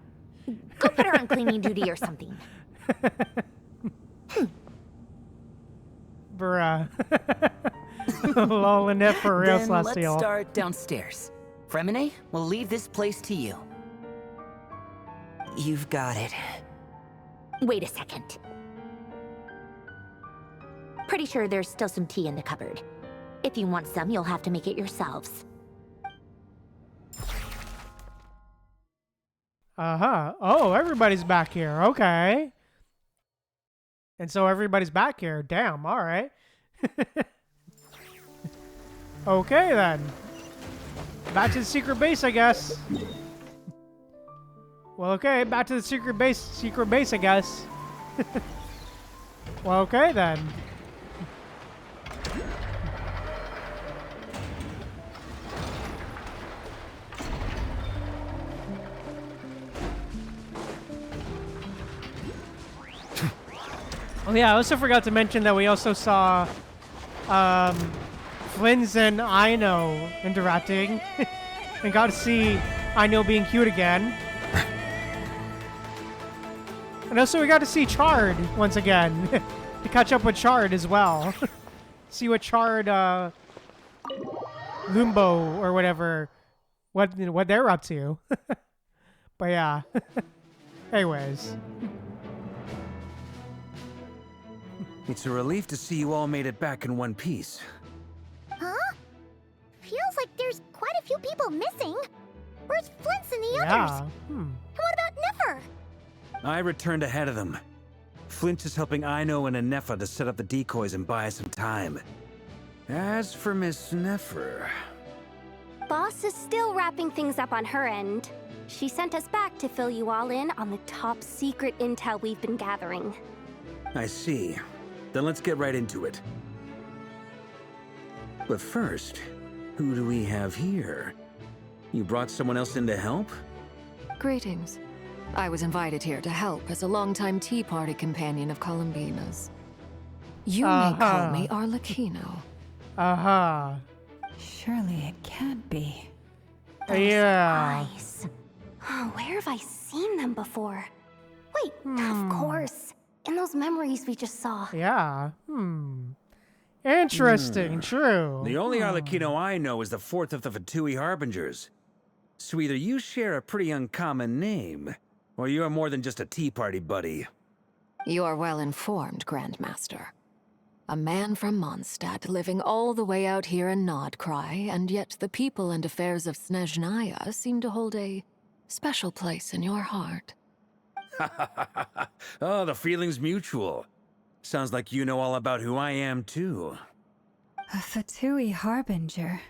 Go put her on cleaning duty or something. Bruh. Lolling it for real, Then Celestial. let's start downstairs. Fremine, we'll leave this place to you. You've got it. Wait a second. Pretty sure there's still some tea in the cupboard. If you want some, you'll have to make it yourselves. Uh-huh. Oh, everybody's back here. Okay. And so everybody's back here. Damn, all right. Okay, then. Back to the secret base, I guess. Well, okay, back to the secret base, I guess. Well, okay then. Oh yeah, I also forgot to mention that we also saw Flynn's and Aino interacting and got to see Aino being cute again. And also we got to see Chard once again to catch up with Chard as well. See what Chard Lumbo or whatever what they're up to. But yeah. Anyways. It's a relief to see you all made it back in one piece. Huh? Feels like there's quite a few people missing. Where's Flint's and the Yeah. others? And what about Nefer? I returned ahead of them. Flint is helping Aino and Anefa to set up the decoys and buy us some time. As for Miss Nefer... Boss is still wrapping things up on her end. She sent us back to fill you all in on the top secret intel we've been gathering. I see. Then let's get right into it. But first, who do we have here? You brought someone else in to help? Greetings. I was invited here to help as a longtime Tea Party companion of Columbina's. You may call me Arlecchino. Surely it can't be. Yeah. Eyes. Oh, where have I seen them before? Wait, of course. In those memories we just saw. Yeah. Interesting. True. The only Arlecchino I know is the fourth of the Fatui Harbingers. So either you share a pretty uncommon name, or you're more than just a Tea Party buddy. You are well informed, Grandmaster. A man from Mondstadt living all the way out here in Nod Krai, and yet the people and affairs of Snezhnaya seem to hold a special place in your heart. Oh, the feeling's mutual. Sounds like you know all about who I am, too. A Fatui Harbinger.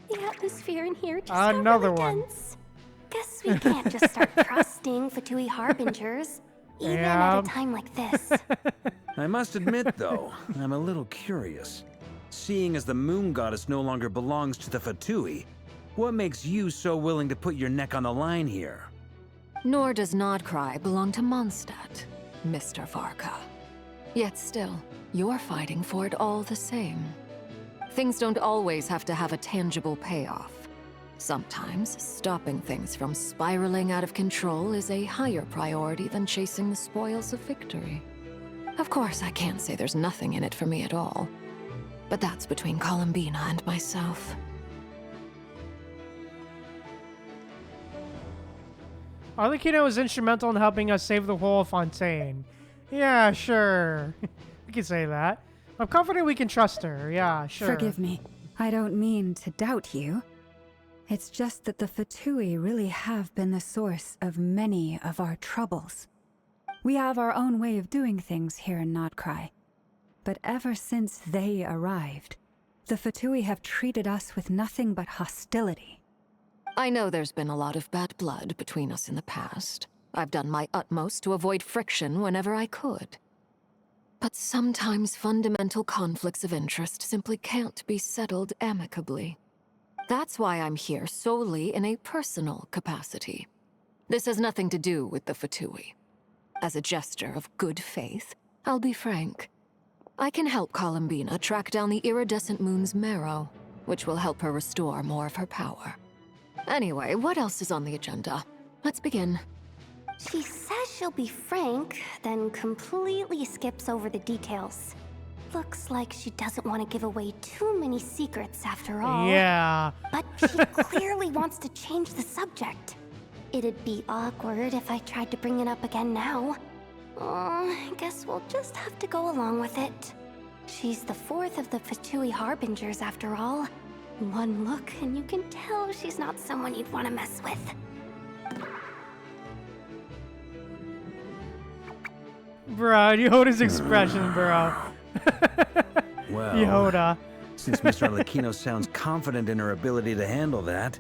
The atmosphere in here just Another got really one. dense. Guess we can't just start trusting Fatui Harbingers, even at a time like this. I must admit, though, I'm a little curious. Seeing as the moon goddess no longer belongs to the Fatui, what makes you so willing to put your neck on the line here? Nor does Nod Krai belong to Mondstadt, Mr. Varka. Yet still, you're fighting for it all the same. Things don't always have to have a tangible payoff. Sometimes, stopping things from spiraling out of control is a higher priority than chasing the spoils of victory. Of course, I can't say there's nothing in it for me at all. But that's between Columbina and myself. Arlecchino was instrumental in helping us save the whole Fontaine. Yeah, sure. We can say that. I'm confident we can trust her. Yeah, sure. Forgive me. I don't mean to doubt you. It's just that the Fatui really have been the source of many of our troubles. We have our own way of doing things here in Nod Krai. But ever since they arrived, the Fatui have treated us with nothing but hostility. I know there's been a lot of bad blood between us in the past. I've done my utmost to avoid friction whenever I could. But sometimes fundamental conflicts of interest simply can't be settled amicably. That's why I'm here solely in a personal capacity. This has nothing to do with the Fatui. As a gesture of good faith, I'll be frank. I can help Columbina track down the iridescent moon's marrow, which will help her restore more of her power. Anyway, what else is on the agenda? Let's begin. She says she'll be frank, then completely skips over the details. Looks like she doesn't want to give away too many secrets after all. Yeah. But she clearly wants to change the subject. It'd be awkward if I tried to bring it up again now. I guess we'll just have to go along with it. She's the fourth of the Fatui Harbingers after all. One look and you can tell she's not someone you'd want to mess with. Bro, Yehoda's expression, bro. Well, Yehoda. Since Mr. Arlecchino sounds confident in her ability to handle that,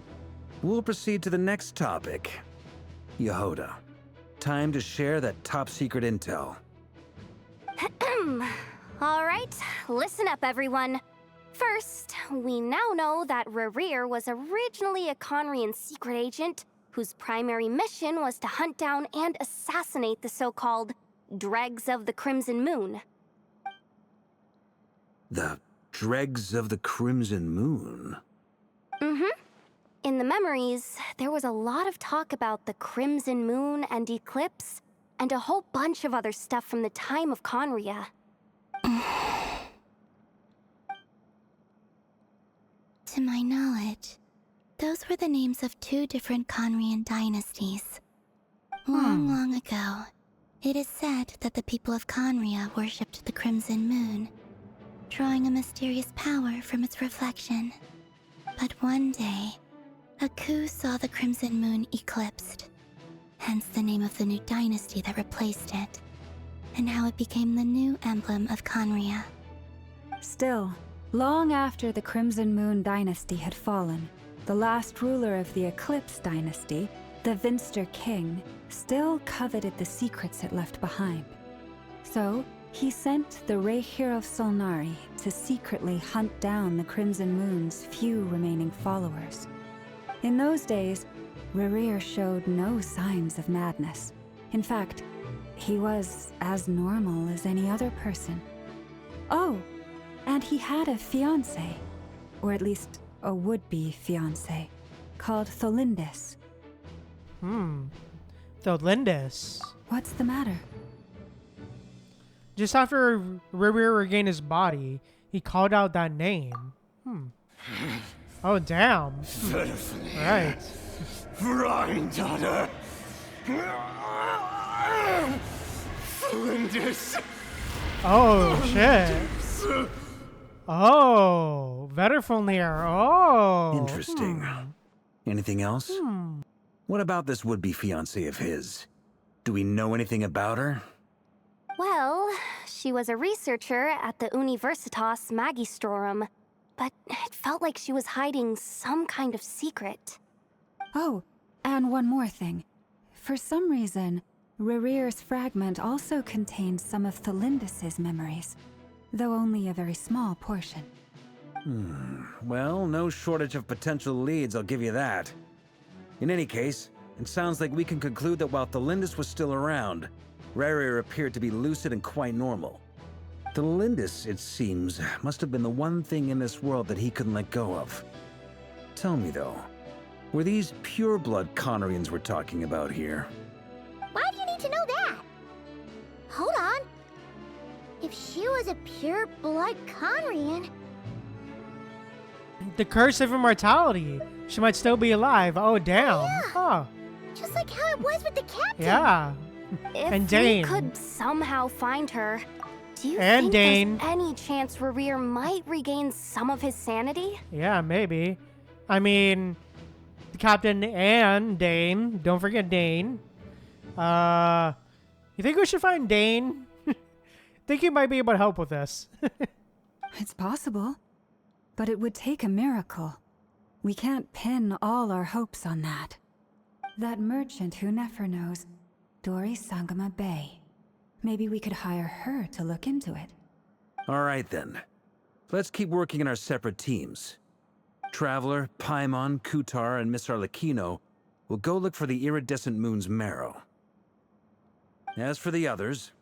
we'll proceed to the next topic. Yehoda, time to share that top secret intel. All right, listen up, everyone. First, we now know that Racher was originally a Conrian secret agent whose primary mission was to hunt down and assassinate the so-called dregs of the Crimson Moon. The dregs of the Crimson Moon? Mm-hmm. In the memories, there was a lot of talk about the Crimson Moon and eclipse, and a whole bunch of other stuff from the time of Conria. To my knowledge, those were the names of 2 different Conrian dynasties. Long ago, it is said that the people of Conria worshipped the Crimson Moon, drawing a mysterious power from its reflection. But one day, a coup saw the Crimson Moon eclipsed, hence the name of the new dynasty that replaced it, and how it became the new emblem of Conria. Still, long after the Crimson Moon dynasty had fallen, the last ruler of the Eclipse dynasty, the Vinster King, still coveted the secrets it left behind. So, he sent the Racher of Solnari to secretly hunt down the Crimson Moon's few remaining followers. In those days, Racher showed no signs of madness. In fact, he was as normal as any other person. Oh, and he had a fiancé, or at least a would-be fiancé, called Tholindis. Tholindis. What's the matter? Just after Racher regained his body, he called out that name. Oh, damn. Right. Granddaughter. Tholindis. Oh, shit. Oh, Vetterfulnir. Oh. Interesting. Anything else? What about this would-be fiancé of his? Do we know anything about her? Well, she was a researcher at the Universitas Magistrorum, but it felt like she was hiding some kind of secret. Oh, and one more thing. For some reason, Racher's fragment also contained some of Tholindis' memories, though only a very small portion. Well, no shortage of potential leads, I'll give you that. In any case, it sounds like we can conclude that while Tholindis was still around, Racher appeared to be lucid and quite normal. Tholindis, it seems, must have been the one thing in this world that he couldn't let go of. Tell me though, were these pure-blood Conrians we're talking about here? Why do you need to know that? Hold on. If she was a pure-blood Conrian... The curse of immortality. She might still be alive. Oh, damn. Yeah. Huh. Just like how it was with the captain. Yeah. If And Dane. we could somehow find her, do you And think Dane. there's any chance Racher might regain some of his sanity? Yeah, maybe. I mean, the captain and Dane. Don't forget Dane. You think we should find Dane? Think he might be able to help with this. It's possible, but it would take a miracle. We can't pin all our hopes on that. That merchant who never knows, Dori Sangama Bay. Maybe we could hire her to look into it. All right then. Let's keep working in our separate teams. Traveler, Paimon, Kutar, and Miss Arlecchino will go look for the iridescent moon's marrow. As for the others...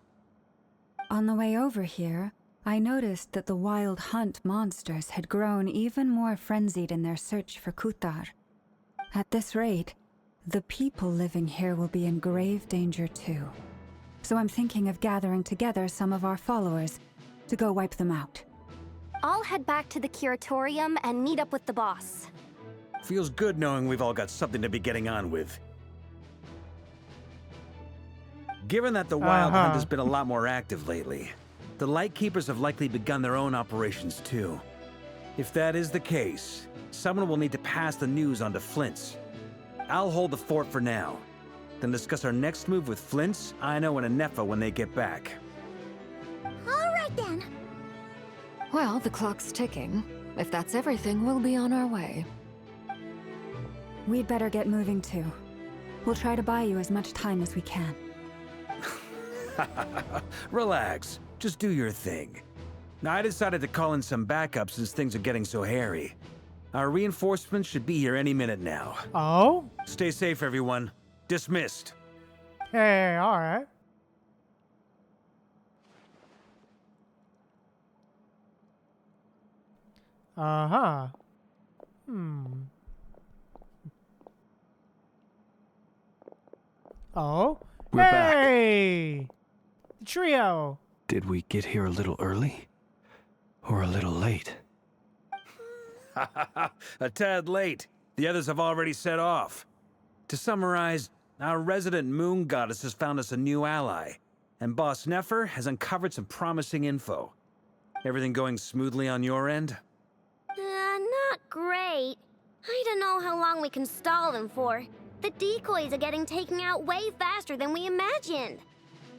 On the way over here, I noticed that the wild hunt monsters had grown even more frenzied in their search for Kutar. At this rate, the people living here will be in grave danger too. So I'm thinking of gathering together some of our followers to go wipe them out. I'll head back to the curatorium and meet up with the boss. Feels good knowing we've all got something to be getting on with. Given that the Wild Hunt has been a lot more active lately, the Lightkeepers have likely begun their own operations too. If that is the case, someone will need to pass the news on to Flint's. I'll hold the fort for now, then discuss our next move with Flint's, Aino, and Anefa when they get back. All right then. Well, the clock's ticking. If that's everything, we'll be on our way. We'd better get moving too. We'll try to buy you as much time as we can. Relax. Just do your thing. Now, I decided to call in some backup since things are getting so hairy. Our reinforcements should be here any minute now. Oh? Stay safe, everyone. Dismissed. Hey, alright. Uh-huh. Oh? We're back. Hey! The trio! Did we get here a little early? Or a little late? A tad late. The others have already set off. To summarize, our resident moon goddess has found us a new ally, and Boss Nefer has uncovered some promising info. Everything going smoothly on your end? Not great. I don't know how long we can stall them for. The decoys are getting taken out way faster than we imagined.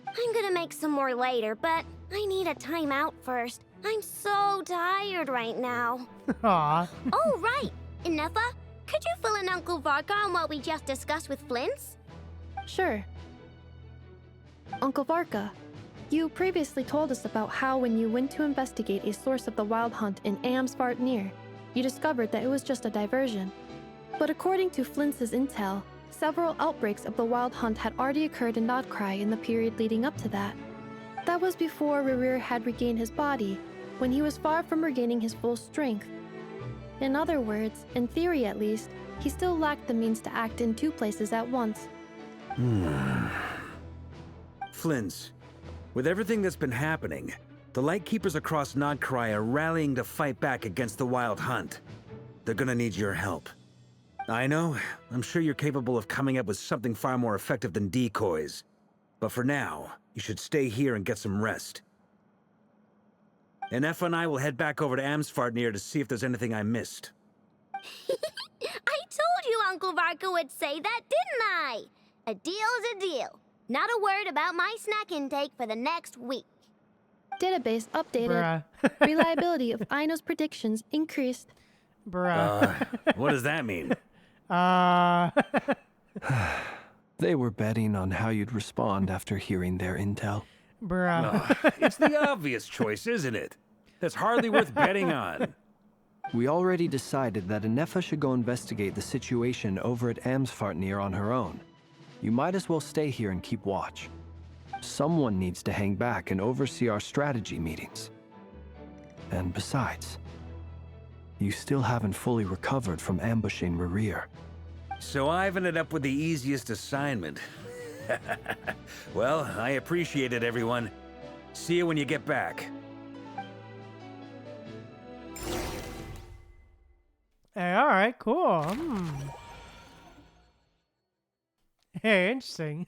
I'm gonna make some more later, but I need a timeout first. I'm so tired right now. Aw. Oh, right! Inefa, could you fill in Uncle Varka on what we just discussed with Flints? Sure. Uncle Varka, you previously told us about how when you went to investigate a source of the Wild Hunt in Amsvartnir, you discovered that it was just a diversion. But according to Flints' intel, several outbreaks of the Wild Hunt had already occurred in Nod Krai in the period leading up to that. That was before Racher had regained his body, when he was far from regaining his full strength. In other words, in theory at least, he still lacked the means to act in two places at once. Flints, with everything that's been happening, the Lightkeepers across Nod Krai are rallying to fight back against the Wild Hunt. They're gonna need your help. I know, I'm sure you're capable of coming up with something far more effective than decoys. But for now, you should stay here and get some rest. Inefa and I will head back over to Amsvartnir to see if there's anything I missed. I told you Uncle Varka would say that, didn't I? A deal's a deal. Not a word about my snack intake for the next week. Database updated. Reliability of Aino's predictions increased. What does that mean? They were betting on how you'd respond after hearing their intel. It's the obvious choice, isn't it? That's hardly worth betting on. We already decided that Inefa should go investigate the situation over at Amsvartnir on her own. You might as well stay here and keep watch. Someone needs to hang back and oversee our strategy meetings. And besides, you still haven't fully recovered from ambushing Racher. So I've ended up with the easiest assignment. Well, I appreciate it, everyone. See you when you get back. Hey, alright, cool. Hey, interesting.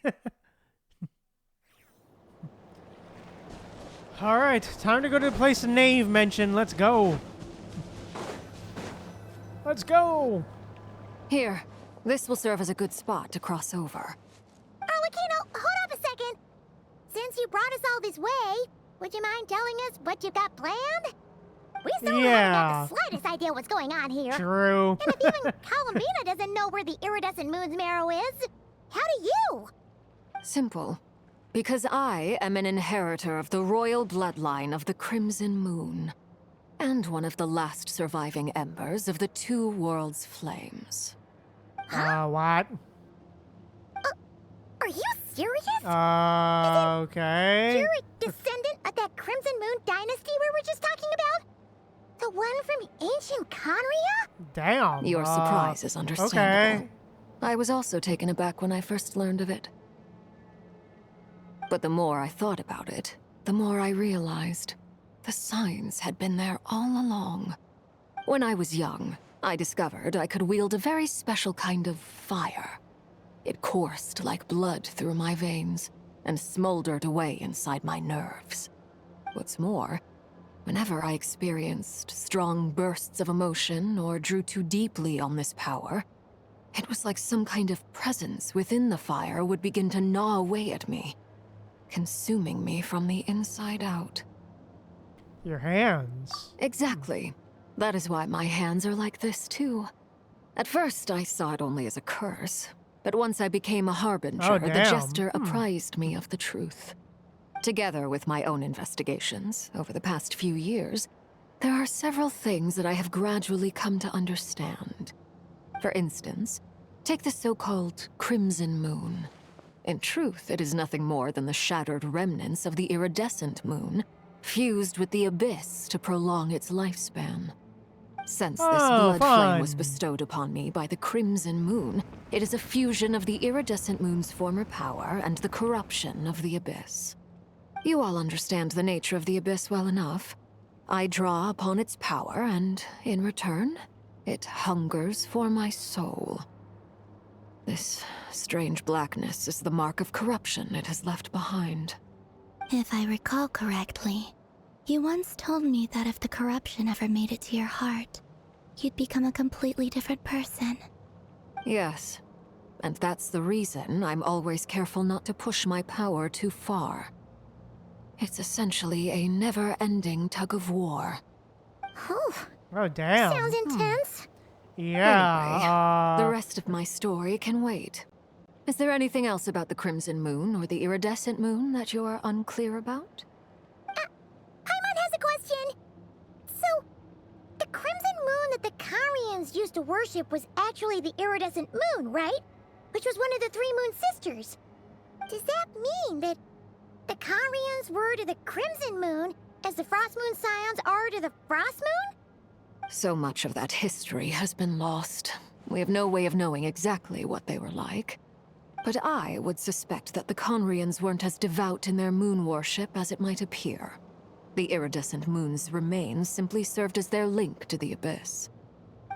Alright, time to go to the place the Knave mentioned. Let's go. Let's go! Here, this will serve as a good spot to cross over. Arlecchino, hold up a second. Since you brought us all this way, would you mind telling us what you've got planned? We still haven't got the slightest idea what's going on here. True. And if even Columbina doesn't know where the iridescent moon's marrow is, how do you? Simple. Because I am an inheritor of the royal bloodline of the Crimson Moon, and one of the last surviving embers of the Two Worlds' flames. What? Are you serious? Okay. You're a descendant of that Crimson Moon dynasty we were just talking about? The one from ancient Conria? Damn. Your surprise is understandable. Okay. I was also taken aback when I first learned of it. But the more I thought about it, the more I realized the signs had been there all along. When I was young, I discovered I could wield a very special kind of fire. It coursed like blood through my veins and smoldered away inside my nerves. What's more, whenever I experienced strong bursts of emotion or drew too deeply on this power, it was like some kind of presence within the fire would begin to gnaw away at me, consuming me from the inside out. Your hands. Exactly. That is why my hands are like this, too. At first, I saw it only as a curse, but once I became a harbinger, the gesture apprised me of the truth. Together with my own investigations over the past few years, there are several things that I have gradually come to understand. For instance, take the so-called Crimson Moon. In truth, it is nothing more than the shattered remnants of the iridescent moon, fused with the abyss to prolong its lifespan. Since this blood flame was bestowed upon me by the Crimson Moon, it is a fusion of the iridescent moon's former power and the corruption of the abyss. You all understand the nature of the abyss well enough. I draw upon its power, and in return, it hungers for my soul. This strange blackness is the mark of corruption it has left behind. If I recall correctly, you once told me that if the corruption ever made it to your heart, you'd become a completely different person. Yes, and that's the reason I'm always careful not to push my power too far. It's essentially a never-ending tug of war. Oh, damn. Sounds intense. Yeah. Anyway, the rest of my story can wait. Is there anything else about the Crimson Moon or the iridescent moon that you're unclear about? Paimon has a question. So, the crimson moon that the Karians used to worship was actually the iridescent moon, right? Which was one of the three moon sisters. Does that mean that the Karians were to the crimson moon as the frost moon scions are to the frost moon? So much of that history has been lost. We have no way of knowing exactly what they were like. But I would suspect that the Conrians weren't as devout in their moon worship as it might appear. The iridescent moon's remains simply served as their link to the abyss.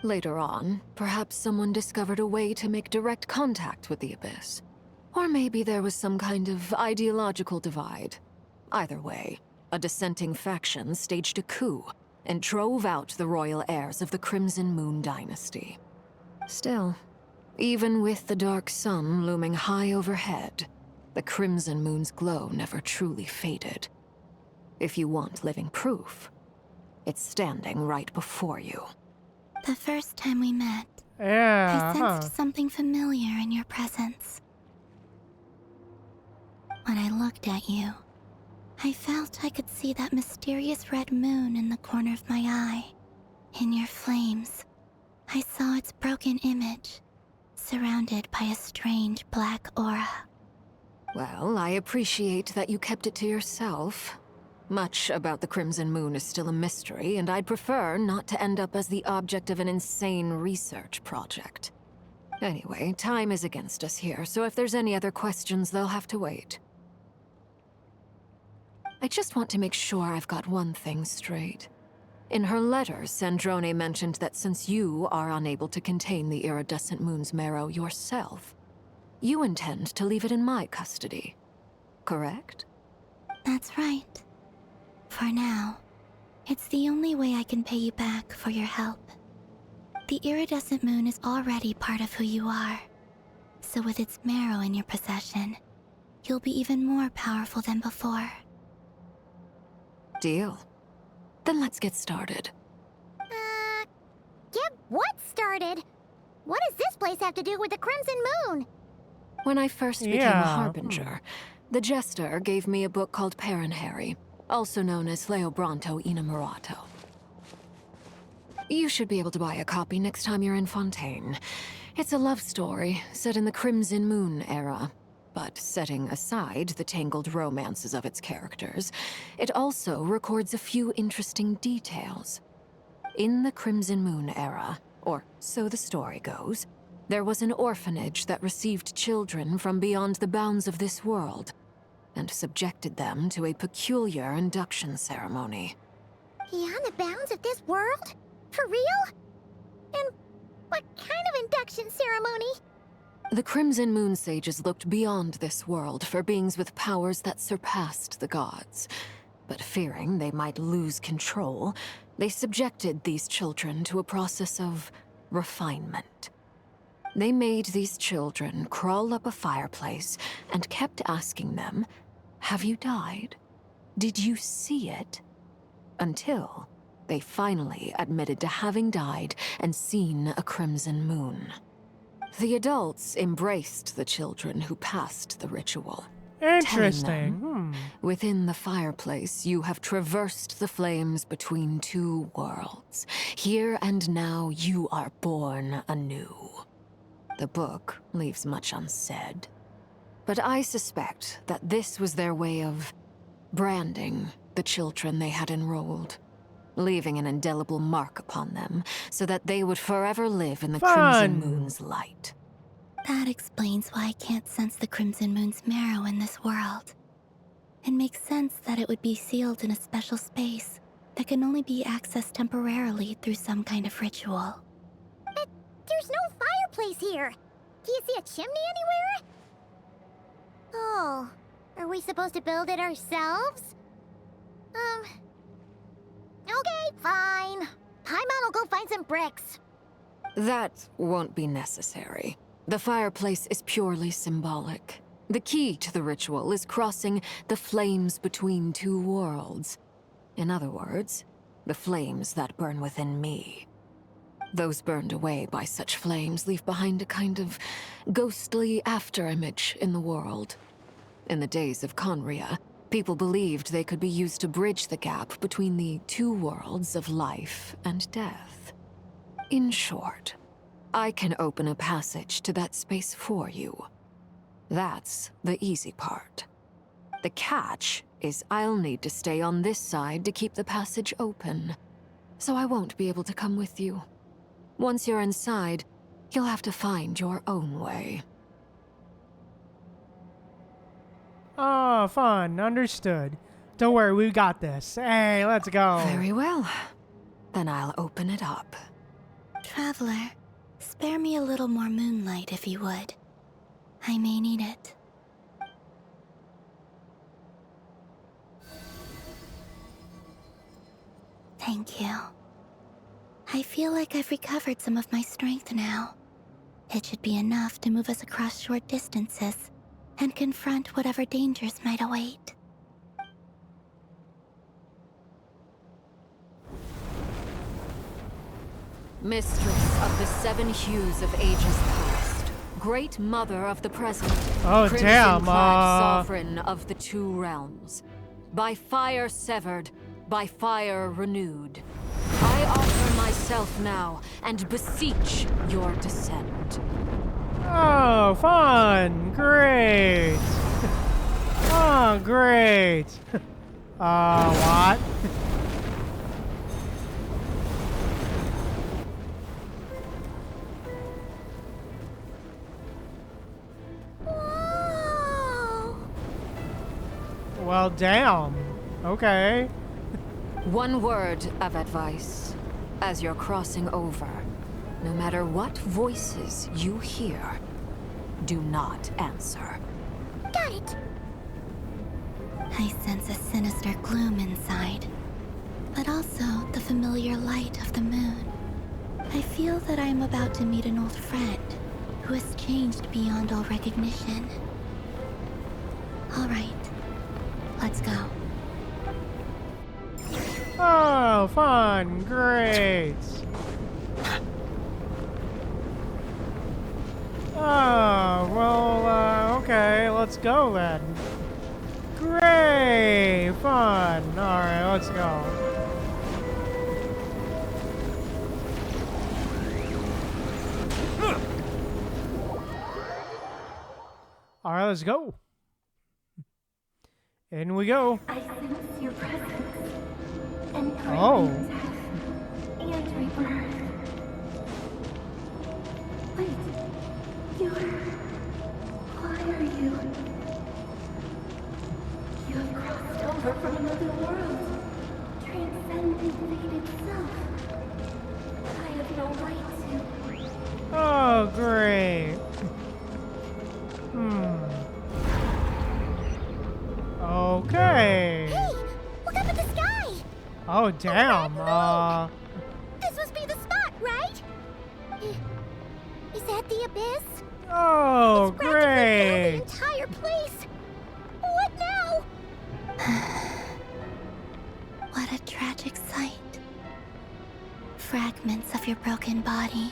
Later on, perhaps someone discovered a way to make direct contact with the abyss. Or maybe there was some kind of ideological divide. Either way, a dissenting faction staged a coup and drove out the royal heirs of the Crimson Moon dynasty. Still, even with the dark sun looming high overhead, the Crimson Moon's glow never truly faded. If you want living proof, it's standing right before you. The first time we met, Yeah. I sensed something familiar in your presence. When I looked at you, I felt I could see that mysterious red moon in the corner of my eye. In your flames, I saw its broken image, surrounded by a strange black aura. Well, I appreciate that you kept it to yourself. Much about the Crimson Moon is still a mystery, and I'd prefer not to end up as the object of an insane research project. Anyway, time is against us here, so if there's any other questions, they'll have to wait. I just want to make sure I've got one thing straight. In her letter, Sandrone mentioned that since you are unable to contain the iridescent moon's marrow yourself, you intend to leave it in my custody, correct? That's right. For now, it's the only way I can pay you back for your help. The iridescent moon is already part of who you are, so with its marrow in your possession, you'll be even more powerful than before. Deal. Then let's get started. Get what started? What does this place have to do with the Crimson Moon? When I first became a Harbinger, the Jester gave me a book called Paranhari, also known as Leobranto Inamorato. You should be able to buy a copy next time you're in Fontaine. It's a love story set in the Crimson Moon era, but setting aside the tangled romances of its characters, it also records a few interesting details. In the Crimson Moon era, or so the story goes, there was an orphanage that received children from beyond the bounds of this world, and subjected them to a peculiar induction ceremony. Beyond the bounds of this world? For real? And what kind of induction ceremony? The Crimson Moon sages looked beyond this world for beings with powers that surpassed the gods. But fearing they might lose control, they subjected these children to a process of refinement. They made these children crawl up a fireplace and kept asking them, "Have you died? Did you see it?" Until they finally admitted to having died and seen a crimson moon. The adults embraced the children who passed the ritual, Interesting. Telling them, within the fireplace, you have traversed the flames between two worlds. Here and now, you are born anew. The book leaves much unsaid. But I suspect that this was their way of branding the children they had enrolled, leaving an indelible mark upon them so that they would forever live in the Crimson Moon's light. That explains why I can't sense the Crimson Moon's marrow in this world. It makes sense that it would be sealed in a special space that can only be accessed temporarily through some kind of ritual. But there's no fireplace here. Do you see a chimney anywhere? Oh, are we supposed to build it ourselves? Okay, fine. Paimon will go find some bricks. That won't be necessary. The fireplace is purely symbolic. The key to the ritual is crossing the flames between two worlds. In other words, the flames that burn within me. Those burned away by such flames leave behind a kind of ghostly afterimage in the world. In the days of Conria, people believed they could be used to bridge the gap between the two worlds of life and death. In short, I can open a passage to that space for you. That's the easy part. The catch is I'll need to stay on this side to keep the passage open, so I won't be able to come with you. Once you're inside, you'll have to find your own way. Oh, fun. Understood. Don't worry, we got this. Hey, let's go. Very well. Then I'll open it up. Traveler, spare me a little more moonlight if you would. I may need it. Thank you. I feel like I've recovered some of my strength now. It should be enough to move us across short distances and confront whatever dangers might await. Mistress of the seven hues of ages past, great mother of the present, oh, damn, sovereign of the two realms, by fire severed, by fire renewed, I offer myself now and beseech your descent. Oh, fun. Great. Oh, great. What? Well, damn. Okay. One word of advice. As you're crossing over, no matter what voices you hear, do not answer. Got it. I sense a sinister gloom inside, but also the familiar light of the moon. I feel that I am about to meet an old friend who has changed beyond all recognition. All right, let's go. Oh, fun. Great. Oh, well, okay, let's go then. Great. Fun. Alright, let's go. Alright, let's go. In we go. I sense your presence. And oh. And rebirth. Wait. Why are you? You have crossed over from another world. Transcended fate itself. I have no right to. Oh, great. Okay. Hey, look up at the sky. Oh, damn. This must be the spot, right? Is that the abyss? Oh, it's practically great. filled the entire place. What now? What a tragic sight. Fragments of your broken body,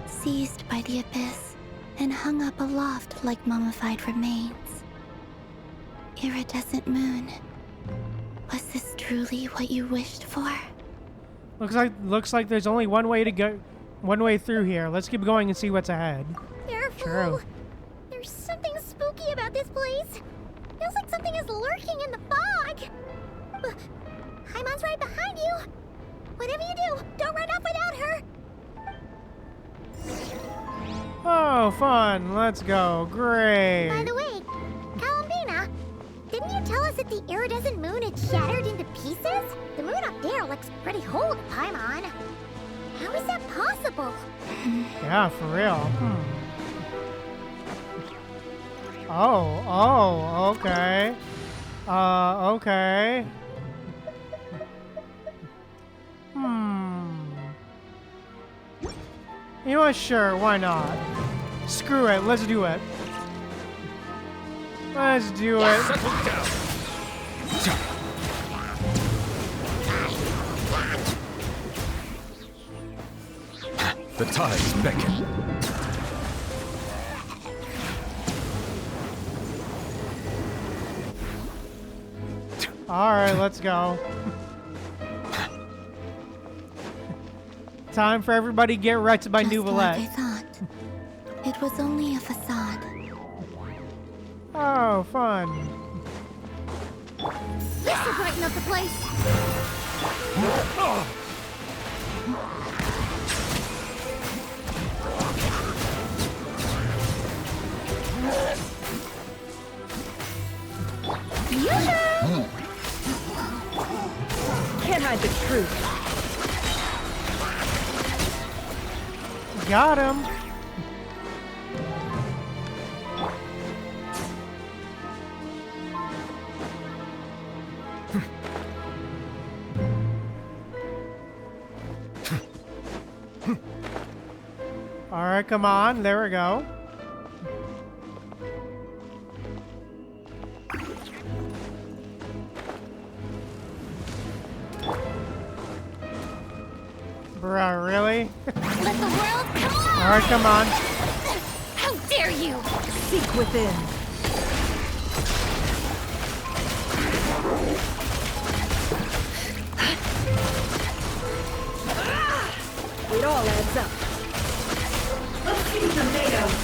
seized by the abyss and hung up aloft like mummified remains. Iridescent moon. Was this truly what you wished for? Looks like there's only one way to go, one way through here. Let's keep going and see what's ahead. Careful! True. There's something spooky about this place. Feels like something is lurking in the fog. Haimon's right behind you. Whatever you do, don't run off without her. Oh, fun. Let's go. Great. By the way, Columbina, didn't you tell us that the iridescent moon had shattered into pieces? The moon up there looks pretty whole to Paimon. How is that possible? Yeah, for real. Oh, okay. Okay. You know what? Sure, why not? Screw it, let's do it. Let's do it. The tides beckon. Alright, let's go. Time for everybody to get wrecked by Just Nouvelette. like I thought. It was only a facade. Oh, fun. This will brighten up the place. Can't hide the truth. Got him. All right, come on. There we go. Bruh, really? Let the world come on! All right, come on. How dare you! Seek within. It all adds up. Let's see tomatoes.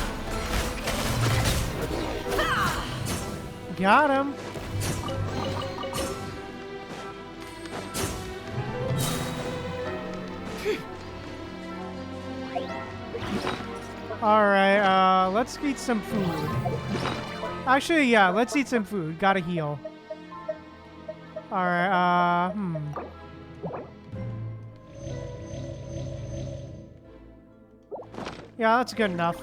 Got him. Alright, let's eat some food. Actually, yeah, let's eat some food. Gotta heal. Alright, Yeah, that's good enough.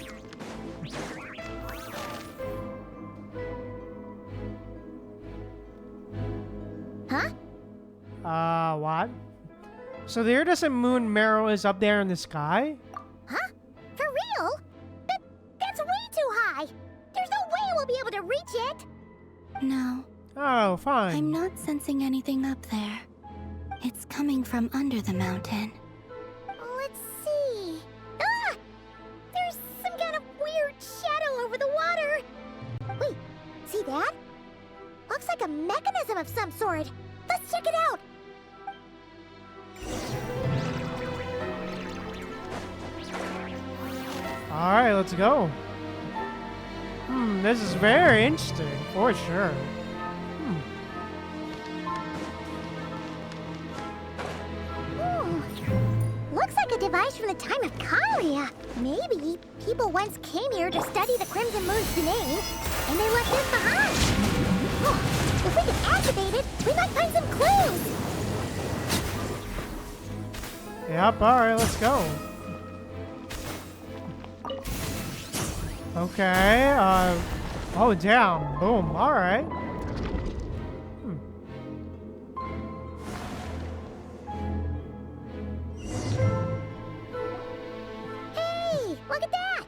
Huh? What? So the iridescent moon marrow is up there in the sky? Huh? For real? That's way too high! There's no way we'll be able to reach it! No. Oh, fine. I'm not sensing anything up there. It's coming from under the mountain. Let's see. Ah! There's some kind of weird shadow over the water. Wait, see that? Looks like a mechanism of some sort. Let's check it out. Alright, let's go. This is very interesting, for sure. Looks like a device from the time of Kalia. Maybe people once came here to study the Crimson Moon's domain, and they left this behind. Oh, if we can activate it, we might find some clues. Yep, alright, let's go. Okay, oh damn, boom, alright. Hey, look at that!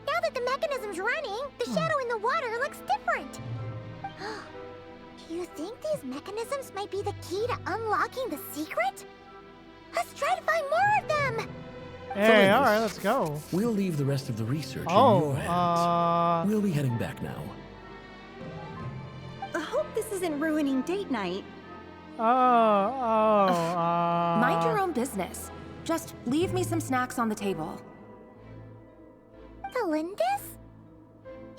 Now that the mechanism's running, the shadow in the water looks different. Do you think these mechanisms might be the key to unlocking the secret? Let's try to find more of them! Hey, alright, let's go. We'll leave the rest of the research in Oh, your hands. We'll be heading back now. Hope isn't ruining date night. Mind your own business. Just leave me some snacks on the table. Felindis?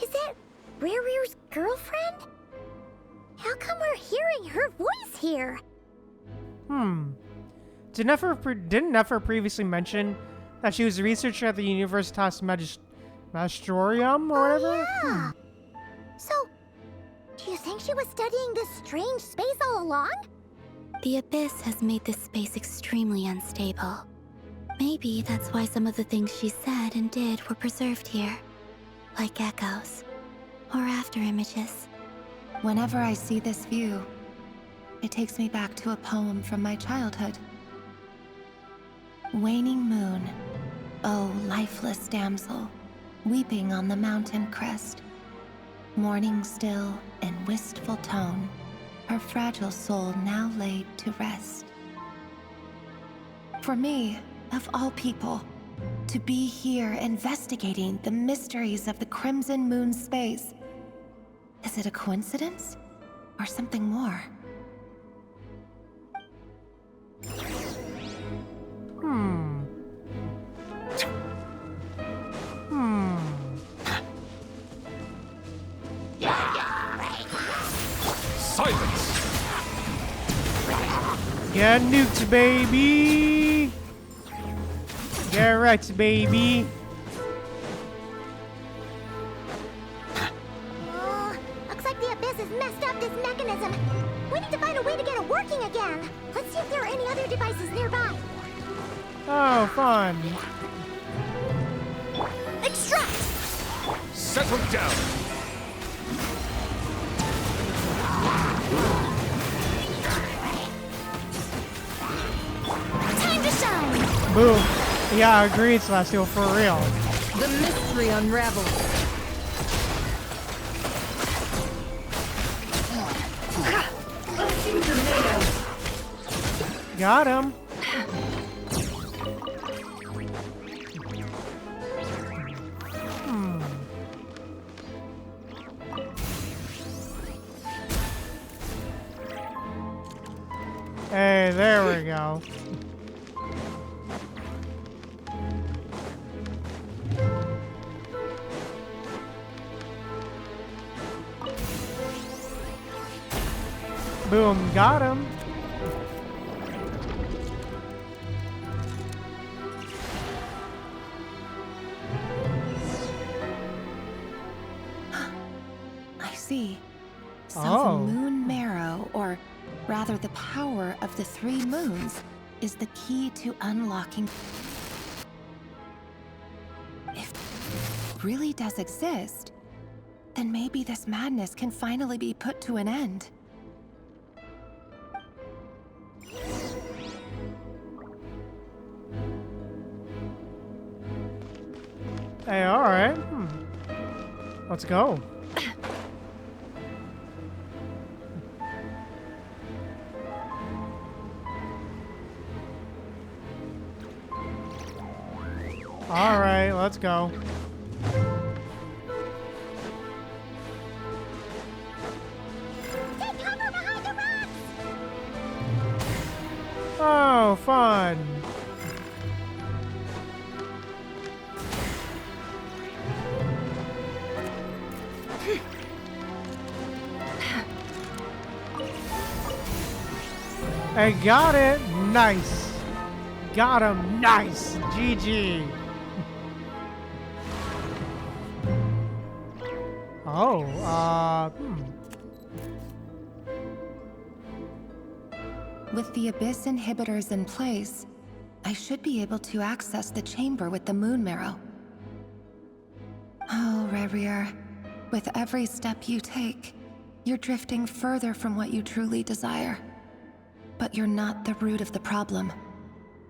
Is it Racher's girlfriend? How come we're hearing her voice here? Didn't Nefer previously mention that she was a researcher at the Universitas Magisterium or whatever? Yeah. So, do you think she was studying this strange space all along? The Abyss has made this space extremely unstable. Maybe that's why some of the things she said and did were preserved here. Like echoes. Or after images. Whenever I see this view, it takes me back to a poem from my childhood. Waning moon, oh lifeless damsel, weeping on the mountain crest. Mourning still in wistful tone, her fragile soul now laid to rest. For me, of all people, to be here investigating the mysteries of the Crimson Moon space, is it a coincidence or something more? Silence! Get nuked, baby! Get wrecked, baby! Looks like the Abyss has messed up this mechanism. We need to find a way to get it working again. Let's see if there are any other devices nearby. Oh, fun. Extract! Settle down! Time to shine! Boom. Yeah, agreed, Celestial, for real. The mystery unravels. Got him. Hey, there we go. Boom, got him. I see. So Oh. the moon marrow, or rather the power of the 3 moons, is the key to unlocking. If it really does exist, then maybe this madness can finally be put to an end. Hey, alright. Let's go. Alright, let's go. Take cover behind the rocks! Oh, fun. I got it. Nice. Got him. Nice. GG. Oh, With the Abyss inhibitors in place, I should be able to access the chamber with the moon marrow. Oh, Racher, with every step you take, you're drifting further from what you truly desire. But you're not the root of the problem.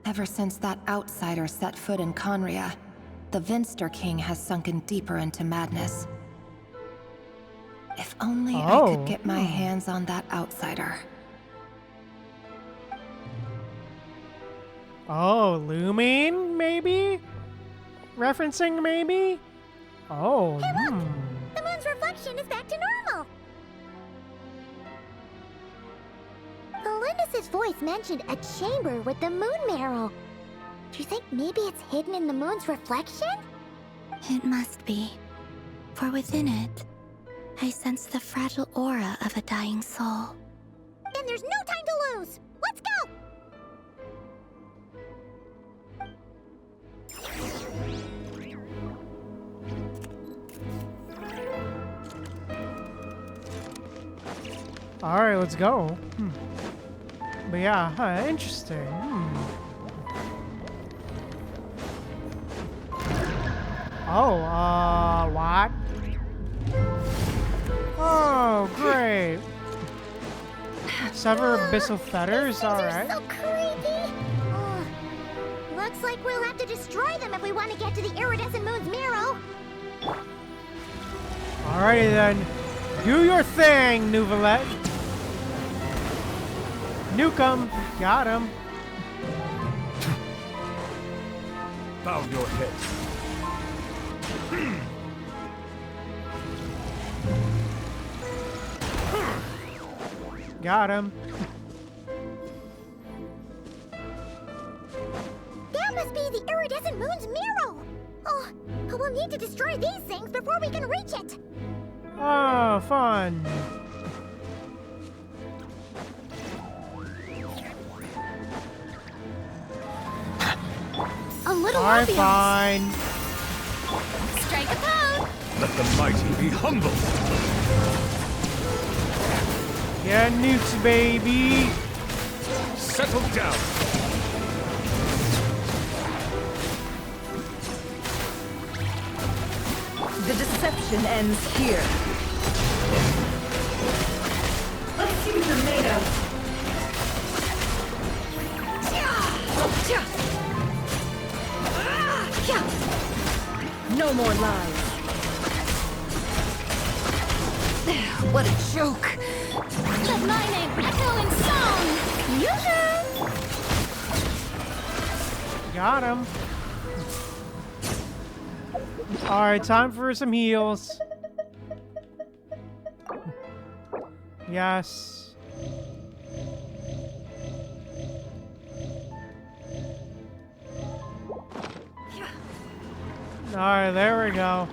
Ever since that outsider set foot in Conria, the Vinster King has sunken deeper into madness. If only I could get my hands on that outsider. Oh, Lumine, maybe? Referencing, maybe? Oh, Hey, look! The moon's reflection is back to normal! Mundus's voice mentioned a chamber with the moon marrow. Do you think maybe it's hidden in the moon's reflection? It must be. For within it, I sense the fragile aura of a dying soul. Then there's no time to lose! Let's go! Alright, let's go. But yeah, interesting. Oh, what? Oh, great. Sever abyssal fetters, alright. So creepy! Oh, looks like we'll have to destroy them if we want to get to the iridescent moon's marrow. Alrighty then. Do your thing, Nouvelette. Nuke 'em. Got him. Bow your head. Got him. That must be the iridescent moon's marrow! Oh, we'll need to destroy these things before we can reach it! Oh, fun. A little Alright, ambiance. fine. Strike a pose! Let the mighty be humble. Yeah, nukes, baby. Settle down. The deception ends here. Let's see what they're made of. No more lies. What a joke. Let my name echo in song! Yoo-hoo! Got him. Alright, time for some heals. Yes. Alright, there we go.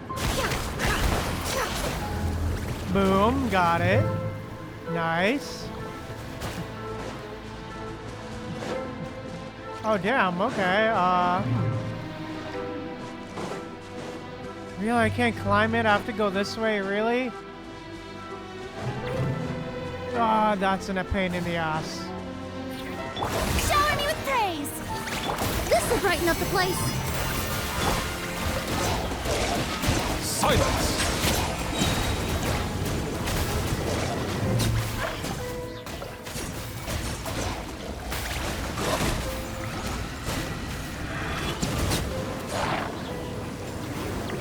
Boom, got it. Nice. Oh, damn, okay, Really, I can't climb it? I have to go this way, really? Ah, that's a pain in the ass. Shower me with praise! This'll brighten up the place! Silence!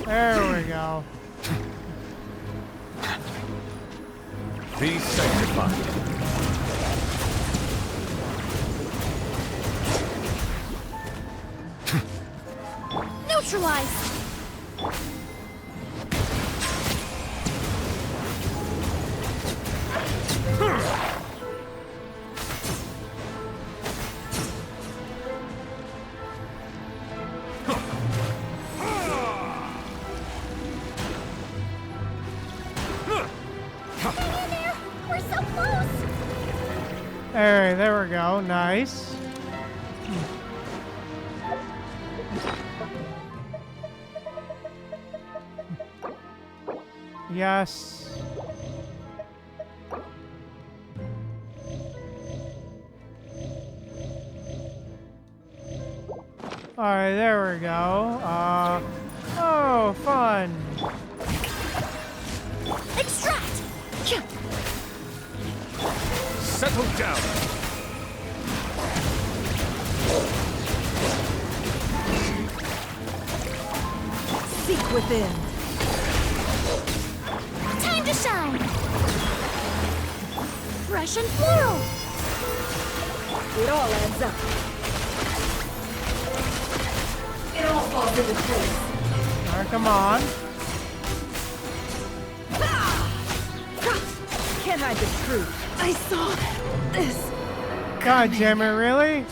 There we go. Be sanctified. Neutralize! We're so close! Alright, there we go. Nice. Yes. Alright, there we go. Oh, fun. Extract! Settle down. Seek within. Time to shine! Russian floral! It all adds up. It all falls into place. Alright, come on. Can't hide the truth. I saw this. God damn it, really?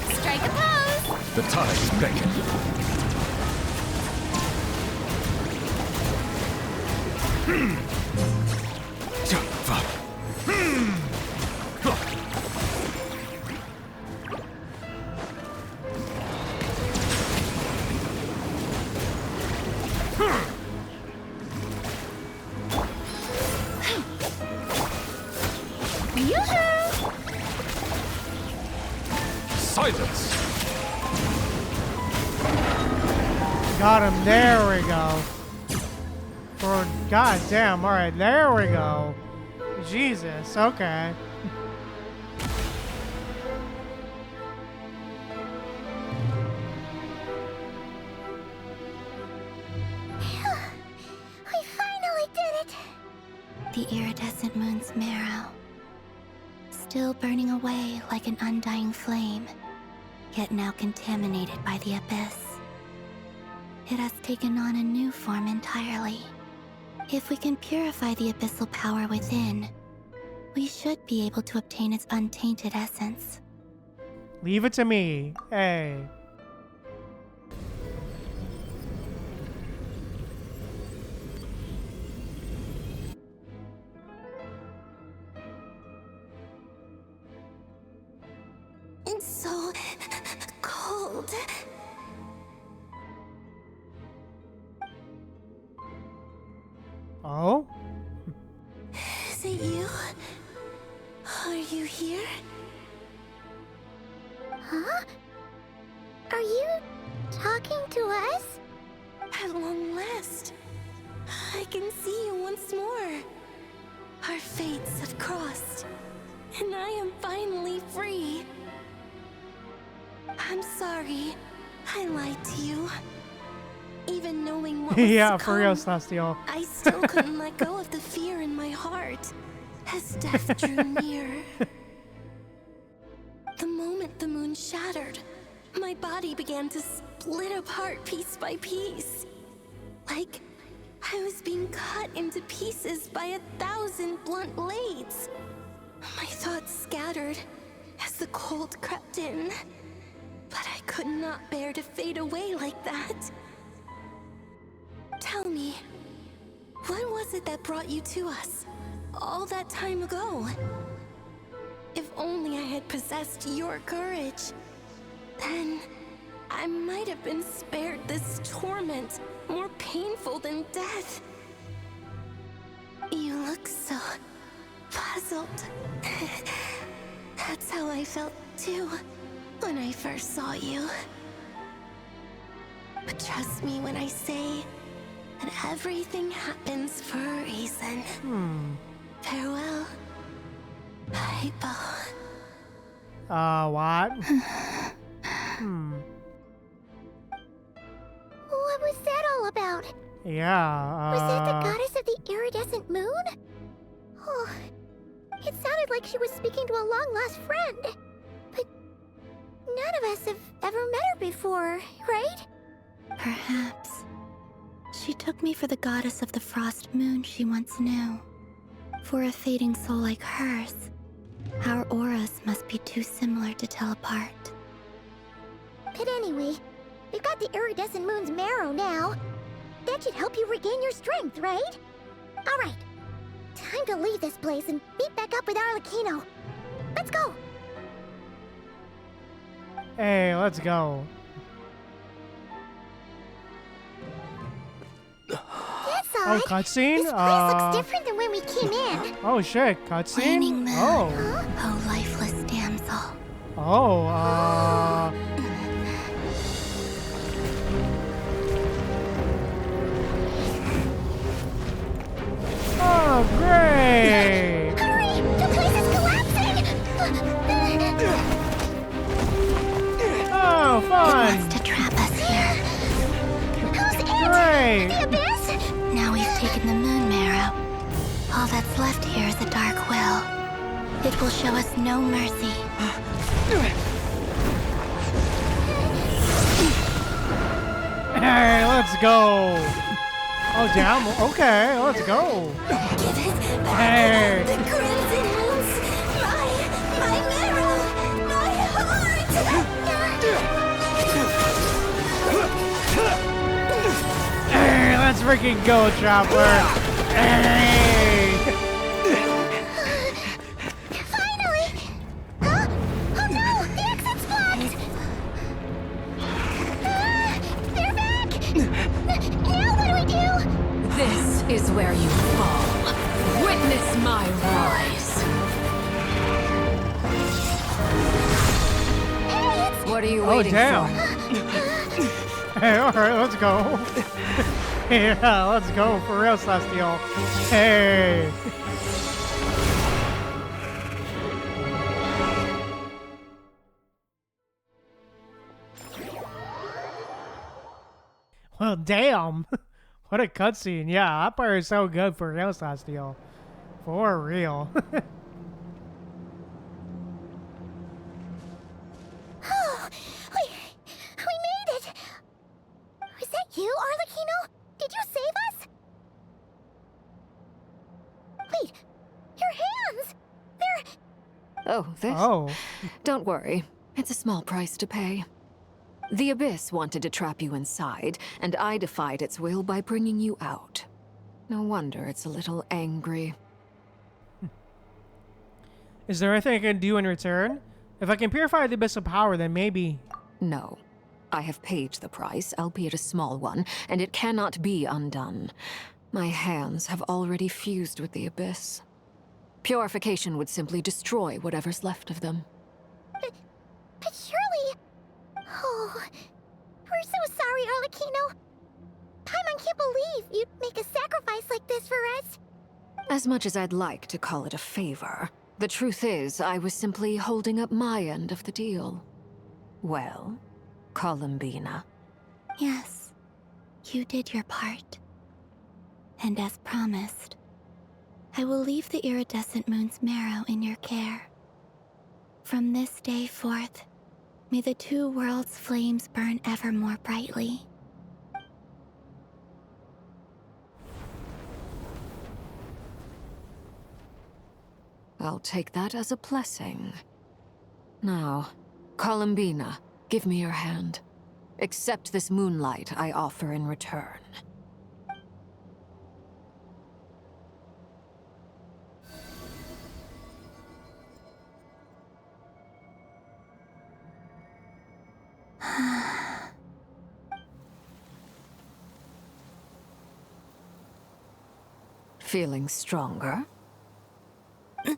Strike a pose! The tides beckon. Silence! Got him. There we go. For God damn. All right, there we go. Jesus. Okay. We finally did it! The iridescent moon's marrow, still burning away like an undying flame, yet now contaminated by the abyss. It has taken on a new form entirely. If we can purify the abyssal power within, we should be able to obtain its untainted essence. Leave it to me. Hey. It's so cold. Oh? Is it you? Are you here? Huh? Are you talking to us? At long last, I can see you once more. Our fates have crossed, and I am finally free. I'm sorry, I lied to you. Even knowing what was Yeah, to for real, come, Celestial. I still couldn't let go of the fear in my heart as death drew near. The moment the moon shattered, my body began to split apart piece by piece. Like I was being cut into pieces by 1,000 blunt blades. My thoughts scattered as the cold crept in. But I could not bear to fade away like that. Tell me, what was it that brought you to us all that time ago? If only I had possessed your courage, then I might have been spared this torment more painful than death. You look so puzzled. That's how I felt too when I first saw you. But trust me when I say that everything happens for a reason. Farewell, Hypo. What? What was that all about? Yeah, Was that the goddess of the iridescent moon? Oh, it sounded like she was speaking to a long-lost friend. But none of us have ever met her before, right? Perhaps. She took me for the goddess of the frost moon she once knew. For a fading soul like hers, our auras must be too similar to tell apart. But anyway, we've got the iridescent moon's marrow now. That should help you regain your strength, right? Alright, time to leave this place and meet back up with Arlecchino. Let's go! Hey, let's go. That's Oh, odd. cutscene? This place looks different than when we came in. Oh shit, cutscene? Waning moon. Oh. Oh, lifeless damsel. Oh, Oh, great! Hurry! The place is collapsing! Oh, fun! It wants to trap us here. Who's it? Great! The abyss? Now we've taken the moon marrow. All that's left here is a dark will. It will show us no mercy. Hey, let's go! Oh, damn. Okay, let's go. Give it back. Hey. The crimson moons. My marrow. My heart. Hey, let's freaking go, Chopper. Hey. Finally! Huh? Oh no! The exit's blocked! They're back! Now what do we do? This is where you fall. Witness my rise. What are you waiting damn. for? Hey, alright, let's go. Yeah, let's go. For real, Celestial. Hey. Well, damn. What a cutscene. Yeah, that part is so good for real, Celestial. For real. Oh, we made it! Was that you, Arlecchino? Did you save us? Wait, your hands! They're... Oh, this? Oh. Don't worry. It's a small price to pay. The Abyss wanted to trap you inside, and I defied its will by bringing you out. No wonder it's a little angry. Is there anything I can do in return? If I can purify the Abyss of Power, then maybe... No. I have paid the price, albeit a small one, and it cannot be undone. My hands have already fused with the Abyss. Purification would simply destroy whatever's left of them. But surely... Oh, we're so sorry, Arlecchino. Paimon can't believe you'd make a sacrifice like this for us. As much as I'd like to call it a favor, the truth is I was simply holding up my end of the deal. Well, Columbina. Yes, you did your part. And as promised, I will leave the iridescent moon's marrow in your care. From this day forth, may the two worlds' flames burn ever more brightly. I'll take that as a blessing. Now, Columbina, give me your hand. Accept this moonlight I offer in return. Feeling stronger? Oh,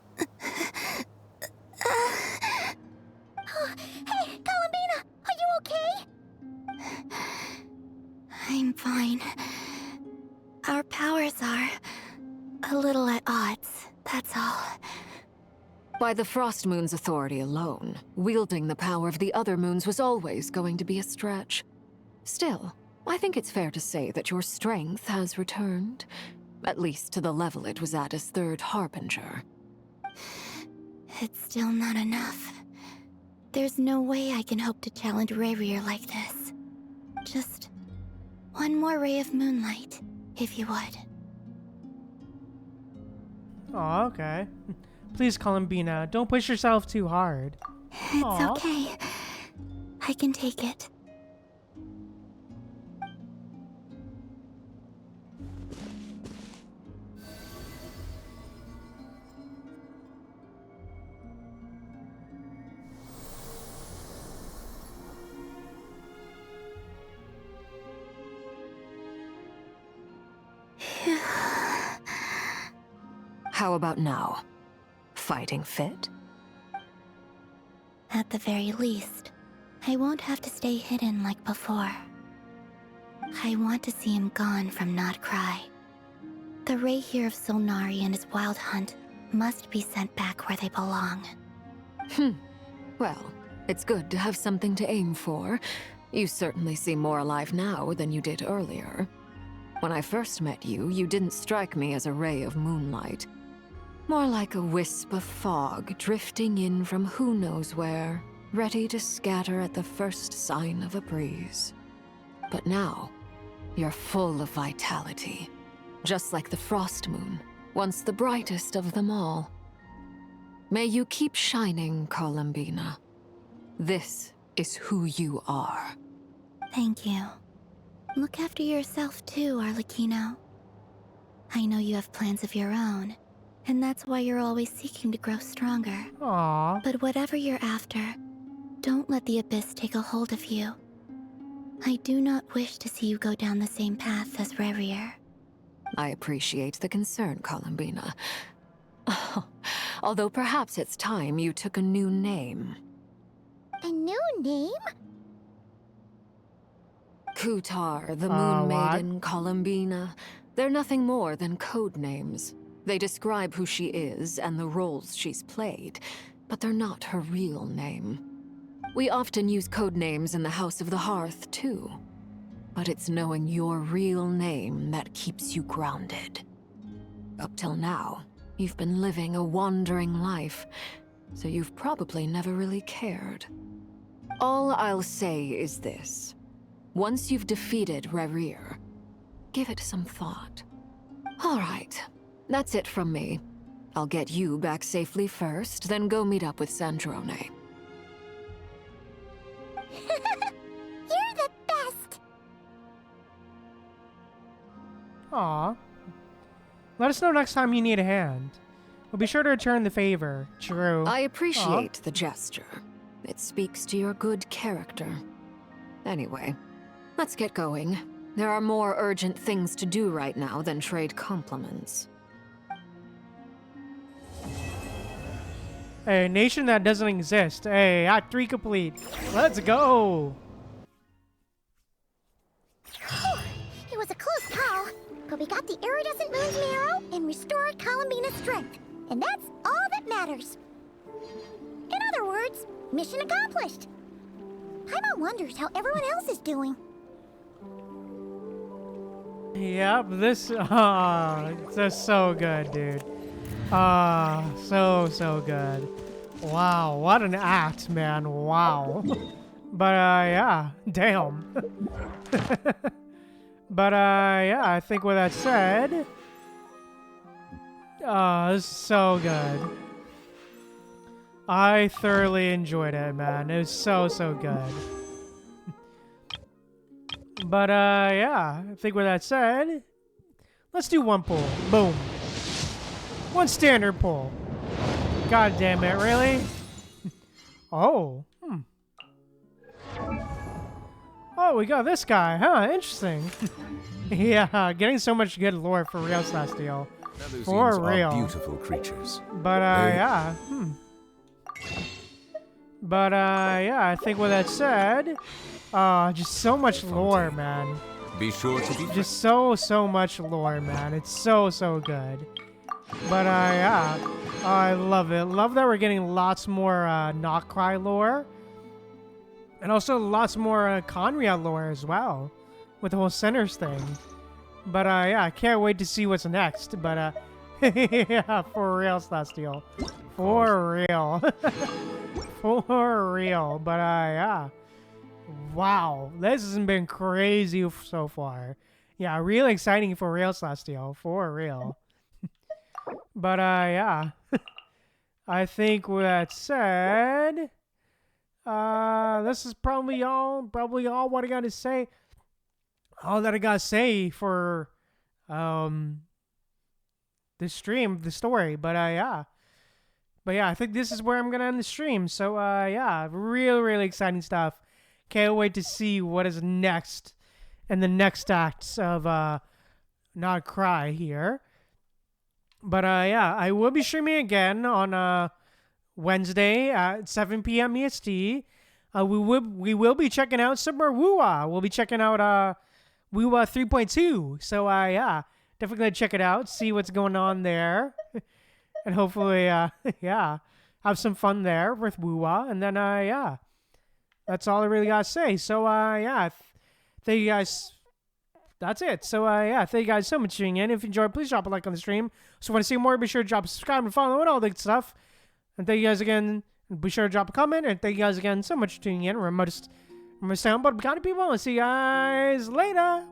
hey, Columbina, are you okay? I'm fine. Our powers are a little at odds, that's all. By the Frost Moon's authority alone, wielding the power of the other moons was always going to be a stretch. Still, I think it's fair to say that your strength has returned. At least to the level it was at as Third Harbinger. It's still not enough. There's no way I can hope to challenge Racher like this. Just one more ray of moonlight, if you would. Oh, okay. Please, Columbina, don't push yourself too hard. It's okay. I can take it. How about now? Fighting fit? At the very least, I won't have to stay hidden like before. I want to see him gone from Nod Krai. The Racher of Solnari and his wild hunt must be sent back where they belong. Well, it's good to have something to aim for. You certainly seem more alive now than you did earlier. When I first met you, you didn't strike me as a ray of moonlight. More like a wisp of fog drifting in from who knows where, ready to scatter at the first sign of a breeze. But now, You're full of vitality, just like the Frost Moon, once the brightest of them all. May you keep shining, Columbina. This is who you are. Thank you. Look after yourself too, Arlecchino. I know you have plans of your own, and that's why you're always seeking to grow stronger. Aww. But whatever you're after, don't let the Abyss take a hold of you. I do not wish to see you go down the same path as Racher. I appreciate the concern, Columbina. Although perhaps it's time you took a new name. A new name? Kutar, the Moon what? Maiden, Columbina. They're nothing more than code names. They describe who she is and the roles she's played, but they're not her real name. We often use code names in the House of the Hearth, too. But it's knowing your real name that keeps you grounded. Up till now, you've been living a wandering life, so you've probably never really cared. All I'll say is this. Once you've defeated Racher, give it some thought. All right, that's it from me. I'll get you back safely first, then go meet up with Sandrone. You're the best! Aw. Let us know next time you need a hand. We'll be sure to return the favor. True. I appreciate the gesture. It speaks to your good character. Anyway, let's get going. There are more urgent things to do right now than trade compliments. A nation that doesn't exist. Hey, Act 3 complete. Let's go. It was a close call, but we got the iridescent moon's marrow and restored Columbina's strength. And that's all that matters. In other words, mission accomplished. Paimon wonders how everyone else is doing. Yep, this is so good, dude. So good. Wow, what an act, man. Wow. But yeah, damn. But yeah, I think with that said, this is so good. I thoroughly enjoyed it, man. It was so good. But yeah, I think with that said, let's do one pull. Boom. One standard pull. God damn it, really? Oh. Oh, we got this guy, huh? Interesting. Yeah, getting so much good lore for real, Celestial. For real. Are beautiful creatures. But yeah. But yeah, I think with that said, just so much lore, man. Be sure to be just so much lore, man. It's so good. But yeah, I love it. Love that we're getting lots more Nod Krai lore, and also lots more Conria lore as well, with the whole Centers thing. But yeah, I can't wait to see what's next. But yeah, for real, Celestial, for real, for real. But yeah, wow, this has been crazy so far. Yeah, really exciting for real, Celestial, for real. But yeah, I think with that said, this is probably all what I gotta say. All that I gotta say for this stream, the story. But yeah, I think this is where I'm gonna end the stream. So yeah, really exciting stuff. Can't wait to see what is next in the next acts of Nod Krai here. But yeah, I will be streaming again on Wednesday at 7 p.m. EST. We will be checking out some more Wuwa. We'll be checking out Wuwa 3.2. So yeah, definitely gonna check it out, see what's going on there, and hopefully yeah, have some fun there with Wuwa. And then yeah, that's all I really gotta say. So yeah, thank you guys. That's it. So yeah, thank you guys so much for tuning in. If you enjoyed, please drop a like on the stream. So if you want to see more, be sure to drop a subscribe and follow and all that stuff. And thank you guys again. Be sure to drop a comment. And thank you guys again so much for tuning in. Remember to sound but kind of people. I'll see you guys later.